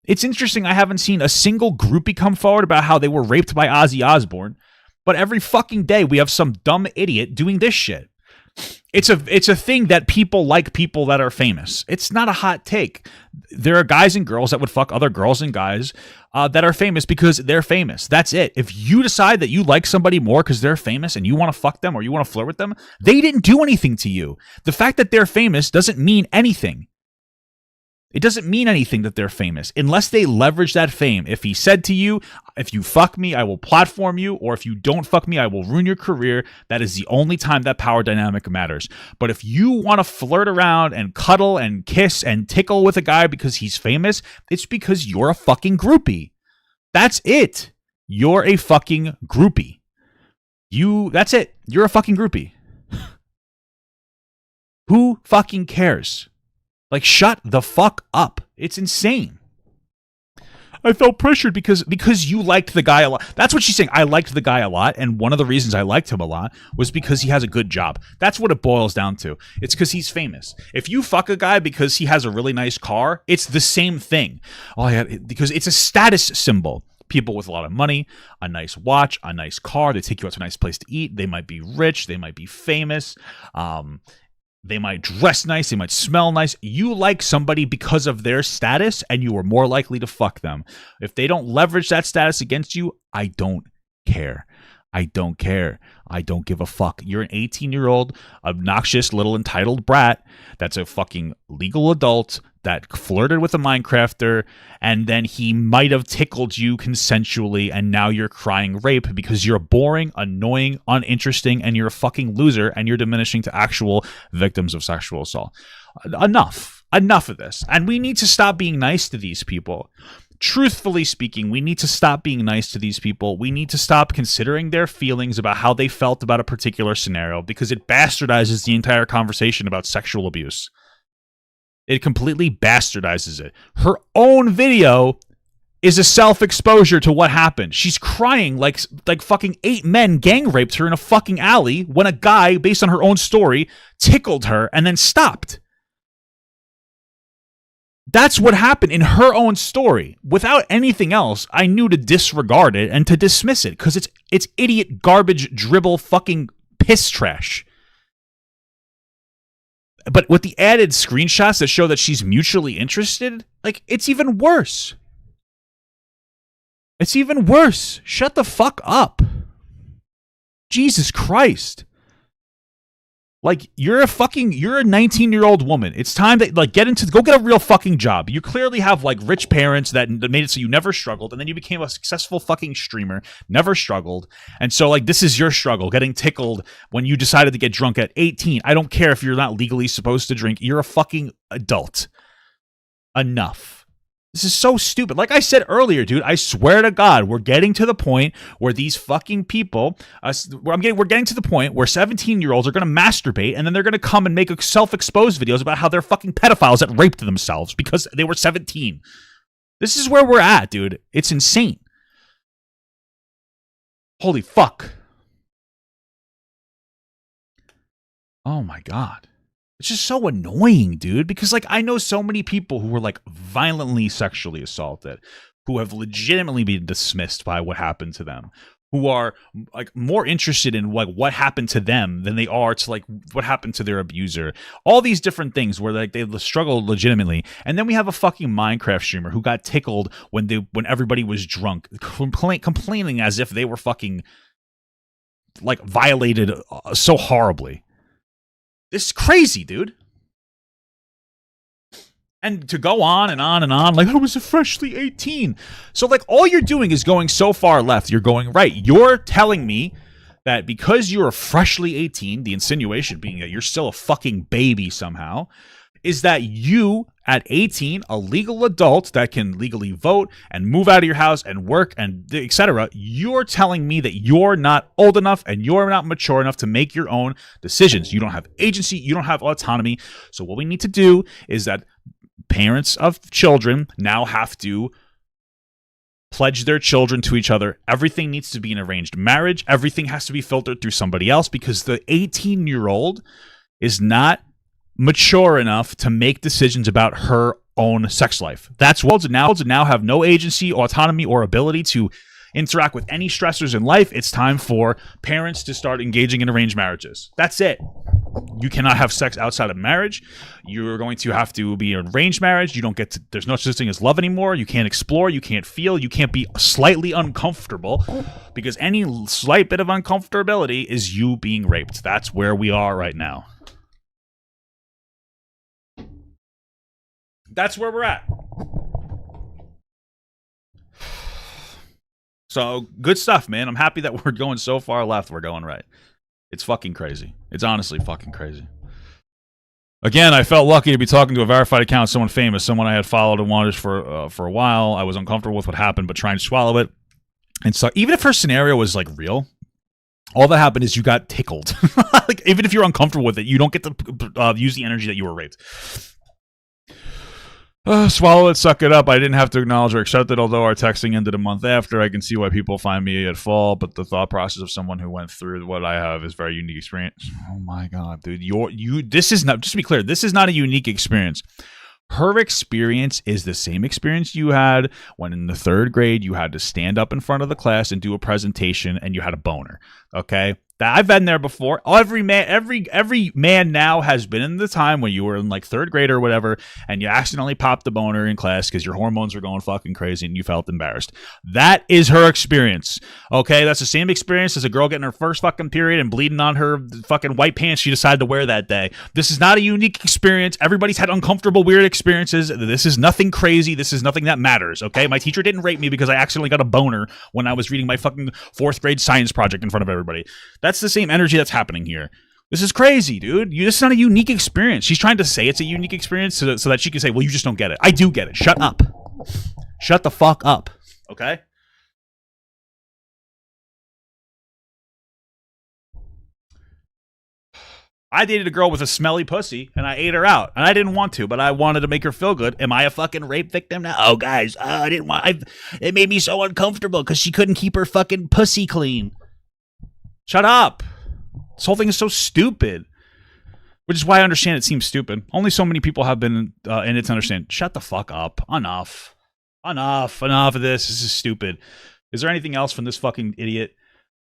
It's interesting, I haven't seen a single groupie come forward about how they were raped by Ozzy Osbourne, but every fucking day we have some dumb idiot doing this shit. It's a thing that people like people that are famous. It's not a hot take. There are guys and girls that would fuck other girls and guys that are famous because they're famous. That's it. If you decide that you like somebody more because they're famous and you want to fuck them or you want to flirt with them, they didn't do anything to you. The fact that they're famous doesn't mean anything. It doesn't mean anything that they're famous unless they leverage that fame. If he said to you, if you fuck me, I will platform you, or if you don't fuck me, I will ruin your career, that is the only time that power dynamic matters. But if you want to flirt around and cuddle and kiss and tickle with a guy because he's famous, it's because you're a fucking groupie. That's it. You're a fucking groupie. That's it. You're a fucking groupie. Who fucking cares? Like, shut the fuck up. It's insane. I felt pressured because you liked the guy a lot. That's what she's saying. I liked the guy a lot, and one of the reasons I liked him a lot was because he has a good job. That's what it boils down to. It's because he's famous. If you fuck a guy because he has a really nice car, it's the same thing. Because it's a status symbol. People with a lot of money, a nice watch, a nice car, they take you out to a nice place to eat. They might be rich. They might be famous. They might dress nice. They might smell nice. You like somebody because of their status, and you are more likely to fuck them. If they don't leverage that status against you, I don't care. I don't care. I don't give a fuck. You're an 18-year-old, obnoxious little entitled brat that's a fucking legal adult that flirted with a Minecrafter, and then he might have tickled you consensually, and now you're crying rape because you're boring, annoying, uninteresting, and you're a fucking loser, and you're diminishing to actual victims of sexual assault. Enough. Enough of this. And we need to stop being nice to these people. Truthfully speaking, we need to stop being nice to these people. We need to stop considering their feelings about how they felt about a particular scenario because it bastardizes the entire conversation about sexual abuse. It completely bastardizes it. Her own video is a self-exposure to what happened. She's crying like fucking 8 men gang raped her in a fucking alley when a guy, based on her own story, tickled her and then stopped. That's what happened in her own story. Without anything else, I knew to disregard it and to dismiss it because it's idiot, garbage, dribble, fucking piss trash. But with the added screenshots that show that she's mutually interested, like, it's even worse. It's even worse. Shut the fuck up. Jesus Christ. Like, you're a 19-year-old woman. It's time to, like, go get a real fucking job. You clearly have, like, rich parents that made it so you never struggled, and then you became a successful fucking streamer, never struggled. And so, like, this is your struggle, getting tickled when you decided to get drunk at 18. I don't care if you're not legally supposed to drink. You're a fucking adult. Enough. This is so stupid. Like I said earlier, dude, I swear to God, we're getting to the point where these fucking people, we're getting to the point where 17-year-olds are going to masturbate and then they're going to come and make self-exposed videos about how they're fucking pedophiles that raped themselves because they were 17. This is where we're at, dude. It's insane. Holy fuck. Oh my God. It's just so annoying, dude, because, like, I know so many people who were, like, violently sexually assaulted, who have legitimately been dismissed by what happened to them, who are, like, more interested in, like, what happened to them than they are to, like, what happened to their abuser. All these different things where, like, they struggled legitimately. And then we have a fucking Minecraft streamer who got tickled when everybody was drunk, complaining as if they were fucking, like, violated so horribly. This is crazy, dude. And to go on and on and on, like, I was a freshly 18. So, like, all you're doing is going so far left, you're going right. You're telling me that because you're freshly 18, the insinuation being that you're still a fucking baby somehow, is that you, at 18, a legal adult that can legally vote and move out of your house and work and etc., you're telling me that you're not old enough and you're not mature enough to make your own decisions. You don't have agency. You don't have autonomy. So what we need to do is that parents of children now have to pledge their children to each other. Everything needs to be an arranged marriage. Everything has to be filtered through somebody else because the 18-year-old is not mature enough to make decisions about her own sex life. That's what now have no agency, autonomy, or ability to interact with any stressors in life, it's time for parents to start engaging in arranged marriages. That's it. You cannot have sex outside of marriage. You're going to have to be an arranged marriage. You don't get to, there's no such thing as love anymore. You can't explore. You can't feel. You can't be slightly uncomfortable, because any slight bit of uncomfortability is you being raped. That's where we are right now. That's where we're at. So, good stuff, man. I'm happy that we're going so far left. We're going right. It's fucking crazy. It's honestly fucking crazy. Again, I felt lucky to be talking to a verified account, someone famous, someone I had followed and wanted for a while. I was uncomfortable with what happened, but trying to swallow it. And so, even if her scenario was like real, all that happened is you got tickled. Like, even if you're uncomfortable with it, you don't get to use the energy that you were raped. Swallow it, suck it up. I didn't have to acknowledge or accept it, although our texting ended a month after. I can see why people find me at fault, but the thought process of someone who went through what I have is very unique experience. Oh my god, dude. This is not, just to be clear, this is not a unique experience. Her experience is the same experience you had when in the 3rd grade you had to stand up in front of the class and do a presentation and you had a boner. Okay? I've been there before. Every man now has been in the time when you were in like 3rd grade or whatever, and you accidentally popped the boner in class because your hormones were going fucking crazy and you felt embarrassed. That is her experience. Okay, that's the same experience as a girl getting her first fucking period and bleeding on her fucking white pants she decided to wear that day. This is not a unique experience. Everybody's had uncomfortable, weird experiences. This is nothing crazy. This is nothing that matters. Okay, my teacher didn't rape me because I accidentally got a boner when I was reading my fucking 4th grade science project in front of everybody. That's the same energy that's happening here. This is crazy, dude. This is not a unique experience. She's trying to say it's a unique experience so that she can say, well, you just don't get it. I do get it. Shut up. Shut the fuck up. Okay? I dated a girl with a smelly pussy, and I ate her out. And I didn't want to, but I wanted to make her feel good. Am I a fucking rape victim now? Oh, guys, I didn't want... It made me so uncomfortable because she couldn't keep her fucking pussy clean. Shut up. This whole thing is so stupid. Which is why I understand it seems stupid. Only so many people have been in it to understand. Shut the fuck up. Enough. Enough of this. This is stupid. Is there anything else from this fucking idiot?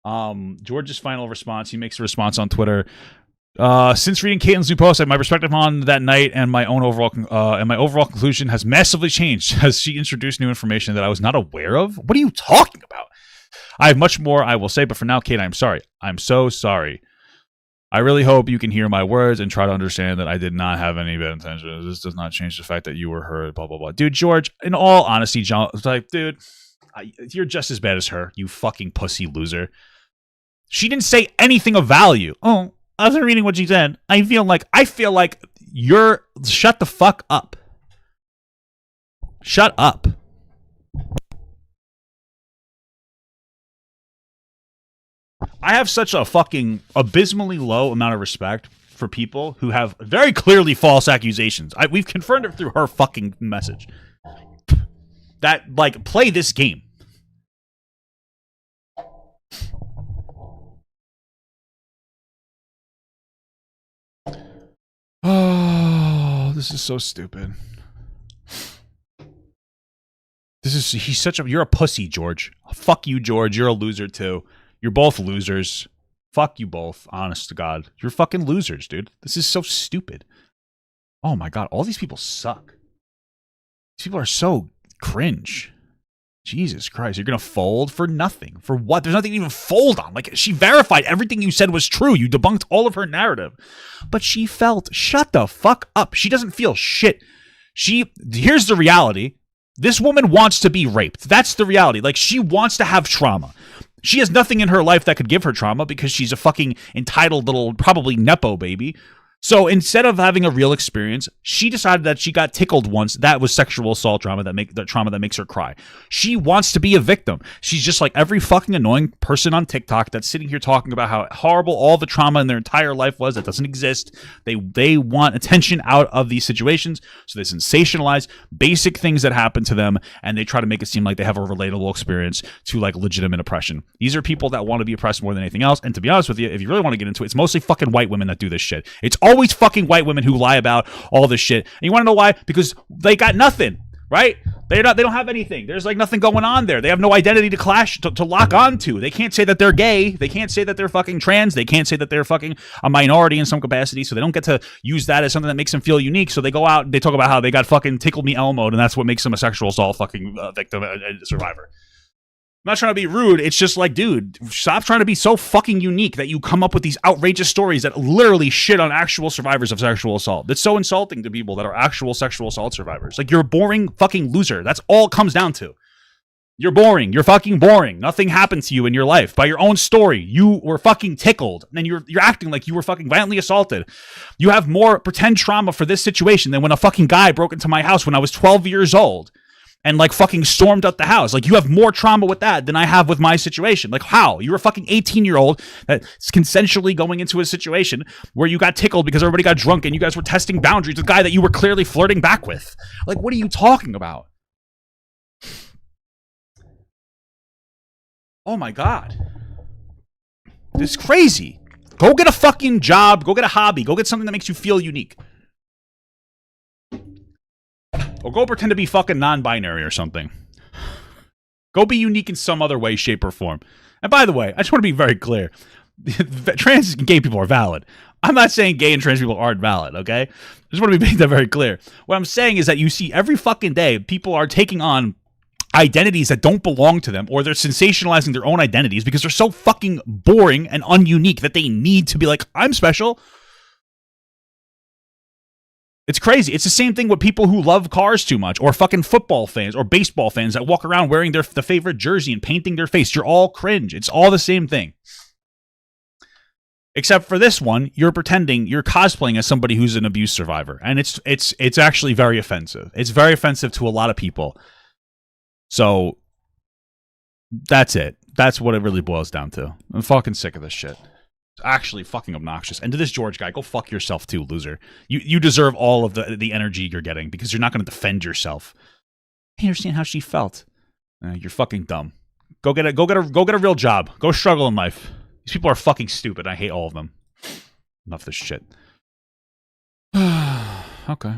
George's final response. He makes a response on Twitter. Since reading Caitlin's new post, my perspective on that night and my own overall conclusion has massively changed as she introduced new information that I was not aware of. What are you talking about? I have much more I will say, but for now, Cait, I'm sorry. I'm so sorry. I really hope you can hear my words and try to understand that I did not have any bad intentions. This does not change the fact that you were hurt, blah, blah, blah. Dude, George, in all honesty, John, it's like, dude, you're just as bad as her, you fucking pussy loser. She didn't say anything of value. Oh, after reading what she said, I feel like you're... Shut the fuck up. Shut up. I have such a fucking abysmally low amount of respect for people who have very clearly false accusations. We've confirmed it through her fucking message. That, like, play this game. Oh, this is so stupid. You're a pussy, George. Fuck you, George. You're a loser too. You're both losers. Fuck you both. Honest to God. You're fucking losers, dude. This is so stupid. Oh my God. All these people suck. These people are so cringe. Jesus Christ. You're going to fold for nothing. For what? There's nothing to even fold on. Like, she verified everything you said was true. You debunked all of her narrative. But she felt, shut the fuck up. She doesn't feel shit. Here's the reality. This woman wants to be raped. That's the reality. Like, she wants to have trauma. She has nothing in her life that could give her trauma because she's a fucking entitled little, probably Nepo baby. So instead of having a real experience, she decided that she got tickled once. That was sexual assault trauma that makes her cry. She wants to be a victim. She's just like every fucking annoying person on TikTok that's sitting here talking about how horrible all the trauma in their entire life was that doesn't exist. They want attention out of these situations, so they sensationalize basic things that happen to them, and they try to make it seem like they have a relatable experience to like legitimate oppression. These are people that want to be oppressed more than anything else. And to be honest with you, if you really want to get into it, it's mostly fucking white women that do this shit. It's always fucking white women who lie about all this shit. And you want to know why? Because they got nothing, right? They don't have anything. There's like nothing going on there. They have no identity to lock onto. They can't say that they're gay. They can't say that they're fucking trans. They can't say that they're fucking a minority in some capacity. So they don't get to use that as something that makes them feel unique. So they go out and they talk about how they got fucking Tickle Me Elmo'd, and that's what makes them a sexual assault fucking victim and survivor. I'm not trying to be rude. It's just like, dude, stop trying to be so fucking unique that you come up with these outrageous stories that literally shit on actual survivors of sexual assault. That's so insulting to people that are actual sexual assault survivors. Like, you're a boring fucking loser. That's all it comes down to. You're boring. You're fucking boring. Nothing happened to you in your life. By your own story, you were fucking tickled. And then you're acting like you were fucking violently assaulted. You have more pretend trauma for this situation than when a fucking guy broke into my house when I was 12 years old. And like fucking stormed out the house. Like, you have more trauma with that than I have with my situation. Like, how? You're a fucking 18-year-old that's consensually going into a situation where you got tickled because everybody got drunk and you guys were testing boundaries with a guy that you were clearly flirting back with. Like, what are you talking about? Oh my God. This is crazy. Go get a fucking job. Go get a hobby. Go get something that makes you feel unique. Or go pretend to be fucking non-binary or something. Go be unique in some other way, shape, or form. And by the way, I just want to be very clear. Trans and gay people are valid. I'm not saying gay and trans people aren't valid, okay? I just want to make that very clear. What I'm saying is that you see every fucking day, people are taking on identities that don't belong to them, or they're sensationalizing their own identities because they're so fucking boring and ununique that they need to be like, I'm special. It's crazy. It's the same thing with people who love cars too much, or fucking football fans or baseball fans that walk around wearing the favorite jersey and painting their face. You're all cringe. It's all the same thing. Except for this one, you're pretending, you're cosplaying as somebody who's an abuse survivor, and it's actually very offensive. It's very offensive to a lot of people. So that's it. That's what it really boils down to. I'm fucking sick of this shit. Actually fucking obnoxious. And to this George guy, go fuck yourself too, loser. You deserve all of the energy you're getting because you're not going to defend yourself. I understand how she felt. You're fucking dumb. Go get a real job. Go struggle in life. These people are fucking stupid. I hate all of them. Enough of this shit. Okay.